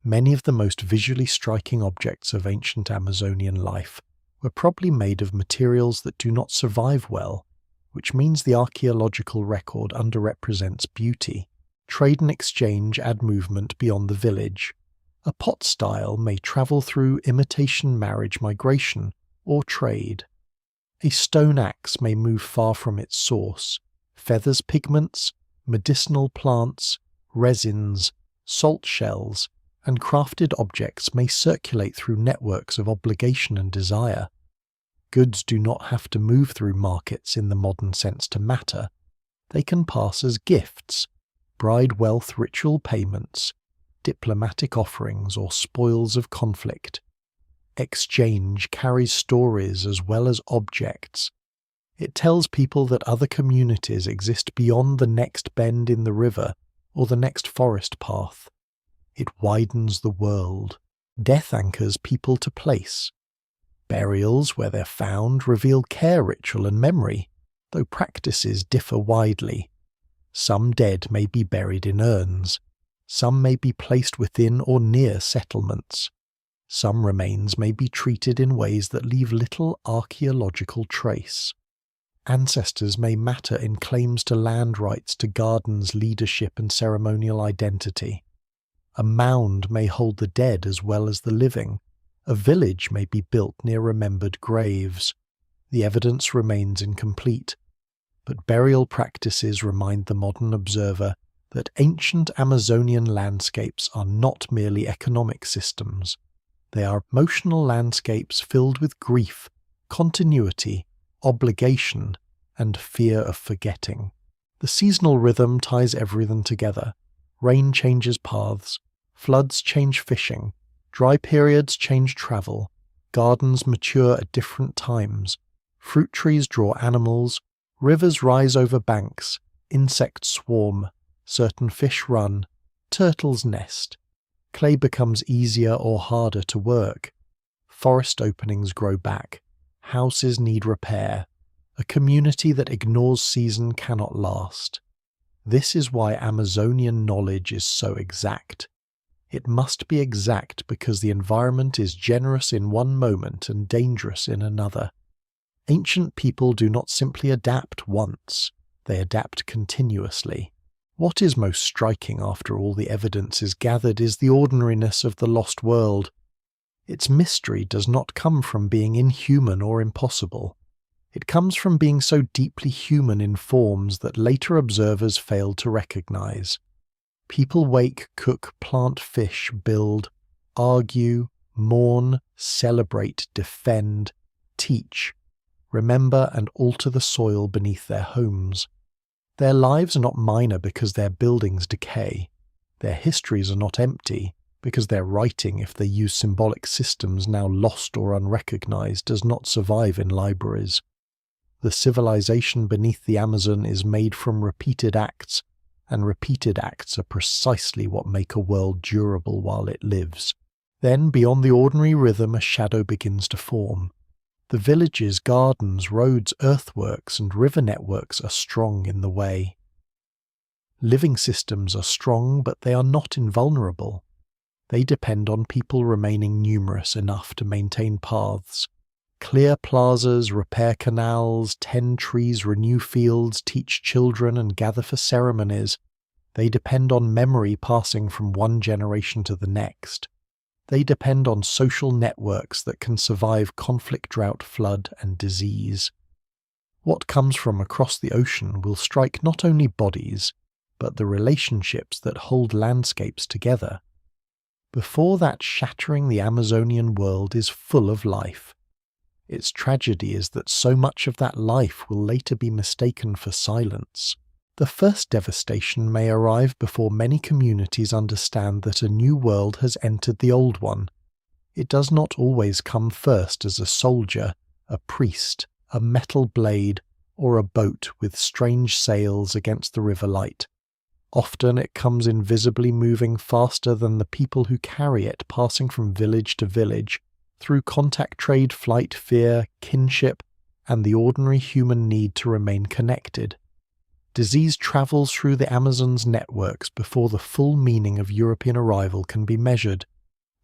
Many of the most visually striking objects of ancient Amazonian life were probably made of materials that do not survive well, which means the archaeological record underrepresents beauty. Trade and exchange add movement beyond the village. A pot style may travel through imitation marriage migration or trade. A stone axe may move far from its source. Feathers, pigments, medicinal plants, resins, salt shells, and crafted objects may circulate through networks of obligation and desire. Goods do not have to move through markets in the modern sense to matter. They can pass as gifts, bride wealth ritual payments, diplomatic offerings, or spoils of conflict. Exchange carries stories as well as objects. It tells people that other communities exist beyond the next bend in the river or the next forest path. It widens the world. Death anchors people to place. Burials, where they're found, reveal care ritual and memory, though practices differ widely. Some dead may be buried in urns. Some may be placed within or near settlements. Some remains may be treated in ways that leave little archaeological trace. Ancestors may matter in claims to land rights, to gardens, leadership, and ceremonial identity. A mound may hold the dead as well as the living. A village may be built near remembered graves. The evidence remains incomplete, but burial practices remind the modern observer that ancient Amazonian landscapes are not merely economic systems. They are emotional landscapes filled with grief, continuity, obligation, and fear of forgetting. The seasonal rhythm ties everything together. Rain changes paths, floods change fishing, dry periods change travel, gardens mature at different times, fruit trees draw animals, rivers rise over banks, insects swarm, certain fish run, turtles nest. Clay becomes easier or harder to work. Forest openings grow back. Houses need repair. A community that ignores season cannot last. This is why Amazonian knowledge is so exact. It must be exact because the environment is generous in one moment and dangerous in another. Ancient people do not simply adapt once, they adapt continuously. What is most striking after all the evidence is gathered is the ordinariness of the lost world. Its mystery does not come from being inhuman or impossible. It comes from being so deeply human in forms that later observers failed to recognize. People wake, cook, plant, fish, build, argue, mourn, celebrate, defend, teach, remember, and alter the soil beneath their homes. Their lives are not minor because their buildings decay. Their histories are not empty because their writing, if they use symbolic systems now lost or unrecognized, does not survive in libraries. The civilization beneath the Amazon is made from repeated acts, and repeated acts are precisely what make a world durable while it lives. Then, beyond the ordinary rhythm, a shadow begins to form. The villages, gardens, roads, earthworks, and river networks are strong in the way. Living systems are strong, but they are not invulnerable. They depend on people remaining numerous enough to maintain paths, clear plazas, repair canals, tend trees, renew fields, teach children, and gather for ceremonies. They depend on memory passing from one generation to the next. They depend on social networks that can survive conflict, drought, flood, and disease. What comes from across the ocean will strike not only bodies, but the relationships that hold landscapes together. Before that shattering, the Amazonian world is full of life. Its tragedy is that so much of that life will later be mistaken for silence. The first devastation may arrive before many communities understand that a new world has entered the old one. It does not always come first as a soldier, a priest, a metal blade, or a boat with strange sails against the river light. Often it comes invisibly, moving faster than the people who carry it, passing from village to village, through contact trade, flight, fear, kinship, and the ordinary human need to remain connected. Disease travels through the Amazon's networks before the full meaning of European arrival can be measured.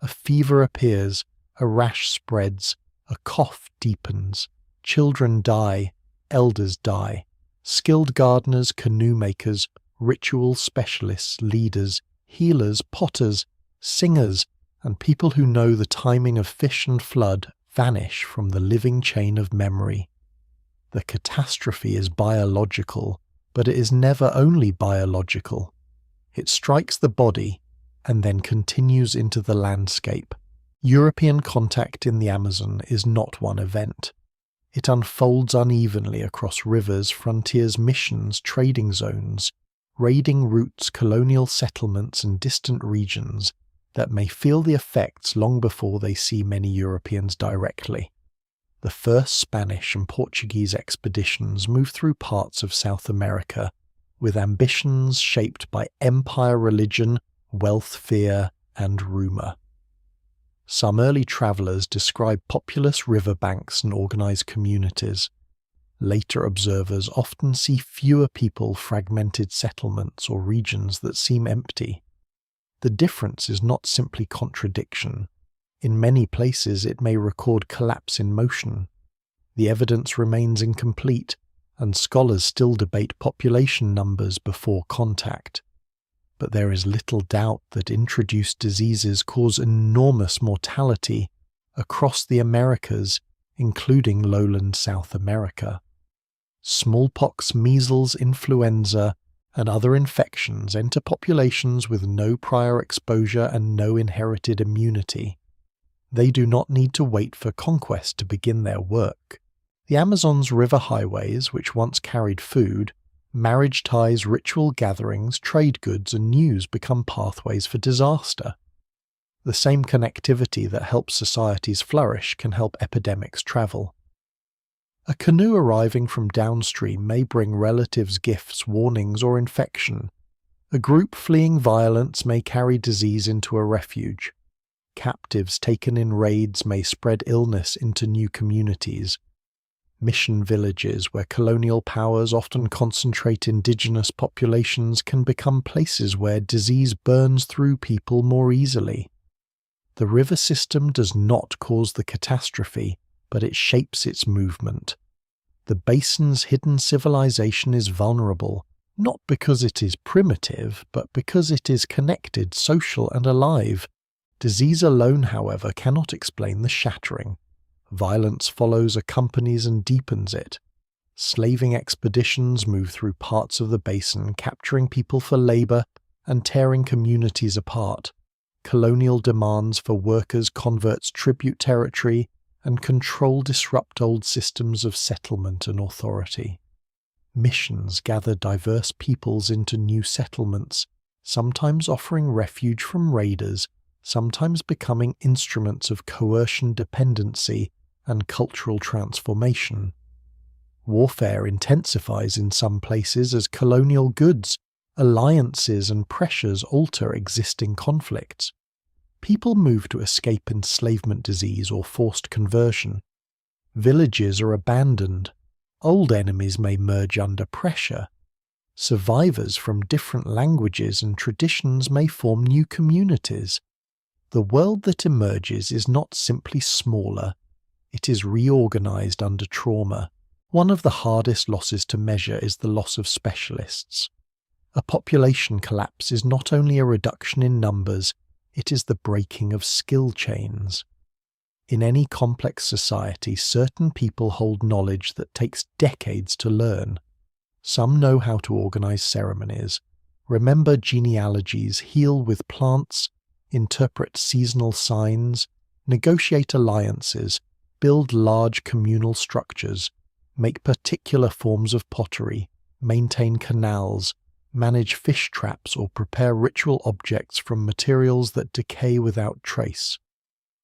A fever appears, a rash spreads, a cough deepens, children die, elders die. Skilled gardeners, canoe makers, ritual specialists, leaders, healers, potters, singers, and people who know the timing of fish and flood vanish from the living chain of memory. The catastrophe is biological, but it is never only biological. It strikes the body and then continues into the landscape. European contact in the Amazon is not one event. It unfolds unevenly across rivers, frontiers, missions, trading zones, raiding routes, colonial settlements, and distant regions that may feel the effects long before they see many Europeans directly. The first Spanish and Portuguese expeditions moved through parts of South America with ambitions shaped by empire, religion, wealth, fear, and rumour. Some early travellers describe populous riverbanks and organised communities. Later observers often see fewer people, fragmented settlements, or regions that seem empty. The difference is not simply contradiction. In many places it may record collapse in motion. The evidence remains incomplete, and scholars still debate population numbers before contact. But there is little doubt that introduced diseases cause enormous mortality across the Americas, including lowland South America. Smallpox, measles, influenza, and other infections enter populations with no prior exposure and no inherited immunity. They do not need to wait for conquest to begin their work. The Amazon's river highways, which once carried food, marriage ties, ritual gatherings, trade goods, and news become pathways for disaster. The same connectivity that helps societies flourish can help epidemics travel. A canoe arriving from downstream may bring relatives gifts, warnings, or infection. A group fleeing violence may carry disease into a refuge. Captives taken in raids may spread illness into new communities. Mission villages where colonial powers often concentrate indigenous populations can become places where disease burns through people more easily. The river system does not cause the catastrophe, but it shapes its movement. The basin's hidden civilization is vulnerable, not because it is primitive, but because it is connected, social, and alive. Disease alone, however, cannot explain the shattering. Violence follows, accompanies, and deepens it. Slaving expeditions move through parts of the basin, capturing people for labor and tearing communities apart. Colonial demands for workers, converts, tribute territory, and control disrupt old systems of settlement and authority. Missions gather diverse peoples into new settlements, sometimes offering refuge from raiders, sometimes becoming instruments of coercion, dependency, and cultural transformation. Warfare intensifies in some places as colonial goods, alliances, and pressures alter existing conflicts. People move to escape enslavement disease or forced conversion. Villages are abandoned. Old enemies may merge under pressure. Survivors from different languages and traditions may form new communities. The world that emerges is not simply smaller, it is reorganized under trauma. One of the hardest losses to measure is the loss of specialists. A population collapse is not only a reduction in numbers, it is the breaking of skill chains. In any complex society, certain people hold knowledge that takes decades to learn. Some know how to organize ceremonies, remember genealogies, heal with plants, interpret seasonal signs, negotiate alliances, build large communal structures, make particular forms of pottery, maintain canals, manage fish traps, or prepare ritual objects from materials that decay without trace.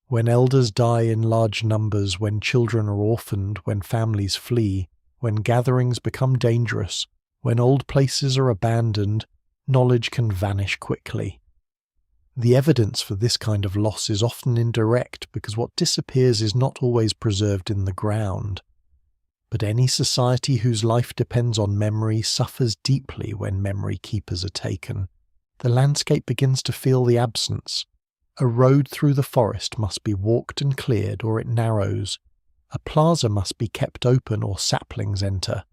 When elders die in large numbers, when children are orphaned, when families flee, when gatherings become dangerous, when old places are abandoned, knowledge can vanish quickly. The evidence for this kind of loss is often indirect because what disappears is not always preserved in the ground. But any society whose life depends on memory suffers deeply when memory keepers are taken. The landscape begins to feel the absence. A road through the forest must be walked and cleared, or it narrows. A plaza must be kept open, or saplings enter.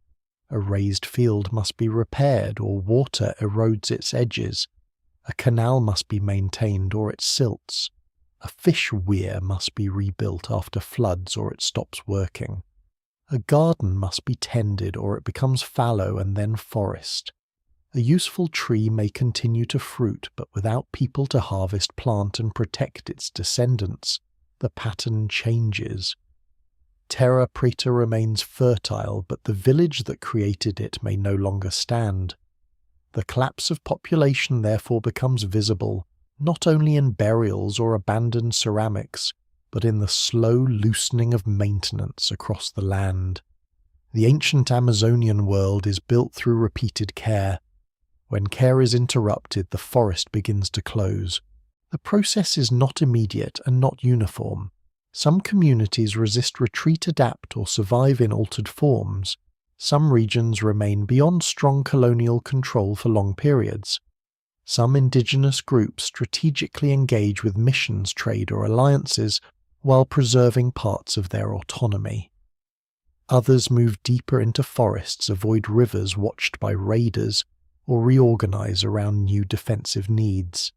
A raised field must be repaired, or water erodes its edges. A canal must be maintained, or it silts. A fish weir must be rebuilt after floods, or it stops working. A garden must be tended, or it becomes fallow and then forest. A useful tree may continue to fruit, but without people to harvest, plant, and protect its descendants, the pattern changes. Terra Preta remains fertile, but the village that created it may no longer stand. The collapse of population therefore becomes visible, not only in burials or abandoned ceramics, but in the slow loosening of maintenance across the land. The ancient Amazonian world is built through repeated care. When care is interrupted, the forest begins to close. The process is not immediate and not uniform. Some communities resist retreat, adapt, or survive in altered forms. Some regions remain beyond strong colonial control for long periods. Some indigenous groups strategically engage with missions, trade, or alliances while preserving parts of their autonomy. Others move deeper into forests, avoid rivers watched by raiders, or reorganize around new defensive needs.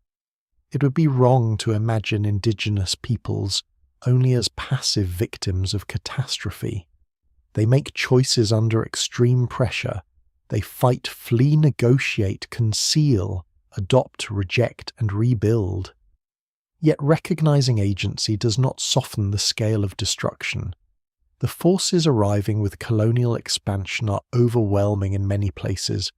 It would be wrong to imagine indigenous peoples only as passive victims of catastrophe. They make choices under extreme pressure. They fight, flee, negotiate, conceal, adopt, reject, and rebuild. Yet recognizing agency does not soften the scale of destruction. The forces arriving with colonial expansion are overwhelming in many places,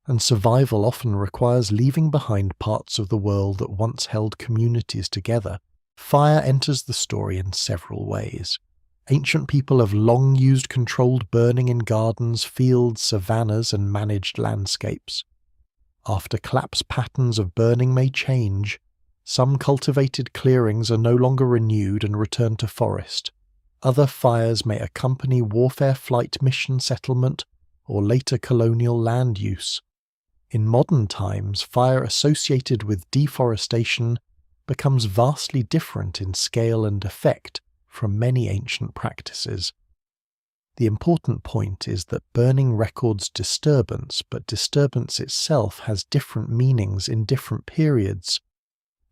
and survival often requires leaving behind parts of the world that once held communities together. Fire enters the story in several ways. Ancient people have long used controlled burning in gardens, fields, savannas, and managed landscapes. After collapse, patterns of burning may change. Some cultivated clearings are no longer renewed and return to forest. Other fires may accompany warfare, flight, mission settlement, or later colonial land use. In modern times, fire associated with deforestation becomes vastly different in scale and effect from many ancient practices. The important point is that burning records disturbance, but disturbance itself has different meanings in different periods.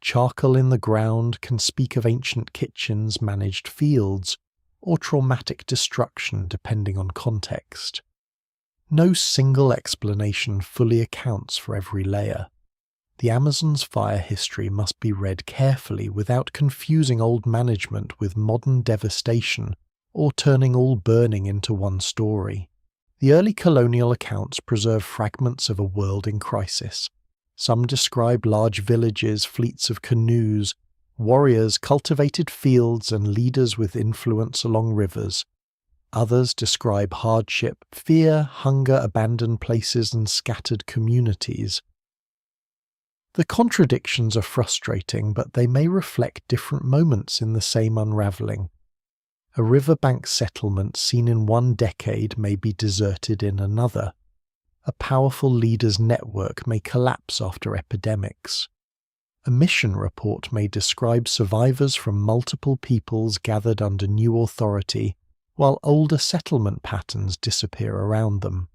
Charcoal in the ground can speak of ancient kitchens, managed fields, or traumatic destruction depending on context. No single explanation fully accounts for every layer. The Amazon's fire history must be read carefully without confusing old management with modern devastation or turning all burning into one story. The early colonial accounts preserve fragments of a world in crisis. Some describe large villages, fleets of canoes, warriors, cultivated fields, and leaders with influence along rivers. Others describe hardship, fear, hunger, abandoned places, and scattered communities. The contradictions are frustrating, but they may reflect different moments in the same unravelling. A riverbank settlement seen in one decade may be deserted in another. A powerful leader's network may collapse after epidemics. A mission report may describe survivors from multiple peoples gathered under new authority, while older settlement patterns disappear around them.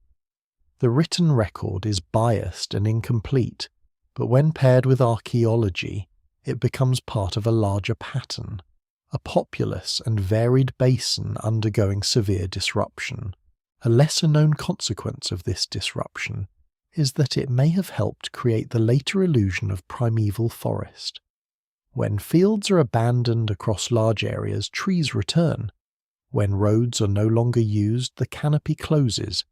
The written record is biased and incomplete, but when paired with archaeology, it becomes part of a larger pattern, a populous and varied basin undergoing severe disruption. A lesser-known consequence of this disruption is that it may have helped create the later illusion of primeval forest. When fields are abandoned across large areas, trees return. When roads are no longer used, the canopy closes.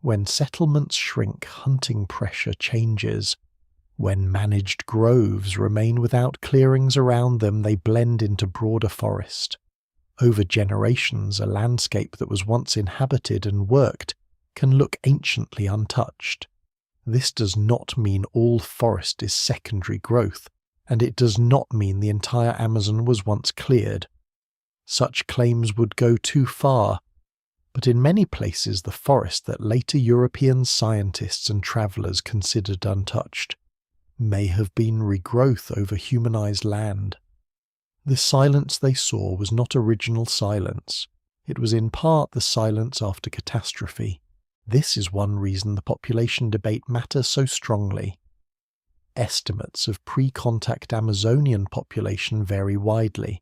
When settlements shrink, hunting pressure changes. When managed groves remain without clearings around them, they blend into broader forest. Over generations, a landscape that was once inhabited and worked can look anciently untouched. This does not mean all forest is secondary growth, and it does not mean the entire Amazon was once cleared. Such claims would go too far, but in many places the forest that later European scientists and travellers considered untouched may have been regrowth over humanized land. The silence they saw was not original silence. It was in part the silence after catastrophe. This is one reason the population debate matters so strongly. Estimates of pre-contact Amazonian population vary widely,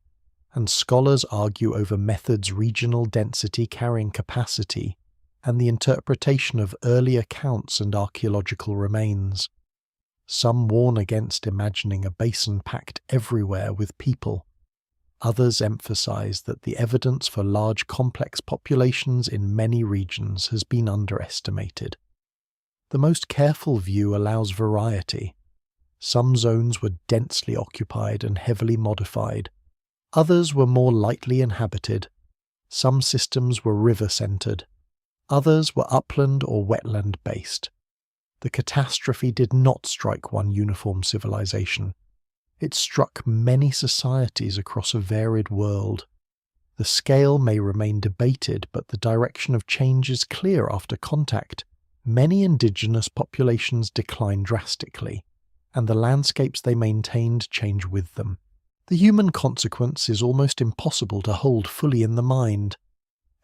and scholars argue over methods, regional density, carrying capacity, and the interpretation of early accounts and archaeological remains. Some warn against imagining a basin packed everywhere with people. Others emphasize that the evidence for large complex populations in many regions has been underestimated. The most careful view allows variety. Some zones were densely occupied and heavily modified. Others were more lightly inhabited. Some systems were river-centered. Others were upland or wetland-based. The catastrophe did not strike one uniform civilization. It struck many societies across a varied world. The scale may remain debated, but the direction of change is clear after contact. Many indigenous populations decline drastically, and the landscapes they maintained change with them. The human consequence is almost impossible to hold fully in the mind.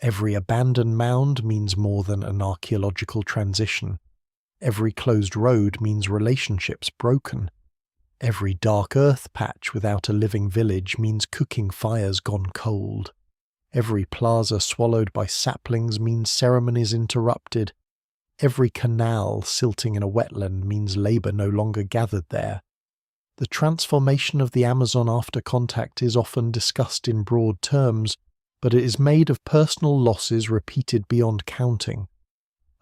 Every abandoned mound means more than an archaeological transition. Every closed road means relationships broken. Every dark earth patch without a living village means cooking fires gone cold. Every plaza swallowed by saplings means ceremonies interrupted. Every canal silting in a wetland means labour no longer gathered there. The transformation of the Amazon after contact is often discussed in broad terms, but it is made of personal losses repeated beyond counting.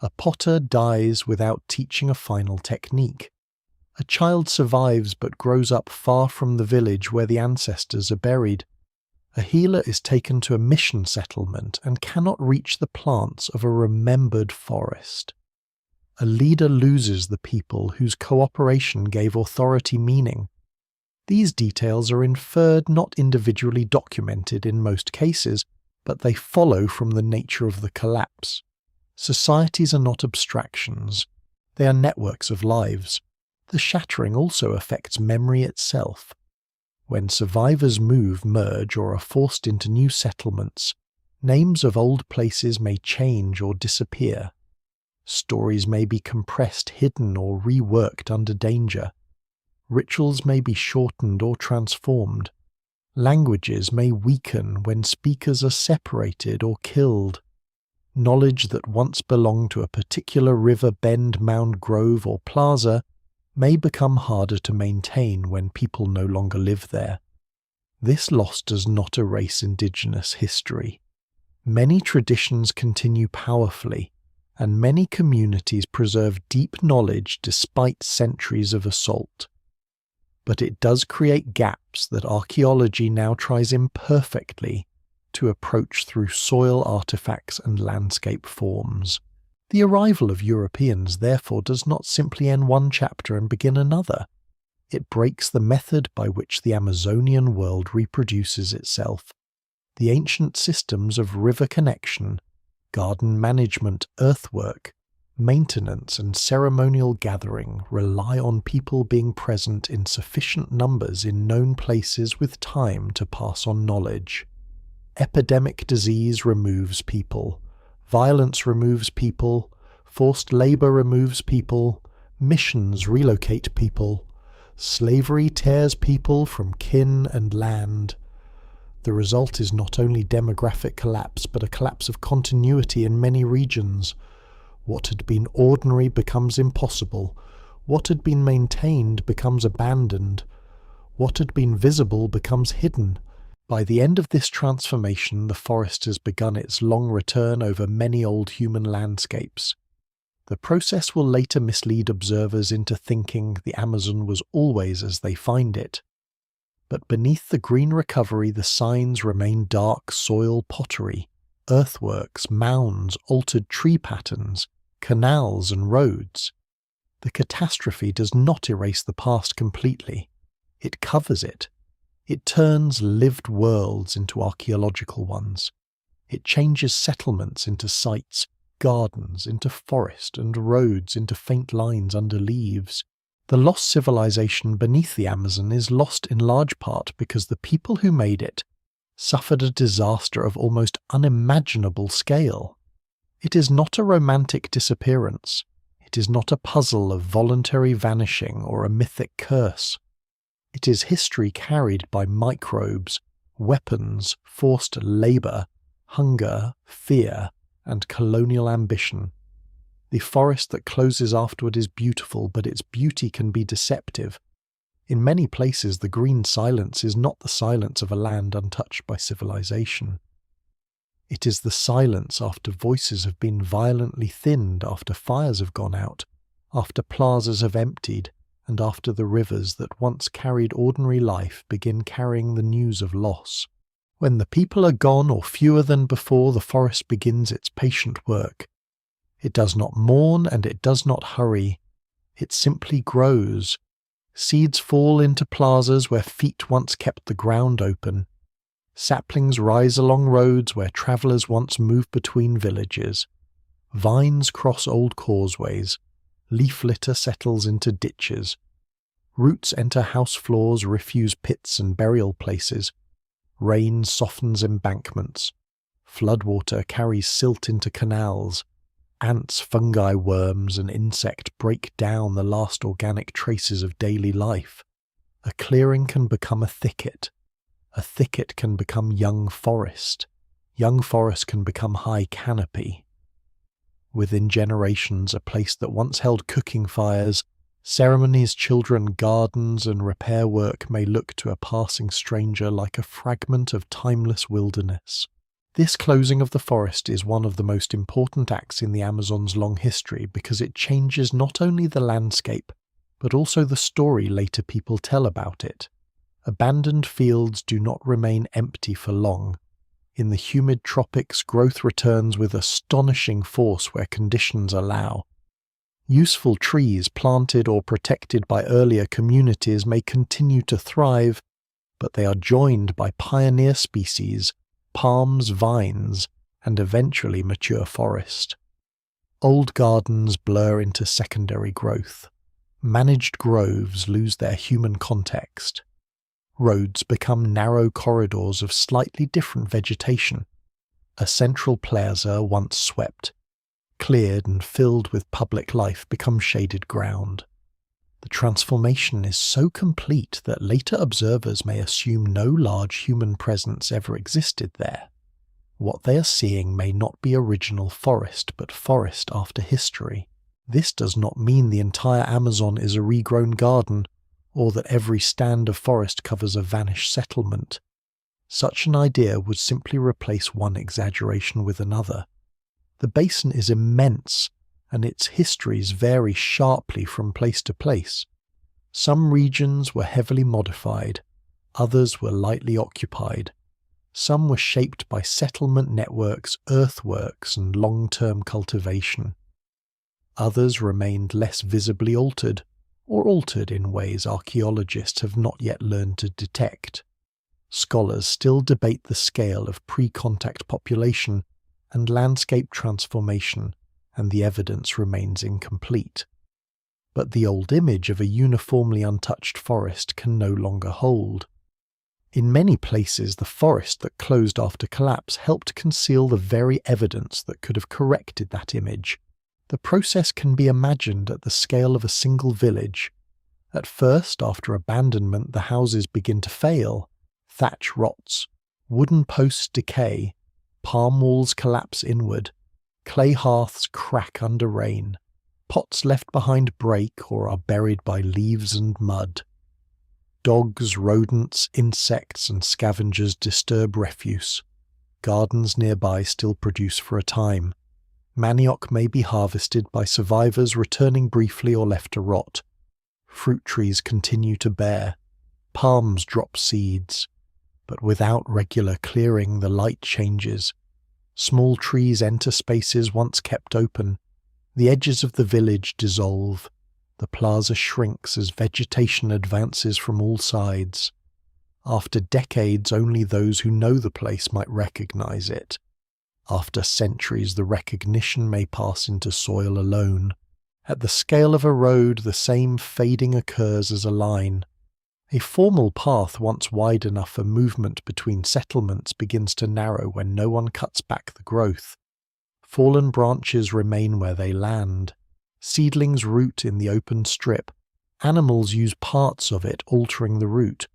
A potter dies without teaching a final technique. A child survives but grows up far from the village where the ancestors are buried. A healer is taken to a mission settlement and cannot reach the plants of a remembered forest. A leader loses the people whose cooperation gave authority meaning. These details are inferred, not individually documented in most cases, but they follow from the nature of the collapse. Societies are not abstractions. They are networks of lives. The shattering also affects memory itself. When survivors move, merge, or are forced into new settlements, names of old places may change or disappear. Stories may be compressed, hidden, or reworked under danger. Rituals may be shortened or transformed. Languages may weaken when speakers are separated or killed. Knowledge that once belonged to a particular river bend, mound, grove, or plaza may become harder to maintain when people no longer live there. This loss does not erase indigenous history. Many traditions continue powerfully, and many communities preserve deep knowledge despite centuries of assault. But it does create gaps that archaeology now tries imperfectly to approach through soil artifacts and landscape forms. The arrival of Europeans therefore does not simply end one chapter and begin another. It breaks the method by which the Amazonian world reproduces itself. The ancient systems of river connection, garden management, earthwork, maintenance and ceremonial gathering rely on people being present in sufficient numbers in known places with time to pass on knowledge. Epidemic disease removes people, violence removes people, forced labor removes people, missions relocate people, slavery tears people from kin and land. The result is not only demographic collapse, but a collapse of continuity in many regions. What had been ordinary becomes impossible. What had been maintained becomes abandoned. What had been visible becomes hidden. By the end of this transformation, the forest has begun its long return over many old human landscapes. The process will later mislead observers into thinking the Amazon was always as they find it. But beneath the green recovery, the signs remain dark soil pottery, earthworks, mounds, altered tree patterns, canals and roads. The catastrophe does not erase the past completely. It covers it. It turns lived worlds into archaeological ones. It changes settlements into sites, gardens into forest, and roads into faint lines under leaves. The lost civilization beneath the Amazon is lost in large part because the people who made it suffered a disaster of almost unimaginable scale. It is not a romantic disappearance. It is not a puzzle of voluntary vanishing or a mythic curse. It is history carried by microbes, weapons, forced labor, hunger, fear, and colonial ambition. The forest that closes afterward is beautiful, but its beauty can be deceptive. In many places, the green silence is not the silence of a land untouched by civilization. It is the silence after voices have been violently thinned, after fires have gone out, after plazas have emptied, and after the rivers that once carried ordinary life begin carrying the news of loss. When the people are gone or fewer than before, the forest begins its patient work. It does not mourn and it does not hurry. It simply grows. Seeds fall into plazas where feet once kept the ground open. Saplings rise along roads where travellers once moved between villages. Vines cross old causeways. Leaf litter settles into ditches. Roots enter house floors, refuse pits and burial places. Rain softens embankments. Floodwater carries silt into canals. Ants, fungi, worms, and insect break down the last organic traces of daily life. A clearing can become a thicket. A thicket can become young forest. Young forest can become high canopy. Within generations, a place that once held cooking fires, ceremonies, children, gardens, and repair work may look to a passing stranger like a fragment of timeless wilderness. This closing of the forest is one of the most important acts in the Amazon's long history because it changes not only the landscape, but also the story later people tell about it. Abandoned fields do not remain empty for long. In the humid tropics, growth returns with astonishing force where conditions allow. Useful trees planted or protected by earlier communities may continue to thrive, but they are joined by pioneer species, palms, vines, and eventually mature forest. Old gardens blur into secondary growth. Managed groves lose their human context. Roads become narrow corridors of slightly different vegetation. A central plaza once swept, cleared and filled with public life becomes shaded ground. The transformation is so complete that later observers may assume no large human presence ever existed there. What they are seeing may not be original forest, but forest after history. This does not mean the entire Amazon is a regrown garden, or that every stand of forest covers a vanished settlement. Such an idea would simply replace one exaggeration with another. The basin is immense, and its histories vary sharply from place to place. Some regions were heavily modified, others were lightly occupied. Some were shaped by settlement networks, earthworks, and long-term cultivation. Others remained less visibly altered, or altered in ways archaeologists have not yet learned to detect. Scholars still debate the scale of pre-contact population and landscape transformation, and the evidence remains incomplete. But the old image of a uniformly untouched forest can no longer hold. In many places, the forest that closed after collapse helped conceal the very evidence that could have corrected that image. The process can be imagined at the scale of a single village. At first, after abandonment, the houses begin to fail. Thatch rots, wooden posts decay, palm walls collapse inward, clay hearths crack under rain, pots left behind break or are buried by leaves and mud. Dogs, rodents, insects, and scavengers disturb refuse. Gardens nearby still produce for a time. Manioc may be harvested by survivors returning briefly or left to rot. Fruit trees continue to bear. Palms drop seeds. But without regular clearing, the light changes. Small trees enter spaces once kept open. The edges of the village dissolve. The plaza shrinks as vegetation advances from all sides. After decades, only those who know the place might recognize it. After centuries, the recognition may pass into soil alone. At the scale of a road, the same fading occurs as a line. A formal path once wide enough for movement between settlements begins to narrow when no one cuts back the growth. Fallen branches remain where they land. Seedlings root in the open strip. Animals use parts of it, altering the route.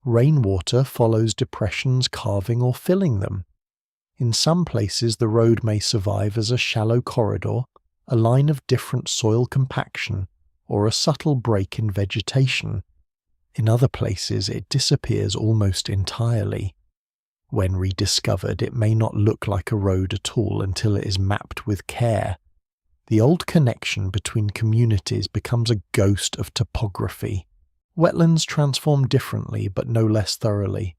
Rainwater follows depressions, carving or filling them. In some places, the road may survive as a shallow corridor, a line of different soil compaction, or a subtle break in vegetation. In other places, it disappears almost entirely. When rediscovered, it may not look like a road at all until it is mapped with care. The old connection between communities becomes a ghost of topography. Wetlands transform differently, but no less thoroughly.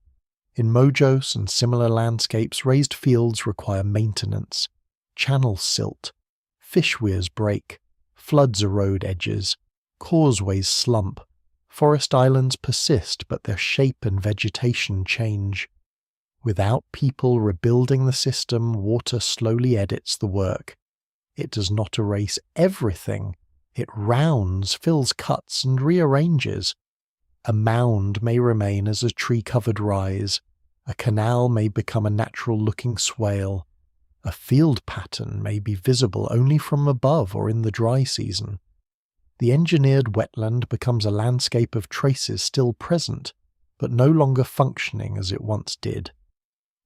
In Mojos and similar landscapes, raised fields require maintenance. Channels silt. Fish weirs break. Floods erode edges. Causeways slump. Forest islands persist, but their shape and vegetation change. Without people rebuilding the system, water slowly edits the work. It does not erase everything. It rounds, fills cuts, and rearranges. A mound may remain as a tree-covered rise. A canal may become a natural-looking swale. A field pattern may be visible only from above or in the dry season. The engineered wetland becomes a landscape of traces still present, but no longer functioning as it once did.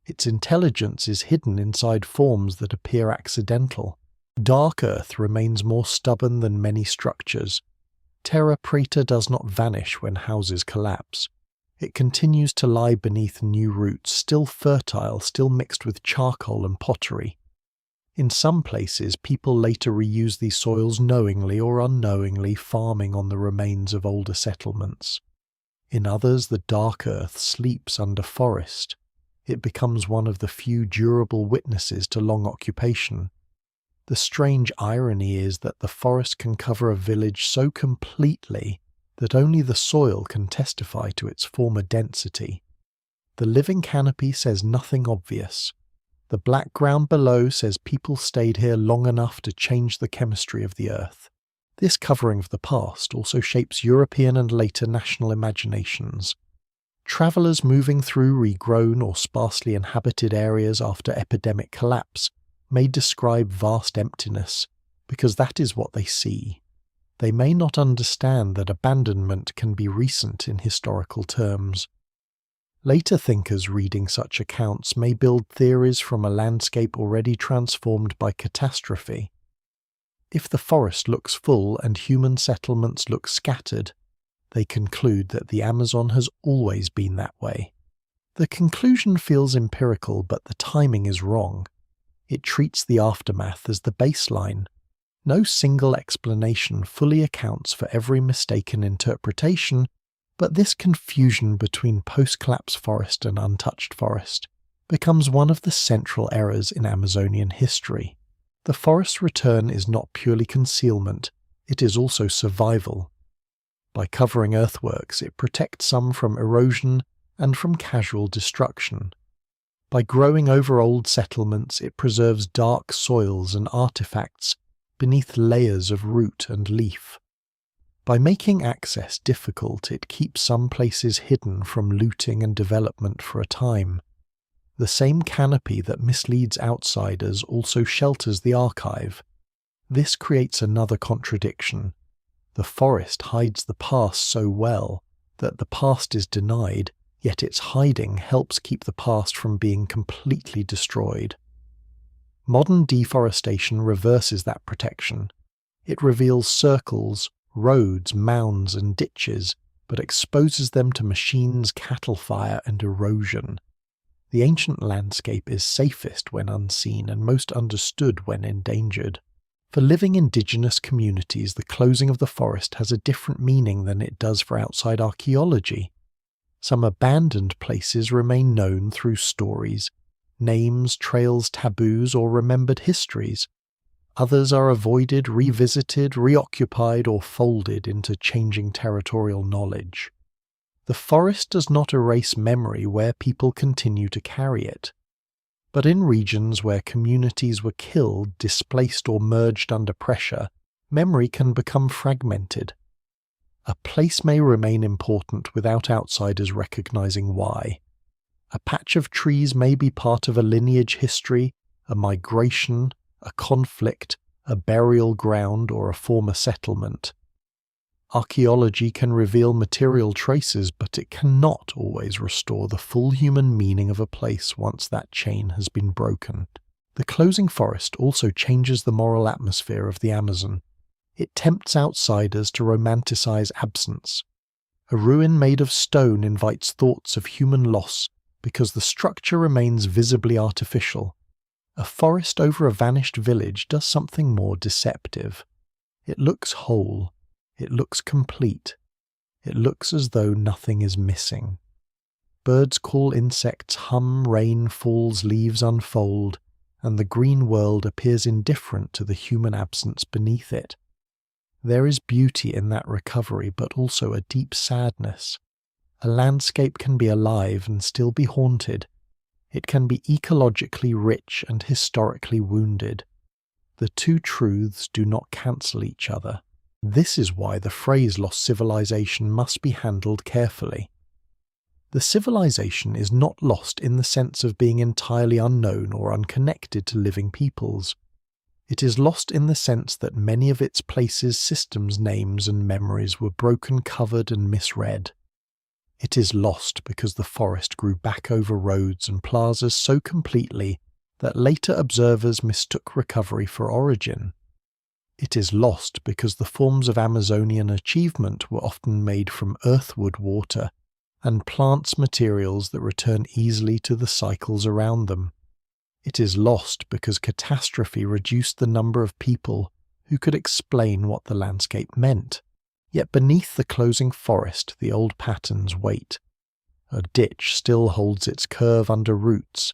Its intelligence is hidden inside forms that appear accidental. Dark earth remains more stubborn than many structures. Terra preta does not vanish when houses collapse. It continues to lie beneath new roots, still fertile, still mixed with charcoal and pottery. In some places, people later reuse these soils knowingly or unknowingly, farming on the remains of older settlements. In others, the dark earth sleeps under forest. It becomes one of the few durable witnesses to long occupation. The strange irony is that the forest can cover a village so completely that only the soil can testify to its former density. The living canopy says nothing obvious. The black ground below says people stayed here long enough to change the chemistry of the earth. This covering of the past also shapes European and later national imaginations. Travellers moving through regrown or sparsely inhabited areas after epidemic collapse may describe vast emptiness, because that is what they see. They may not understand that abandonment can be recent in historical terms. Later thinkers reading such accounts may build theories from a landscape already transformed by catastrophe. If the forest looks full and human settlements look scattered, they conclude that the Amazon has always been that way. The conclusion feels empirical, but the timing is wrong. It treats the aftermath as the baseline. No single explanation fully accounts for every mistaken interpretation, but this confusion between post-collapse forest and untouched forest becomes one of the central errors in Amazonian history. The forest's return is not purely concealment, it is also survival. By covering earthworks, it protects some from erosion and from casual destruction. By growing over old settlements, it preserves dark soils and artifacts beneath layers of root and leaf. By making access difficult, it keeps some places hidden from looting and development for a time. The same canopy that misleads outsiders also shelters the archive. This creates another contradiction. The forest hides the past so well that the past is denied, yet its hiding helps keep the past from being completely destroyed. Modern deforestation reverses that protection. It reveals circles, roads, mounds, and ditches, but exposes them to machines, cattle fire, and erosion. The ancient landscape is safest when unseen and most understood when endangered. For living indigenous communities, the closing of the forest has a different meaning than it does for outside archaeology. Some abandoned places remain known through stories, names, trails, taboos, or remembered histories. Others are avoided, revisited, reoccupied, or folded into changing territorial knowledge. The forest does not erase memory where people continue to carry it. But in regions where communities were killed, displaced, or merged under pressure, memory can become fragmented. A place may remain important without outsiders recognizing why. A patch of trees may be part of a lineage history, a migration, a conflict, a burial ground, or a former settlement. Archaeology can reveal material traces, but it cannot always restore the full human meaning of a place once that chain has been broken. The closing forest also changes the moral atmosphere of the Amazon. It tempts outsiders to romanticize absence. A ruin made of stone invites thoughts of human loss because the structure remains visibly artificial. A forest over a vanished village does something more deceptive. It looks whole. It looks complete. It looks as though nothing is missing. Birds call, insects hum, rain falls, leaves unfold, and the green world appears indifferent to the human absence beneath it. There is beauty in that recovery, but also a deep sadness. A landscape can be alive and still be haunted. It can be ecologically rich and historically wounded. The two truths do not cancel each other. This is why the phrase lost civilization must be handled carefully. The civilization is not lost in the sense of being entirely unknown or unconnected to living peoples. It is lost in the sense that many of its places, systems, names, and memories were broken, covered, and misread. It is lost because the forest grew back over roads and plazas so completely that later observers mistook recovery for origin. It is lost because the forms of Amazonian achievement were often made from earthwood water and plants materials that return easily to the cycles around them. It is lost because catastrophe reduced the number of people who could explain what the landscape meant. Yet beneath the closing forest the old patterns wait. A ditch still holds its curve under roots.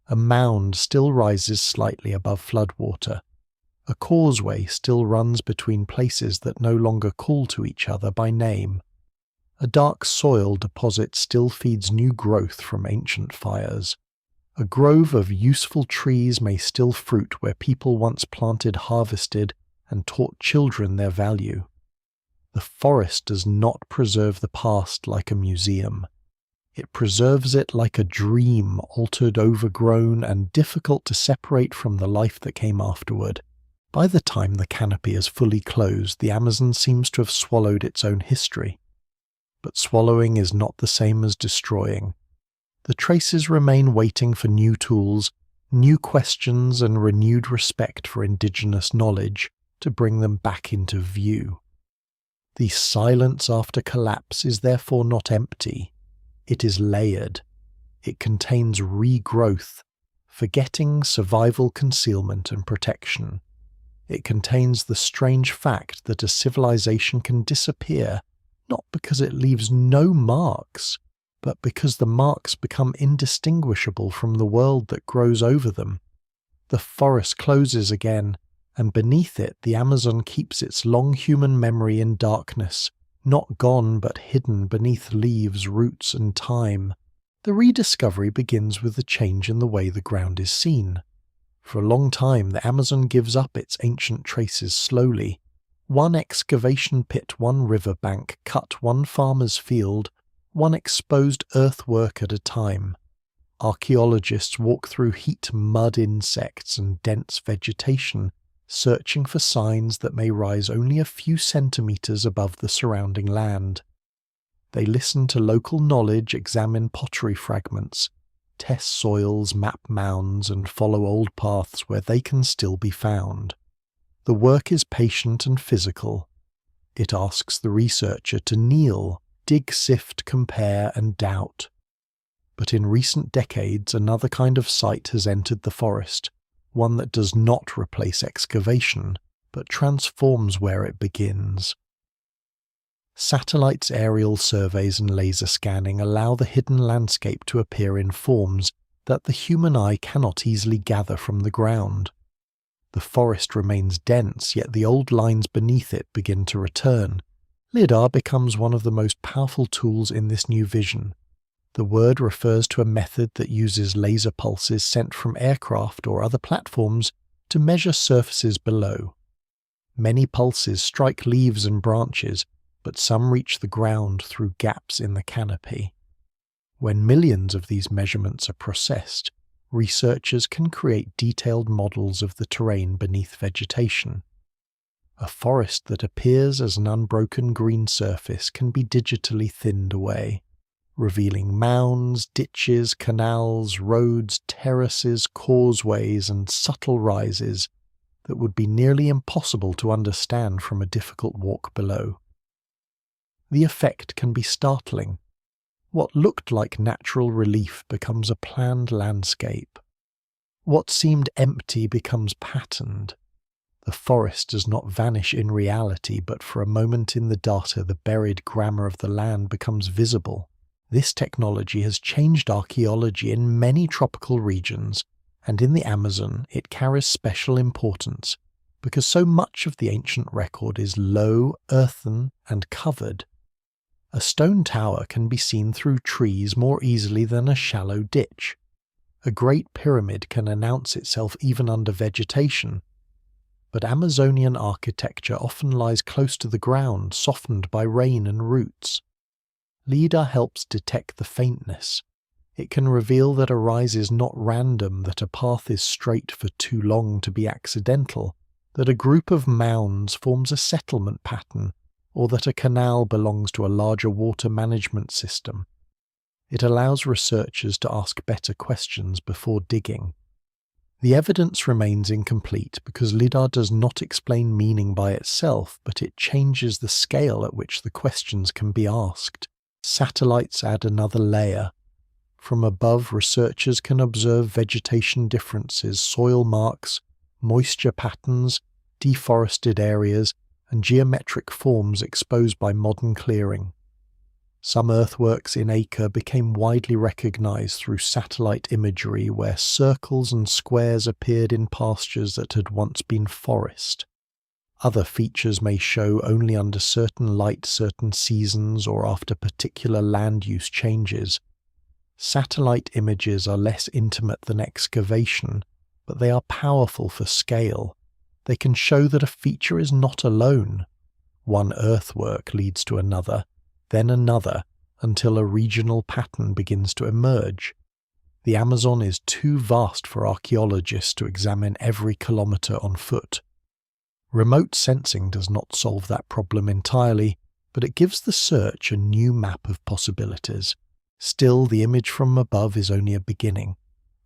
A mound still rises slightly above floodwater. A causeway still runs between places that no longer call to each other by name. A dark soil deposit still feeds new growth from ancient fires. A grove of useful trees may still fruit where people once planted, harvested, and taught children their value. The forest does not preserve the past like a museum. It preserves it like a dream, altered, overgrown, and difficult to separate from the life that came afterward. By the time the canopy is fully closed, the Amazon seems to have swallowed its own history. But swallowing is not the same as destroying. The traces remain waiting for new tools, new questions, and renewed respect for indigenous knowledge to bring them back into view. The silence after collapse is therefore not empty. It is layered. It contains regrowth, forgetting, survival, concealment, and protection. It contains the strange fact that a civilization can disappear, not because it leaves no marks, but because the marks become indistinguishable from the world that grows over them. The forest closes again, and beneath it the Amazon keeps its long human memory in darkness, Not gone but hidden beneath leaves, roots and time, the rediscovery begins with the change in the way the ground is seen. For a long time, the Amazon gives up its ancient traces slowly. One excavation pit, one river bank cut, one farmer's field, one exposed earthwork at a time. Archaeologists walk through heat, mud, insects, and dense vegetation, searching for signs that may rise only a few centimeters above the surrounding land. They listen to local knowledge, examine pottery fragments, test soils, map mounds, and follow old paths where they can still be found. The work is patient and physical. It asks the researcher to kneel, dig, sift, compare, and doubt. But in recent decades, another kind of site has entered the forest, one that does not replace excavation, but transforms where it begins. Satellites, aerial surveys, and laser scanning allow the hidden landscape to appear in forms that the human eye cannot easily gather from the ground. The forest remains dense, yet the old lines beneath it begin to return. LiDAR becomes one of the most powerful tools in this new vision. The word refers to a method that uses laser pulses sent from aircraft or other platforms to measure surfaces below. Many pulses strike leaves and branches, but some reach the ground through gaps in the canopy. When millions of these measurements are processed, researchers can create detailed models of the terrain beneath vegetation. A forest that appears as an unbroken green surface can be digitally thinned away, revealing mounds, ditches, canals, roads, terraces, causeways, and subtle rises that would be nearly impossible to understand from a difficult walk below. The effect can be startling. What looked like natural relief becomes a planned landscape. What seemed empty becomes patterned. The forest does not vanish in reality, but for a moment in the data the buried grammar of the land becomes visible. This technology has changed archaeology in many tropical regions, and in the Amazon it carries special importance, because so much of the ancient record is low, earthen, and covered. A stone tower can be seen through trees more easily than a shallow ditch. A great pyramid can announce itself even under vegetation. But Amazonian architecture often lies close to the ground, softened by rain and roots. LiDAR helps detect the faintness. It can reveal that a rise is not random, that a path is straight for too long to be accidental, that a group of mounds forms a settlement pattern, or that a canal belongs to a larger water management system. It allows researchers to ask better questions before digging. The evidence remains incomplete because LiDAR does not explain meaning by itself, but it changes the scale at which the questions can be asked. Satellites add another layer. From above, researchers can observe vegetation differences, soil marks, moisture patterns, deforested areas, and geometric forms exposed by modern clearing. Some earthworks in Acre became widely recognized through satellite imagery where circles and squares appeared in pastures that had once been forest. Other features may show only under certain light, certain seasons, or after particular land use changes. Satellite images are less intimate than excavation, but they are powerful for scale. They can show that a feature is not alone. One earthwork leads to another, then another, until a regional pattern begins to emerge. The Amazon is too vast for archaeologists to examine every kilometre on foot. Remote sensing does not solve that problem entirely, but it gives the search a new map of possibilities. Still, the image from above is only a beginning.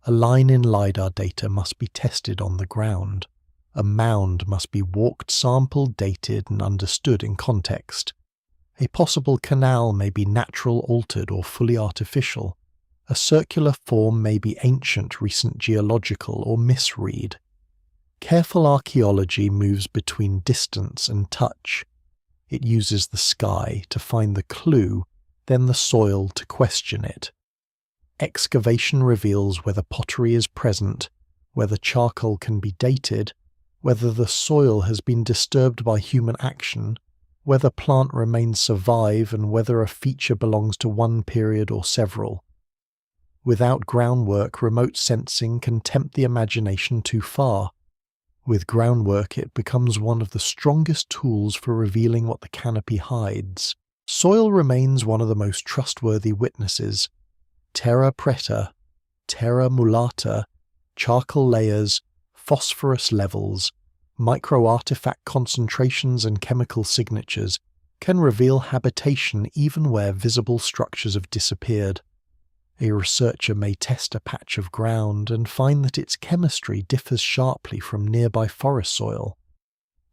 A line in LiDAR data must be tested on the ground. A mound must be walked, sampled, dated, and understood in context. A possible canal may be natural, altered, or fully artificial. A circular form may be ancient, recent geological, or misread. Careful archaeology moves between distance and touch. It uses the sky to find the clue, then the soil to question it. Excavation reveals whether pottery is present, whether charcoal can be dated, whether the soil has been disturbed by human action, whether plant remains survive and whether a feature belongs to one period or several. Without groundwork, remote sensing can tempt the imagination too far. With groundwork, it becomes one of the strongest tools for revealing what the canopy hides. Soil remains one of the most trustworthy witnesses. Terra preta, terra mullata, charcoal layers, phosphorus levels, micro-artifact concentrations and chemical signatures can reveal habitation even where visible structures have disappeared. A researcher may test a patch of ground and find that its chemistry differs sharply from nearby forest soil.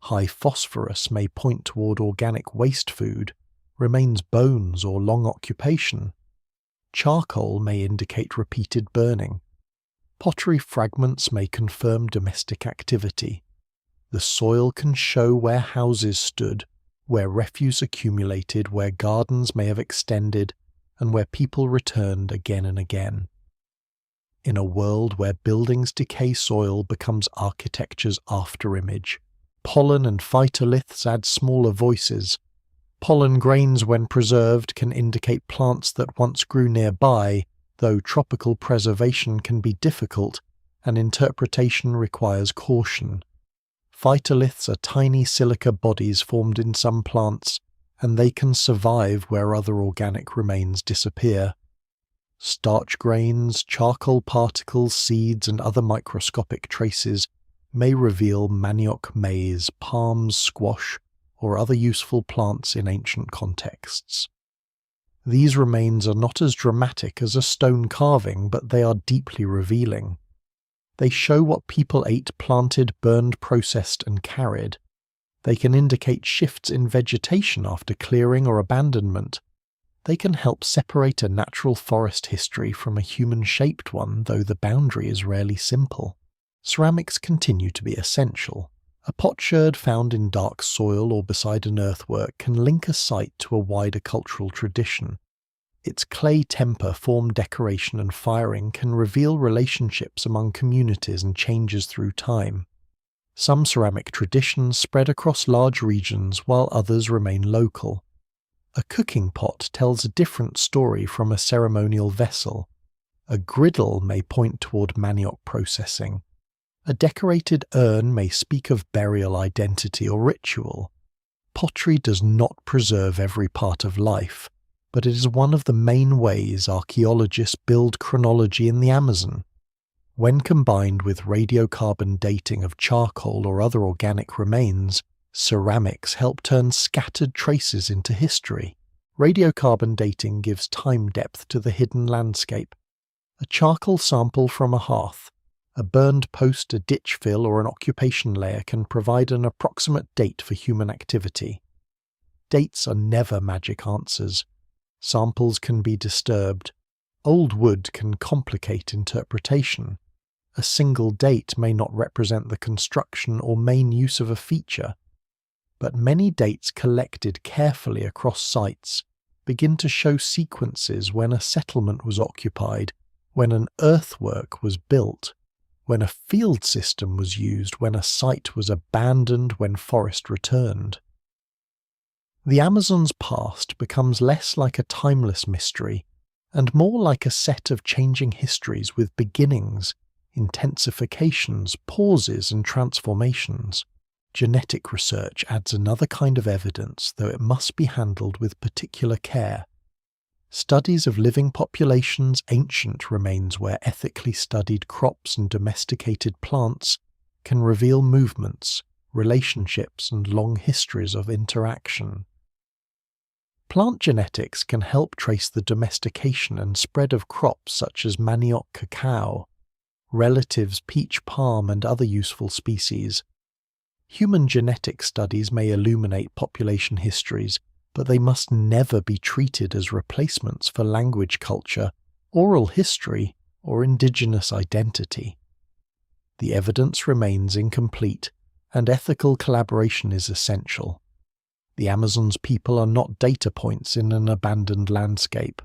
High phosphorus may point toward organic waste food, remains bones or long occupation. Charcoal may indicate repeated burning. Pottery fragments may confirm domestic activity. The soil can show where houses stood, where refuse accumulated, where gardens may have extended, and where people returned again and again. In a world where buildings decay, soil becomes architecture's afterimage. Pollen and phytoliths add smaller voices. Pollen grains, when preserved, can indicate plants that once grew nearby, though tropical preservation can be difficult and interpretation requires caution. Phytoliths are tiny silica bodies formed in some plants, and they can survive where other organic remains disappear. Starch grains, charcoal particles, seeds, and other microscopic traces may reveal manioc, maize, palms, squash, or other useful plants in ancient contexts. These remains are not as dramatic as a stone carving, but they are deeply revealing. They show what people ate, planted, burned, processed, and carried. They can indicate shifts in vegetation after clearing or abandonment. They can help separate a natural forest history from a human-shaped one, though the boundary is rarely simple. Ceramics continue to be essential. A potsherd found in dark soil or beside an earthwork can link a site to a wider cultural tradition. Its clay temper, form, decoration, and firing can reveal relationships among communities and changes through time. Some ceramic traditions spread across large regions while others remain local. A cooking pot tells a different story from a ceremonial vessel. A griddle may point toward manioc processing. A decorated urn may speak of burial identity or ritual. Pottery does not preserve every part of life, but it is one of the main ways archaeologists build chronology in the Amazon. When combined with radiocarbon dating of charcoal or other organic remains, ceramics help turn scattered traces into history. Radiocarbon dating gives time depth to the hidden landscape. A charcoal sample from a hearth, a burned post, a ditch fill, or an occupation layer can provide an approximate date for human activity. Dates are never magic answers. Samples can be disturbed. Old wood can complicate interpretation. A single date may not represent the construction or main use of a feature, but many dates collected carefully across sites begin to show sequences when a settlement was occupied, when an earthwork was built, when a field system was used, when a site was abandoned, when forest returned. The Amazon's past becomes less like a timeless mystery and more like a set of changing histories with beginnings, intensifications, pauses, and transformations. Genetic research adds another kind of evidence, though it must be handled with particular care. Studies of living populations, ancient remains where ethically studied crops and domesticated plants can reveal movements, relationships, and long histories of interaction. Plant genetics can help trace the domestication and spread of crops such as manioc, cacao, relatives, peach, palm, and other useful species. Human genetic studies may illuminate population histories, but they must never be treated as replacements for language culture, oral history, or indigenous identity. The evidence remains incomplete, and ethical collaboration is essential. The Amazon's people are not data points in an abandoned landscape.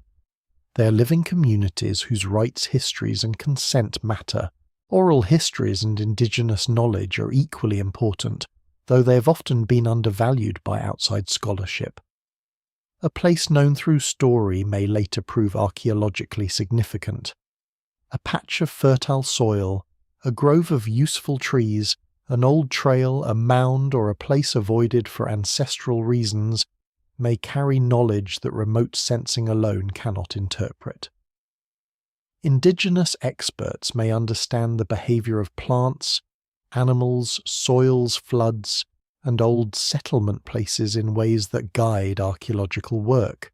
They are living communities whose rights, histories, and consent matter. Oral histories and indigenous knowledge are equally important, though they have often been undervalued by outside scholarship. A place known through story may later prove archaeologically significant. A patch of fertile soil, a grove of useful trees, an old trail, a mound, or a place avoided for ancestral reasons may carry knowledge that remote sensing alone cannot interpret. Indigenous experts may understand the behavior of plants, animals, soils, floods, and old settlement places in ways that guide archaeological work.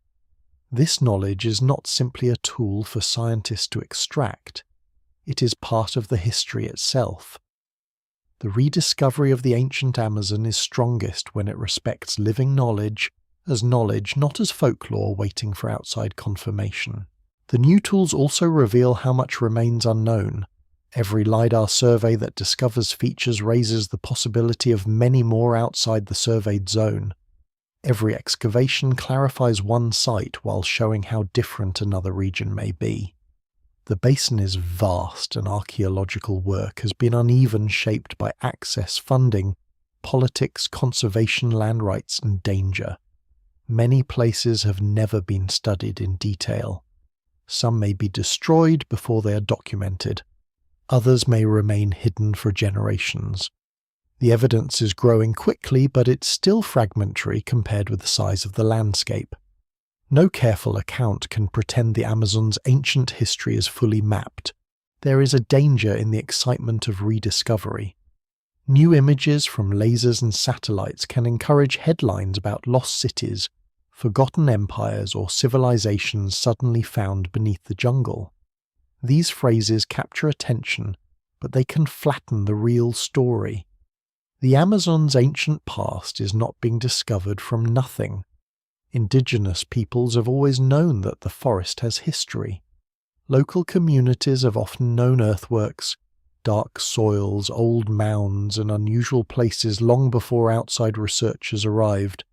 This knowledge is not simply a tool for scientists to extract. It is part of the history itself. The rediscovery of the ancient Amazon is strongest when it respects living knowledge as knowledge, not as folklore waiting for outside confirmation. The new tools also reveal how much remains unknown. Every LiDAR survey that discovers features raises the possibility of many more outside the surveyed zone. Every excavation clarifies one site while showing how different another region may be. The basin is vast, and archaeological work has been uneven, shaped by access, funding, politics, conservation, land rights, and danger. Many places have never been studied in detail. Some may be destroyed before they are documented. Others may remain hidden for generations. The evidence is growing quickly, but it's still fragmentary compared with the size of the landscape. No careful account can pretend the Amazon's ancient history is fully mapped. There is a danger in the excitement of rediscovery. New images from lasers and satellites can encourage headlines about lost cities, forgotten empires, or civilizations suddenly found beneath the jungle. These phrases capture attention, but they can flatten the real story. The Amazon's ancient past is not being discovered from nothing. Indigenous peoples have always known that the forest has history. Local communities have often known earthworks, dark soils, old mounds, and unusual places long before outside researchers arrived.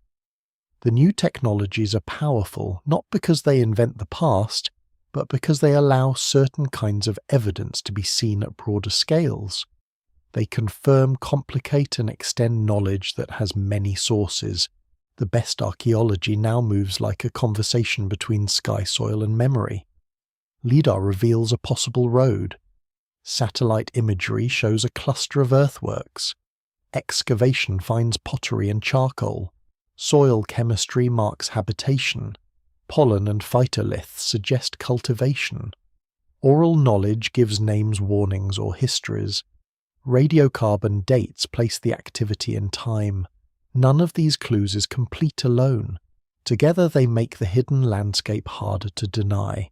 The new technologies are powerful not because they invent the past, but because they allow certain kinds of evidence to be seen at broader scales. They confirm, complicate, and extend knowledge that has many sources. The best archaeology now moves like a conversation between sky, soil, and memory. LiDAR reveals a possible road. Satellite imagery shows a cluster of earthworks. Excavation finds pottery and charcoal. Soil chemistry marks habitation. Pollen and phytoliths suggest cultivation. Oral knowledge gives names, warnings, or histories. Radiocarbon dates place the activity in time. None of these clues is complete alone. Together they make the hidden landscape harder to deny.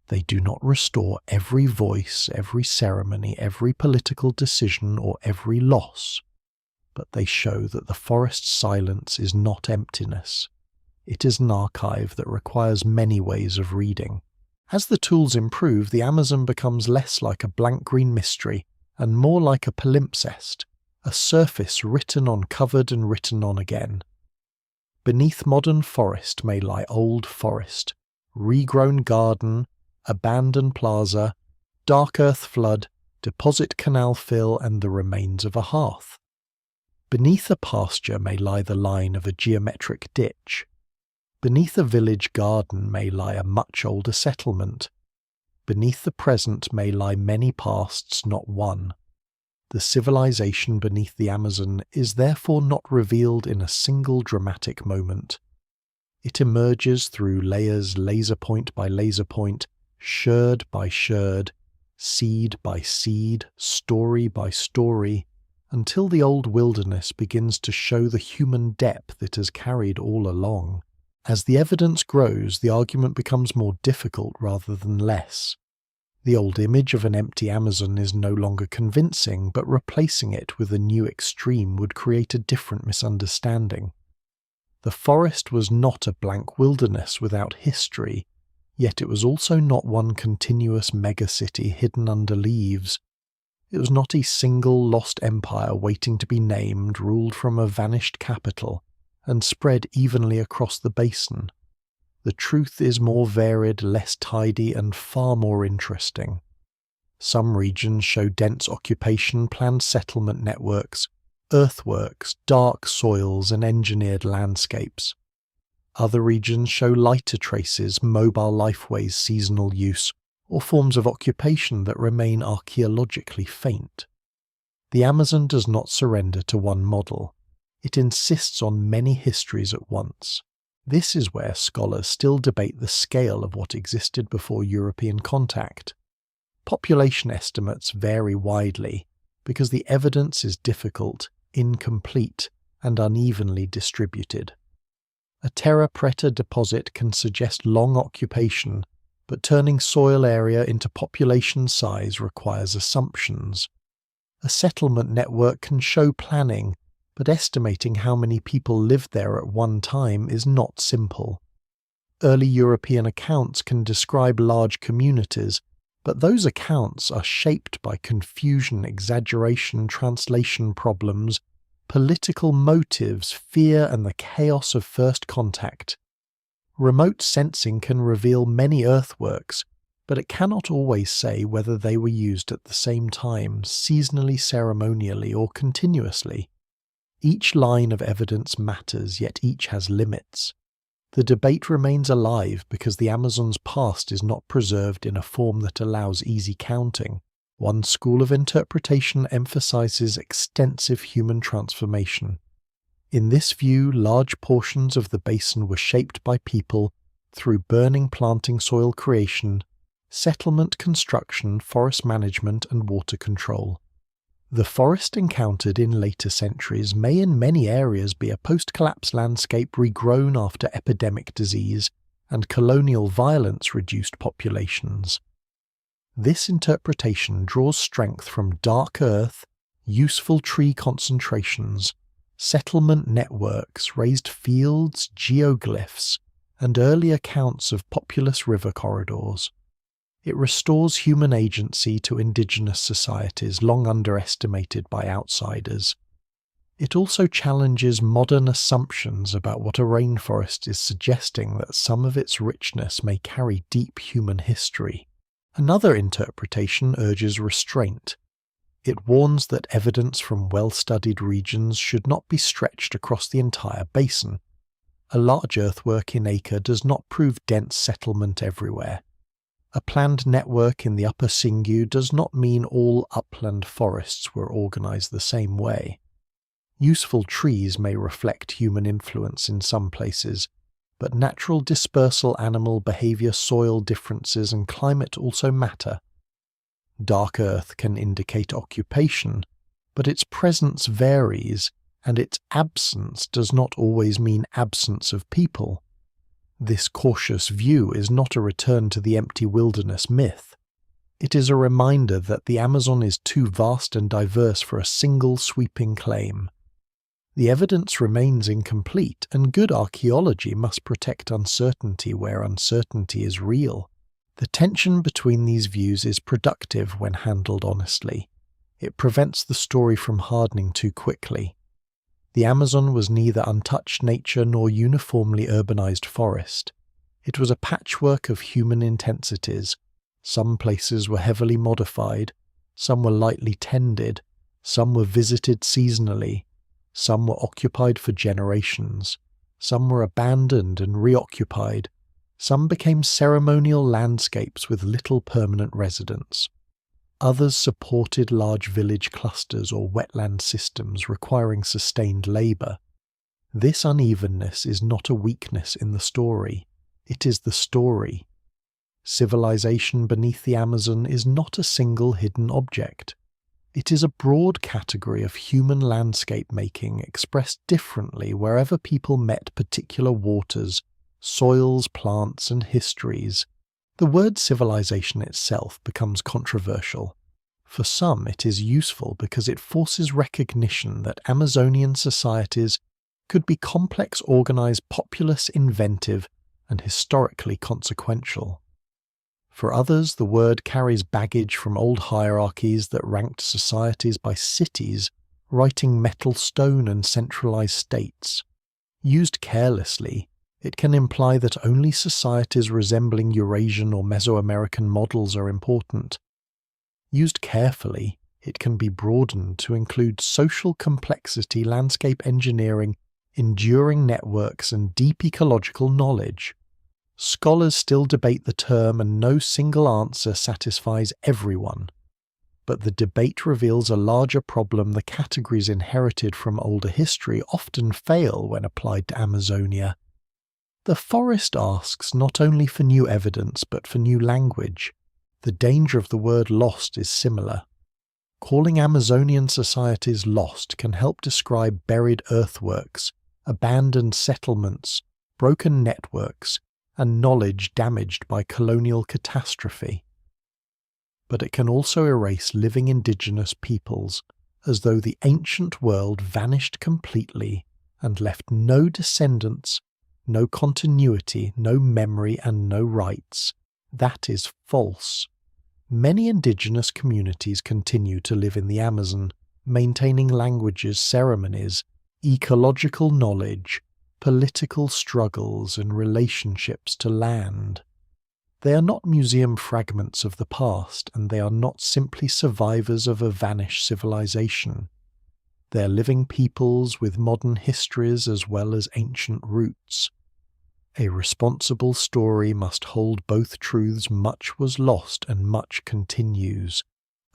They do not restore every voice, every ceremony, every political decision, or every loss, but they show that the forest's silence is not emptiness. It is an archive that requires many ways of reading. As the tools improve, the Amazon becomes less like a blank green mystery and more like a palimpsest, a surface written on, covered and written on again. Beneath modern forest may lie old forest, regrown garden, abandoned plaza, dark earth flood, deposit canal fill, and the remains of a hearth. Beneath a pasture may lie the line of a geometric ditch. Beneath a village garden may lie a much older settlement. Beneath the present may lie many pasts, not one. The civilization beneath the Amazon is therefore not revealed in a single dramatic moment. It emerges through layers, laser point by laser point, sherd by sherd, seed by seed, story by story, until the old wilderness begins to show the human depth it has carried all along. As the evidence grows, the argument becomes more difficult rather than less. The old image of an empty Amazon is no longer convincing, but replacing it with a new extreme would create a different misunderstanding. The forest was not a blank wilderness without history, yet it was also not one continuous megacity hidden under leaves. It was not a single lost empire waiting to be named, ruled from a vanished capital, and spread evenly across the basin. The truth is more varied, less tidy, and far more interesting. Some regions show dense occupation, planned settlement networks, earthworks, dark soils, and engineered landscapes. Other regions show lighter traces, mobile lifeways, seasonal use, or forms of occupation that remain archaeologically faint. The Amazon does not surrender to one model. It insists on many histories at once. This is where scholars still debate the scale of what existed before European contact. Population estimates vary widely because the evidence is difficult, incomplete, and unevenly distributed. A terra preta deposit can suggest long occupation, but turning soil area into population size requires assumptions. A settlement network can show planning, but estimating how many people lived there at one time is not simple. Early European accounts can describe large communities, but those accounts are shaped by confusion, exaggeration, translation problems, political motives, fear, and the chaos of first contact. Remote sensing can reveal many earthworks, but it cannot always say whether they were used at the same time, seasonally, ceremonially, or continuously. Each line of evidence matters, yet each has limits. The debate remains alive because the Amazon's past is not preserved in a form that allows easy counting. One school of interpretation emphasizes extensive human transformation. In this view, large portions of the basin were shaped by people through burning planting soil creation, settlement construction, forest management, and water control. The forest encountered in later centuries may in many areas be a post-collapse landscape regrown after epidemic disease and colonial violence reduced populations. This interpretation draws strength from dark earth, useful tree concentrations, settlement networks, raised fields, geoglyphs, and early accounts of populous river corridors. It restores human agency to indigenous societies long underestimated by outsiders. It also challenges modern assumptions about what a rainforest is, suggesting that some of its richness may carry deep human history. Another interpretation urges restraint. It warns that evidence from well-studied regions should not be stretched across the entire basin. A large earthwork in acre does not prove dense settlement everywhere. A planned network in the upper Singhu does not mean all upland forests were organized the same way. Useful trees may reflect human influence in some places, but natural dispersal, animal behavior, soil differences, and climate also matter. Dark earth can indicate occupation, but its presence varies, and its absence does not always mean absence of people. This cautious view is not a return to the empty wilderness myth. It is a reminder that the Amazon is too vast and diverse for a single sweeping claim. The evidence remains incomplete, and good archaeology must protect uncertainty where uncertainty is real. The tension between these views is productive when handled honestly. It prevents the story from hardening too quickly. The Amazon was neither untouched nature nor uniformly urbanized forest. It was a patchwork of human intensities. Some places were heavily modified, some were lightly tended, some were visited seasonally, some were occupied for generations, some were abandoned and reoccupied, some became ceremonial landscapes with little permanent residence. Others supported large village clusters or wetland systems requiring sustained labour. This unevenness is not a weakness in the story, it is the story. Civilization beneath the Amazon is not a single hidden object. It is a broad category of human landscape making expressed differently wherever people met particular waters, soils, plants, and histories. The word civilization itself becomes controversial. For some, it is useful because it forces recognition that Amazonian societies could be complex, organized, populous, inventive, and historically consequential. For others, the word carries baggage from old hierarchies that ranked societies by cities, writing metal, stone, and centralized states. Used carelessly, it can imply that only societies resembling Eurasian or Mesoamerican models are important. Used carefully, it can be broadened to include social complexity, landscape engineering, enduring networks, and deep ecological knowledge. Scholars still debate the term, and no single answer satisfies everyone. But the debate reveals a larger problem. The categories inherited from older history often fail when applied to Amazonia. The forest asks not only for new evidence but for new language. The danger of the word lost is similar. Calling Amazonian societies lost can help describe buried earthworks, abandoned settlements, broken networks, and knowledge damaged by colonial catastrophe. But it can also erase living indigenous peoples, as though the ancient world vanished completely and left no descendants, no continuity, no memory, and no rights. That is false. Many indigenous communities continue to live in the Amazon, maintaining languages, ceremonies, ecological knowledge, political struggles, and relationships to land. They are not museum fragments of the past, and they are not simply survivors of a vanished civilization. They are living peoples with modern histories as well as ancient roots. A responsible story must hold both truths: much was lost and much continues.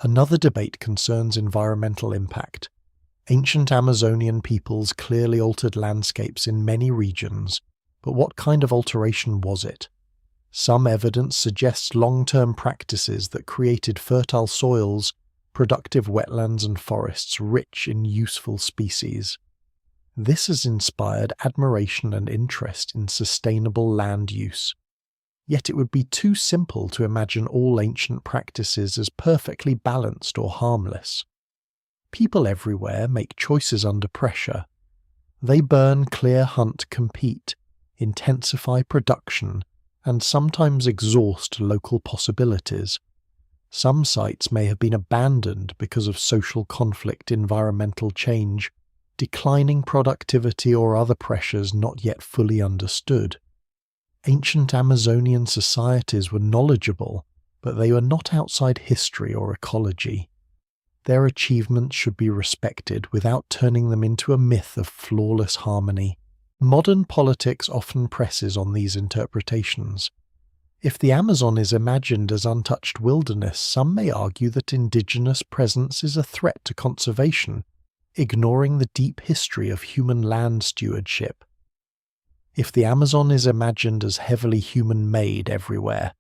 Another debate concerns environmental impact. Ancient Amazonian peoples clearly altered landscapes in many regions, but what kind of alteration was it? Some evidence suggests long-term practices that created fertile soils, productive wetlands, and forests rich in useful species. This has inspired admiration and interest in sustainable land use. Yet it would be too simple to imagine all ancient practices as perfectly balanced or harmless. People everywhere make choices under pressure. They burn, clear, hunt, compete, intensify production, and sometimes exhaust local possibilities. Some sites may have been abandoned because of social conflict, environmental change, declining productivity, or other pressures not yet fully understood. Ancient Amazonian societies were knowledgeable, but they were not outside history or ecology. Their achievements should be respected without turning them into a myth of flawless harmony. Modern politics often presses on these interpretations. If the Amazon is imagined as untouched wilderness, some may argue that indigenous presence is a threat to conservation, ignoring the deep history of human land stewardship. If the Amazon is imagined as heavily human-made everywhere,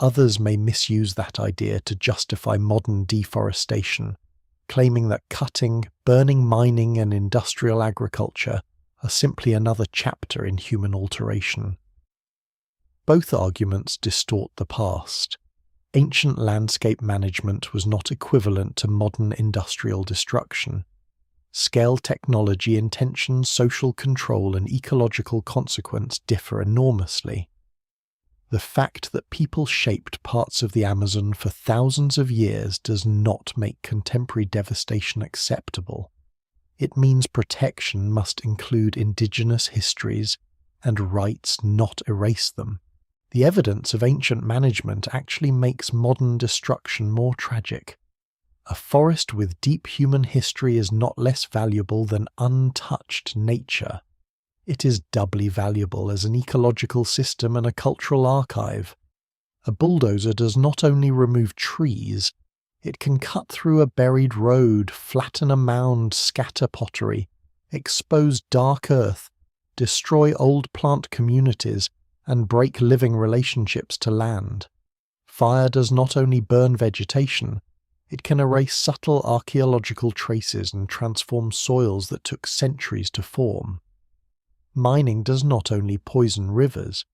others may misuse that idea to justify modern deforestation, claiming that cutting, burning, mining, and industrial agriculture are simply another chapter in human alteration. Both arguments distort the past. Ancient landscape management was not equivalent to modern industrial destruction. Scale technology, intention, social control, and ecological consequence differ enormously. The fact that people shaped parts of the Amazon for thousands of years does not make contemporary devastation acceptable. It means protection must include indigenous histories and rights, not erase them. The evidence of ancient management actually makes modern destruction more tragic. A forest with deep human history is not less valuable than untouched nature. It is doubly valuable as an ecological system and a cultural archive. A bulldozer does not only remove trees, it can cut through a buried road, flatten a mound, scatter pottery, expose dark earth, destroy old plant communities, and break living relationships to land. Fire does not only burn vegetation, it can erase subtle archaeological traces and transform soils that took centuries to form. Mining does not only poison rivers,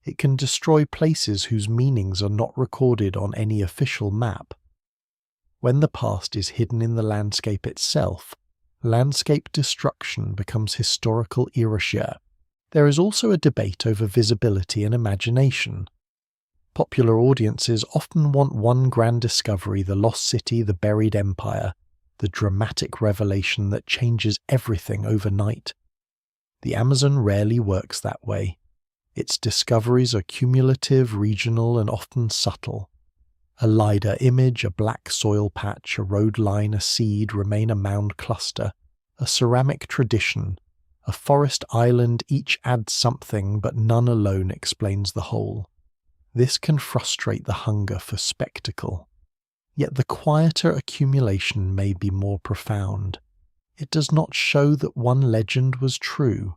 it can destroy places whose meanings are not recorded on any official map. When the past is hidden in the landscape itself, landscape destruction becomes historical erasure. There is also a debate over visibility and imagination. Popular audiences often want one grand discovery: the lost city, the buried empire, the dramatic revelation that changes everything overnight. The Amazon rarely works that way. Its discoveries are cumulative, regional, and often subtle. A LiDAR image, a black soil patch, a road line, a seed remain a mound cluster, a ceramic tradition, a forest island, each adds something, but none alone explains the whole. This can frustrate the hunger for spectacle. Yet the quieter accumulation may be more profound. It does not show that one legend was true.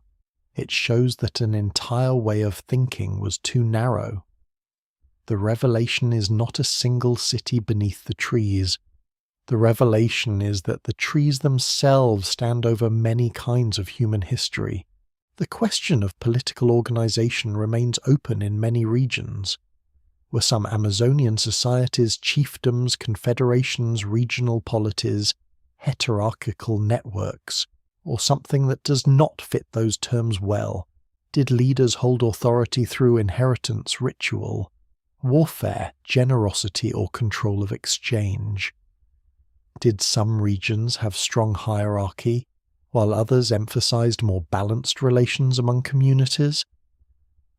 It shows that an entire way of thinking was too narrow. The revelation is not a single city beneath the trees. The revelation is that the trees themselves stand over many kinds of human history. The question of political organization remains open in many regions. Were some Amazonian societies chiefdoms, confederations, regional polities, heterarchical networks, or something that does not fit those terms well? Did leaders hold authority through inheritance, ritual, warfare, generosity, or control of exchange? Did some regions have strong hierarchy, while others emphasized more balanced relations among communities?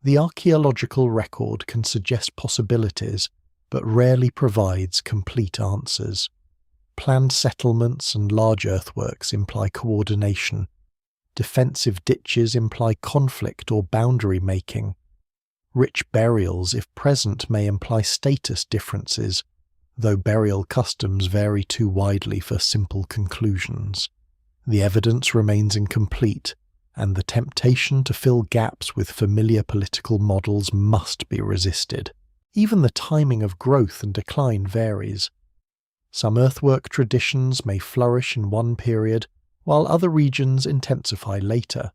The archaeological record can suggest possibilities, but rarely provides complete answers. Planned settlements and large earthworks imply coordination. Defensive ditches imply conflict or boundary making. Rich burials, if present, may imply status differences, though burial customs vary too widely for simple conclusions. The evidence remains incomplete, and the temptation to fill gaps with familiar political models must be resisted. Even the timing of growth and decline varies. Some earthwork traditions may flourish in one period, while other regions intensify later.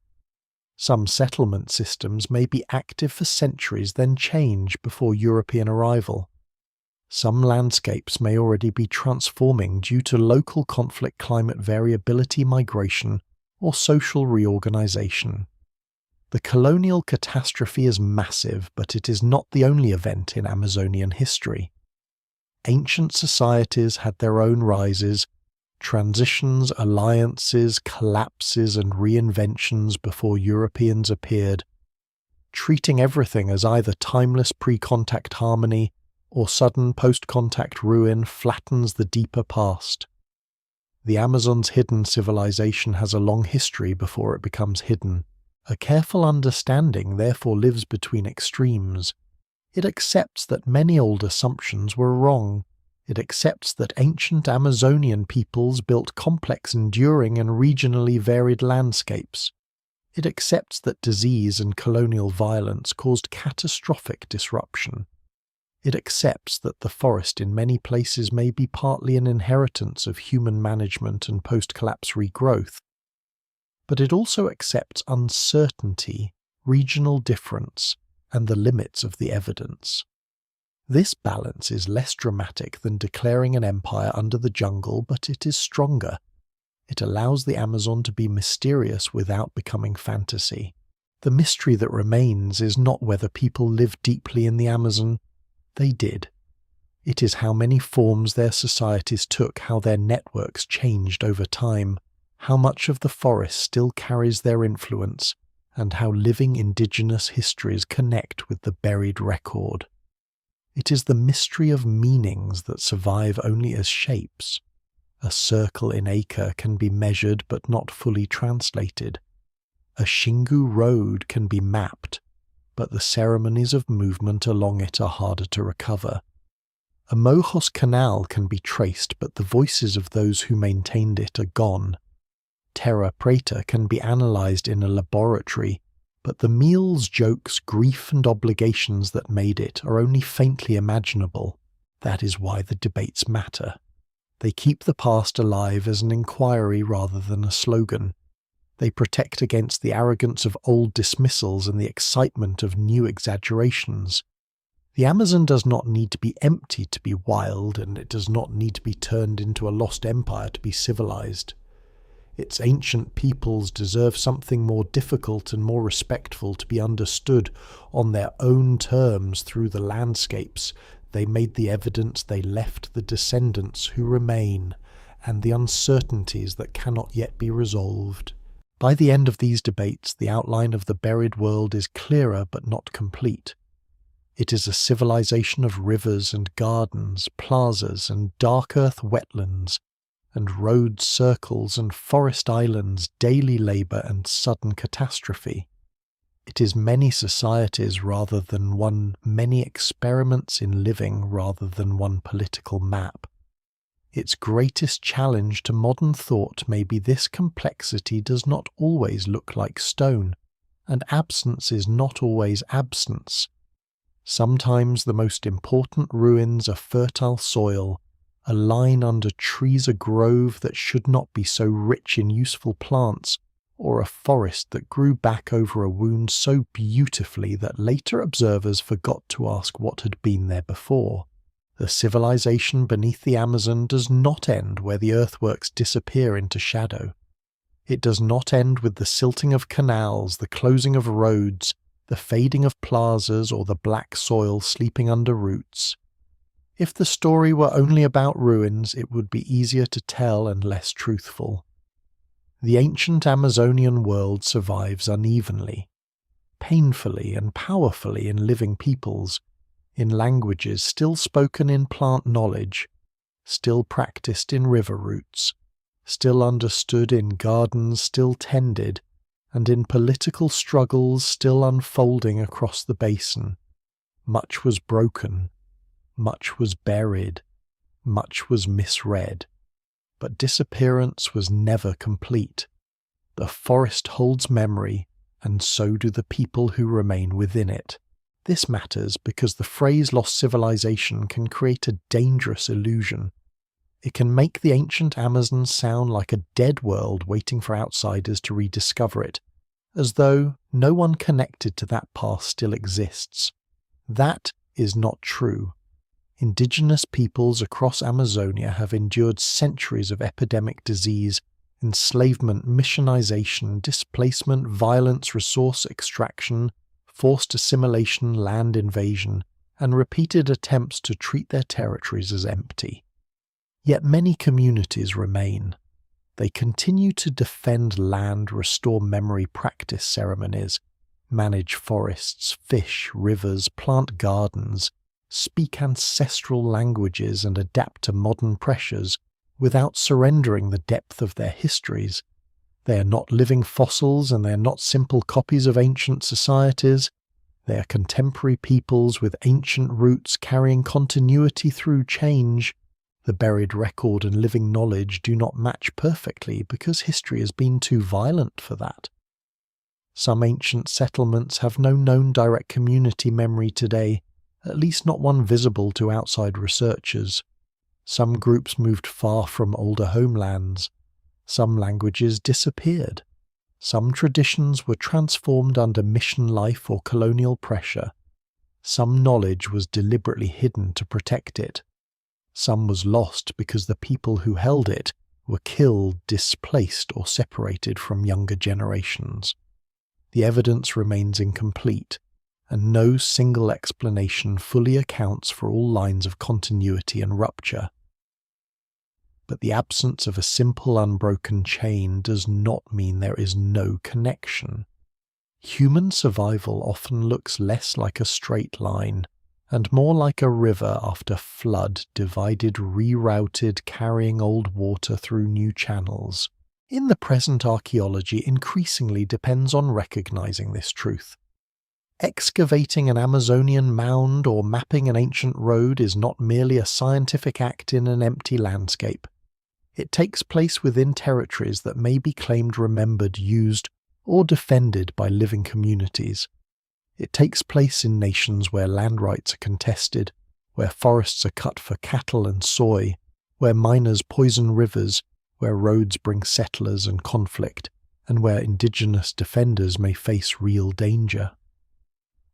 Some settlement systems may be active for centuries, then change before European arrival. Some landscapes may already be transforming due to local conflict, climate variability, migration, or social reorganization. The colonial catastrophe is massive, but it is not the only event in Amazonian history. Ancient societies had their own rises, transitions, alliances, collapses, and reinventions before Europeans appeared. Treating everything as either timeless pre-contact harmony or sudden post-contact ruin flattens the deeper past. The Amazon's hidden civilization has a long history before it becomes hidden. A careful understanding therefore lives between extremes. It accepts that many old assumptions were wrong. It accepts that ancient Amazonian peoples built complex, enduring, and regionally varied landscapes. It accepts that disease and colonial violence caused catastrophic disruption. It accepts that the forest in many places may be partly an inheritance of human management and post-collapse regrowth. But it also accepts uncertainty, regional difference, and the limits of the evidence. This balance is less dramatic than declaring an empire under the jungle, but it is stronger. It allows the Amazon to be mysterious without becoming fantasy. The mystery that remains is not whether people lived deeply in the Amazon. They did. It is how many forms their societies took, how their networks changed over time, how much of the forest still carries their influence, and how living indigenous histories connect with the buried record. It is the mystery of meanings that survive only as shapes. A circle in acre can be measured but not fully translated. A Xingu road can be mapped, but the ceremonies of movement along it are harder to recover. A Mojos canal can be traced, but the voices of those who maintained it are gone. Terra Preta can be analysed in a laboratory, but the meals, jokes, grief and obligations that made it are only faintly imaginable. That is why the debates matter. They keep the past alive as an inquiry rather than a slogan. They protect against the arrogance of old dismissals and the excitement of new exaggerations. The Amazon does not need to be empty to be wild, and it does not need to be turned into a lost empire to be civilized. Its ancient peoples deserve something more difficult and more respectful to be understood on their own terms through the landscapes they made, the evidence they left the descendants who remain, and the uncertainties that cannot yet be resolved. By the end of these debates, the outline of the buried world is clearer but not complete. It is a civilization of rivers and gardens, plazas and dark earth wetlands, and road circles and forest islands, daily labour and sudden catastrophe. It is many societies rather than one, many experiments in living rather than one political map. Its greatest challenge to modern thought may be this: complexity does not always look like stone, and absence is not always absence. Sometimes the most important ruins are fertile soil, a line under trees, a grove that should not be so rich in useful plants, or a forest that grew back over a wound so beautifully that later observers forgot to ask what had been there before. The civilization beneath the Amazon does not end where the earthworks disappear into shadow. It does not end with the silting of canals, the closing of roads, the fading of plazas, or the black soil sleeping under roots. If the story were only about ruins, it would be easier to tell and less truthful. The ancient Amazonian world survives unevenly, painfully and powerfully in living peoples, in languages still spoken in plant knowledge, still practiced in river routes, still understood in gardens still tended, and in political struggles still unfolding across the basin. Much was broken, much was buried, much was misread. But disappearance was never complete. The forest holds memory, and so do the people who remain within it. This matters because the phrase lost civilization can create a dangerous illusion. It can make the ancient Amazon sound like a dead world waiting for outsiders to rediscover it, as though no one connected to that past still exists. That is not true. Indigenous peoples across Amazonia have endured centuries of epidemic disease, enslavement, missionization, displacement, violence, resource extraction, forced assimilation, land invasion, and repeated attempts to treat their territories as empty. Yet many communities remain. They continue to defend land, restore memory, practice ceremonies, manage forests, fish, rivers, plant gardens, speak ancestral languages, and adapt to modern pressures without surrendering the depth of their histories. They are not living fossils, and they are not simple copies of ancient societies. They are contemporary peoples with ancient roots carrying continuity through change. The buried record and living knowledge do not match perfectly because history has been too violent for that. Some ancient settlements have no known direct community memory today, at least not one visible to outside researchers. Some groups moved far from older homelands. Some languages disappeared. Some traditions were transformed under mission life or colonial pressure. Some knowledge was deliberately hidden to protect it. Some was lost because the people who held it were killed, displaced, or separated from younger generations. The evidence remains incomplete, and no single explanation fully accounts for all lines of continuity and rupture. But the absence of a simple unbroken chain does not mean there is no connection. Human survival often looks less like a straight line, and more like a river after flood, divided, rerouted, carrying old water through new channels. In the present, archaeology increasingly depends on recognizing this truth. Excavating an Amazonian mound or mapping an ancient road is not merely a scientific act in an empty landscape. It takes place within territories that may be claimed remembered, used, or defended by living communities. It takes place in nations where land rights are contested, where forests are cut for cattle and soy, where miners poison rivers, where roads bring settlers and conflict, and where indigenous defenders may face real danger.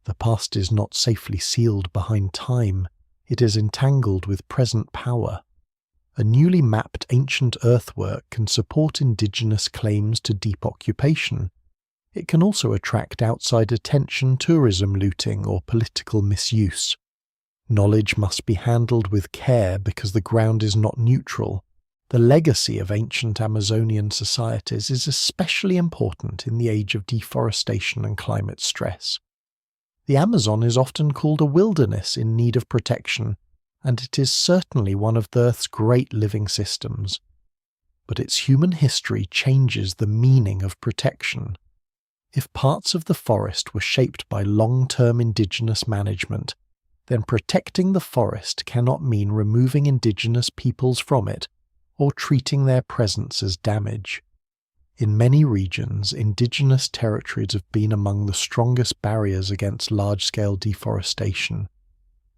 The past is not safely sealed behind time, it is entangled with present power. A newly mapped ancient earthwork can support indigenous claims to deep occupation. It can also attract outside attention, tourism looting, or political misuse. Knowledge must be handled with care because the ground is not neutral. The legacy of ancient Amazonian societies is especially important in the age of deforestation and climate stress. The Amazon is often called a wilderness in need of protection, and it is certainly one of the Earth's great living systems. But its human history changes the meaning of protection. If parts of the forest were shaped by long-term indigenous management, then protecting the forest cannot mean removing indigenous peoples from it or treating their presence as damage. In many regions, indigenous territories have been among the strongest barriers against large-scale deforestation.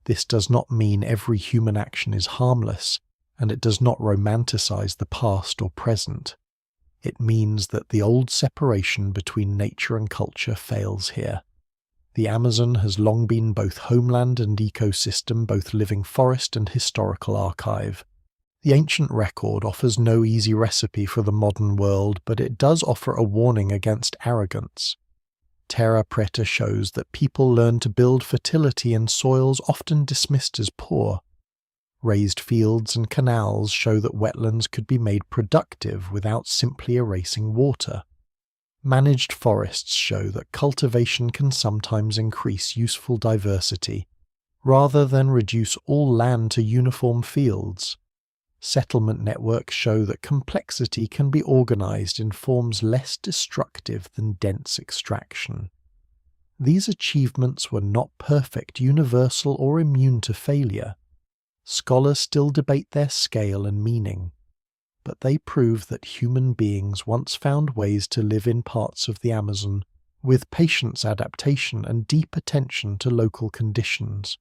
This does not mean every human action is harmless, and it does not romanticize the past or present. It means that the old separation between nature and culture fails here. The Amazon has long been both homeland and ecosystem, both living forest and historical archive. The ancient record offers no easy recipe for the modern world, but it does offer a warning against arrogance. Terra Preta shows that people learn to build fertility in soils often dismissed as poor. Raised fields and canals show that wetlands could be made productive without simply erasing water. Managed forests show that cultivation can sometimes increase useful diversity, rather than reduce all land to uniform fields. Settlement networks show that complexity can be organized in forms less destructive than dense extraction. These achievements were not perfect, universal, or immune to failure. Scholars still debate their scale and meaning, but they prove that human beings once found ways to live in parts of the Amazon with patience, adaptation, and deep attention to local conditions.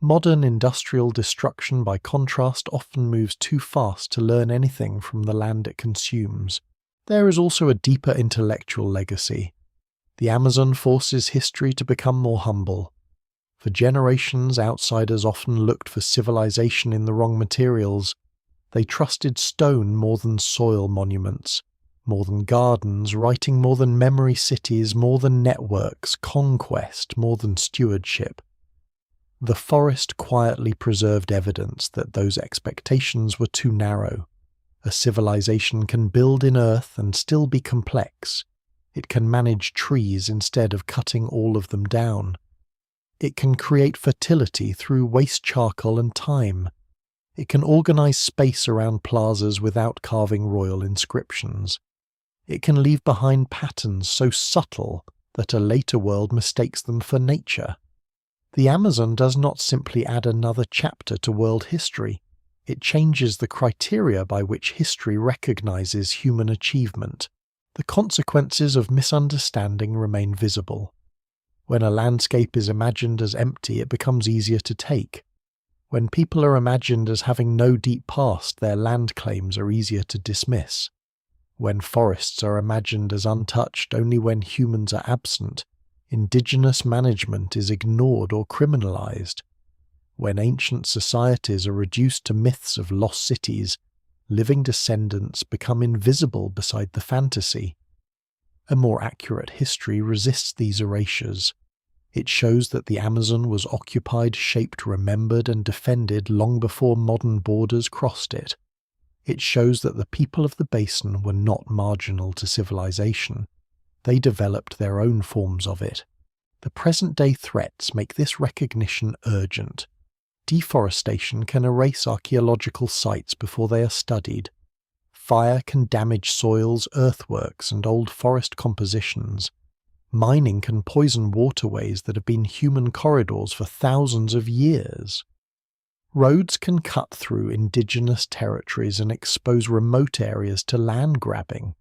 Modern industrial destruction, by contrast, often moves too fast to learn anything from the land it consumes. There is also a deeper intellectual legacy. The Amazon forces history to become more humble. For generations, outsiders often looked for civilization in the wrong materials. They trusted stone more than soil monuments, more than gardens, writing more than memory cities, more than networks, conquest more than stewardship. The forest quietly preserved evidence that those expectations were too narrow. A civilization can build in earth and still be complex. It can manage trees instead of cutting all of them down. It can create fertility through waste charcoal and thyme. It can organize space around plazas without carving royal inscriptions. It can leave behind patterns so subtle that a later world mistakes them for nature. The Amazon does not simply add another chapter to world history. It changes the criteria by which history recognizes human achievement. The consequences of misunderstanding remain visible. When a landscape is imagined as empty, it becomes easier to take. When people are imagined as having no deep past, their land claims are easier to dismiss. When forests are imagined as untouched only when humans are absent, indigenous management is ignored or criminalized. When ancient societies are reduced to myths of lost cities, living descendants become invisible beside the fantasy. A more accurate history resists these erasures. It shows that the Amazon was occupied, shaped, remembered, and defended long before modern borders crossed it. It shows that the people of the basin were not marginal to civilization. They developed their own forms of it. The present-day threats make this recognition urgent. Deforestation can erase archaeological sites before they are studied. Fire can damage soils, earthworks, and old forest compositions. Mining can poison waterways that have been human corridors for thousands of years. Roads can cut through indigenous territories and expose remote areas to land grabbing.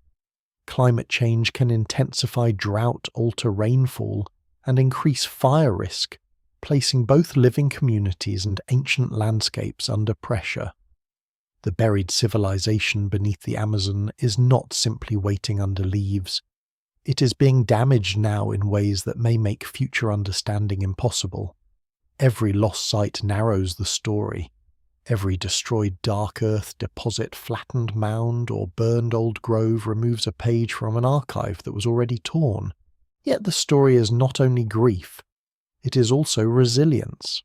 Climate change can intensify drought, alter rainfall, and increase fire risk, placing both living communities and ancient landscapes under pressure. The buried civilization beneath the Amazon is not simply waiting under leaves. It is being damaged now in ways that may make future understanding impossible. Every lost site narrows the story. Every destroyed dark earth deposit, flattened mound, or burned old grove removes a page from an archive that was already torn. Yet the story is not only grief, it is also resilience.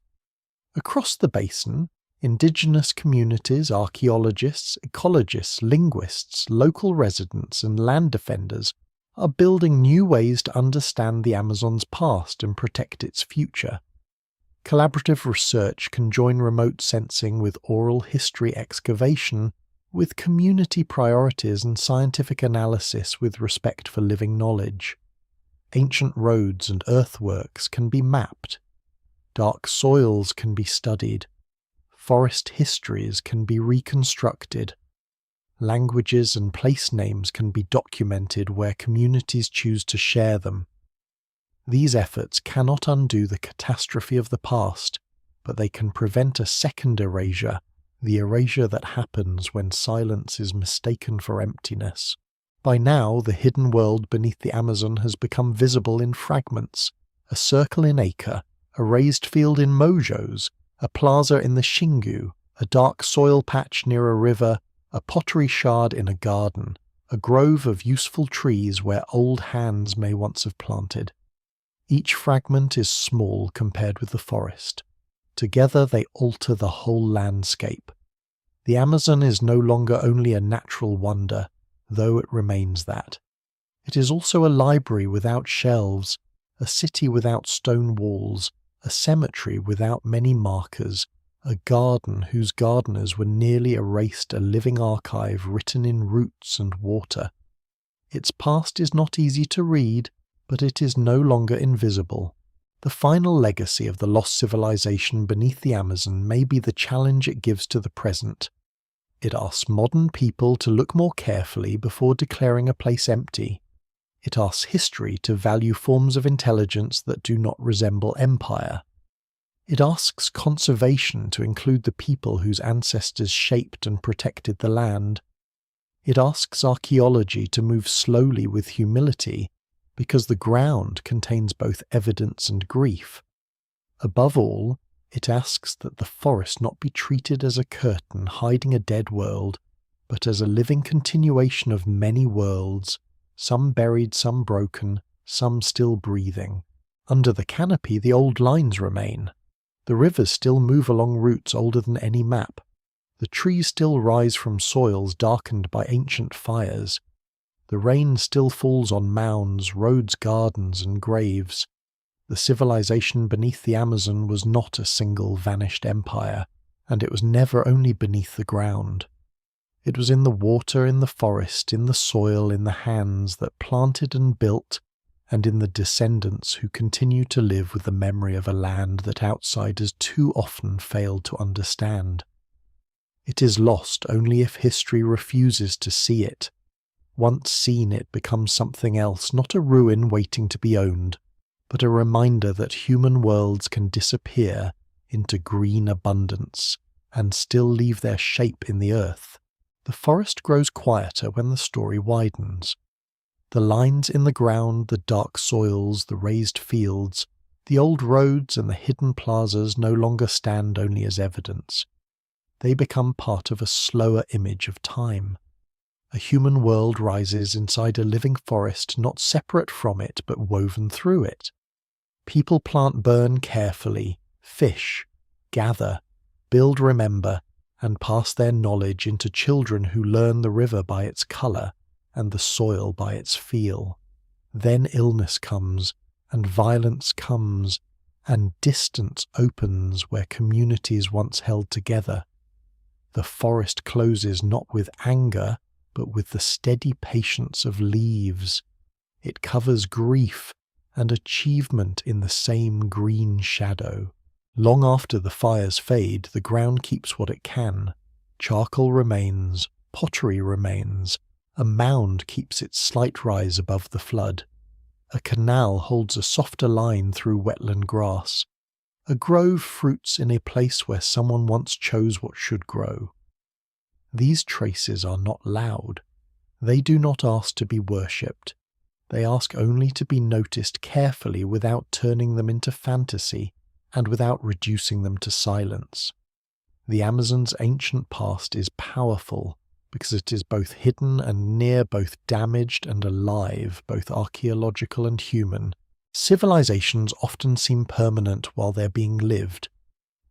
Across the basin, indigenous communities, archaeologists, ecologists, linguists, local residents, and land defenders are building new ways to understand the Amazon's past and protect its future. Collaborative research can join remote sensing with oral history excavation, with community priorities and scientific analysis with respect for living knowledge. Ancient roads and earthworks can be mapped. Dark soils can be studied. Forest histories can be reconstructed. Languages and place names can be documented where communities choose to share them. These efforts cannot undo the catastrophe of the past, but they can prevent a second erasure, the erasure that happens when silence is mistaken for emptiness. By now, the hidden world beneath the Amazon has become visible in fragments: a circle in Acre, a raised field in Mojos, a plaza in the Xingu, a dark soil patch near a river, a pottery shard in a garden, a grove of useful trees where old hands may once have planted. Each fragment is small compared with the forest. Together they alter the whole landscape. The Amazon is no longer only a natural wonder, though it remains that. It is also a library without shelves, a city without stone walls, a cemetery without many markers, a garden whose gardeners were nearly erased, a living archive written in roots and water. Its past is not easy to read, but it is no longer invisible. The final legacy of the lost civilization beneath the Amazon may be the challenge it gives to the present. It asks modern people to look more carefully before declaring a place empty. It asks history to value forms of intelligence that do not resemble empire. It asks conservation to include the people whose ancestors shaped and protected the land. It asks archaeology to move slowly with humility, because the ground contains both evidence and grief. Above all, it asks that the forest not be treated as a curtain hiding a dead world, but as a living continuation of many worlds, some buried, some broken, some still breathing. Under the canopy, the old lines remain. The rivers still move along routes older than any map. The trees still rise from soils darkened by ancient fires. The rain still falls on mounds, roads, gardens, and graves. The civilization beneath the Amazon was not a single vanished empire, and it was never only beneath the ground. It was in the water, in the forest, in the soil, in the hands that planted and built, and in the descendants who continue to live with the memory of a land that outsiders too often failed to understand. It is lost only if history refuses to see it. Once seen, it becomes something else, not a ruin waiting to be owned, but a reminder that human worlds can disappear into green abundance and still leave their shape in the earth. The forest grows quieter when the story widens. The lines in the ground, the dark soils, the raised fields, the old roads and the hidden plazas no longer stand only as evidence. They become part of a slower image of time. A human world rises inside a living forest, not separate from it, but woven through it. People plant, burn carefully, fish, gather, build, remember, and pass their knowledge into children who learn the river by its colour and the soil by its feel. Then illness comes, and violence comes, and distance opens where communities once held together. The forest closes not with anger, but with the steady patience of leaves. It covers grief and achievement in the same green shadow. Long after the fires fade, the ground keeps what it can. Charcoal remains, pottery remains, a mound keeps its slight rise above the flood. A canal holds a softer line through wetland grass. A grove fruits in a place where someone once chose what should grow. These traces are not loud. They do not ask to be worshipped. They ask only to be noticed carefully without turning them into fantasy and without reducing them to silence. The Amazon's ancient past is powerful because it is both hidden and near, both damaged and alive, both archaeological and human. Civilizations often seem permanent while they're being lived.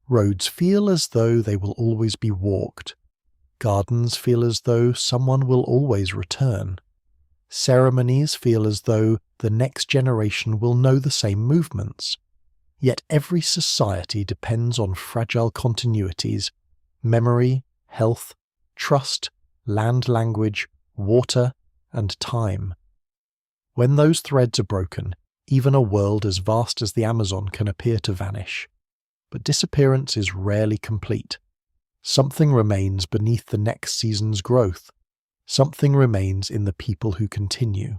Roads feel as though they will always be walked. Gardens feel as though someone will always return. Ceremonies feel as though the next generation will know the same movements. Yet every society depends on fragile continuities: memory, health, trust, land language, water, and time. When those threads are broken, even a world as vast as the Amazon can appear to vanish. But disappearance is rarely complete. Something remains beneath the next season's growth. Something remains in the people who continue.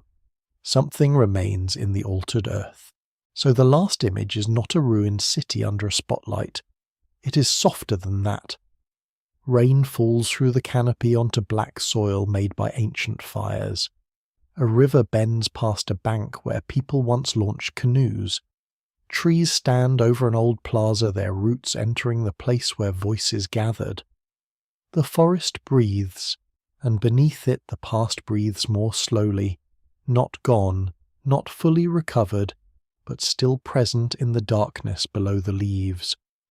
Something remains in the altered earth. So the last image is not a ruined city under a spotlight. It is softer than that. Rain falls through the canopy onto black soil made by ancient fires. A river bends past a bank where people once launched canoes. Trees stand over an old plaza, their roots entering the place where voices gathered. The forest breathes, and beneath it the past breathes more slowly, not gone, not fully recovered, but still present in the darkness below the leaves.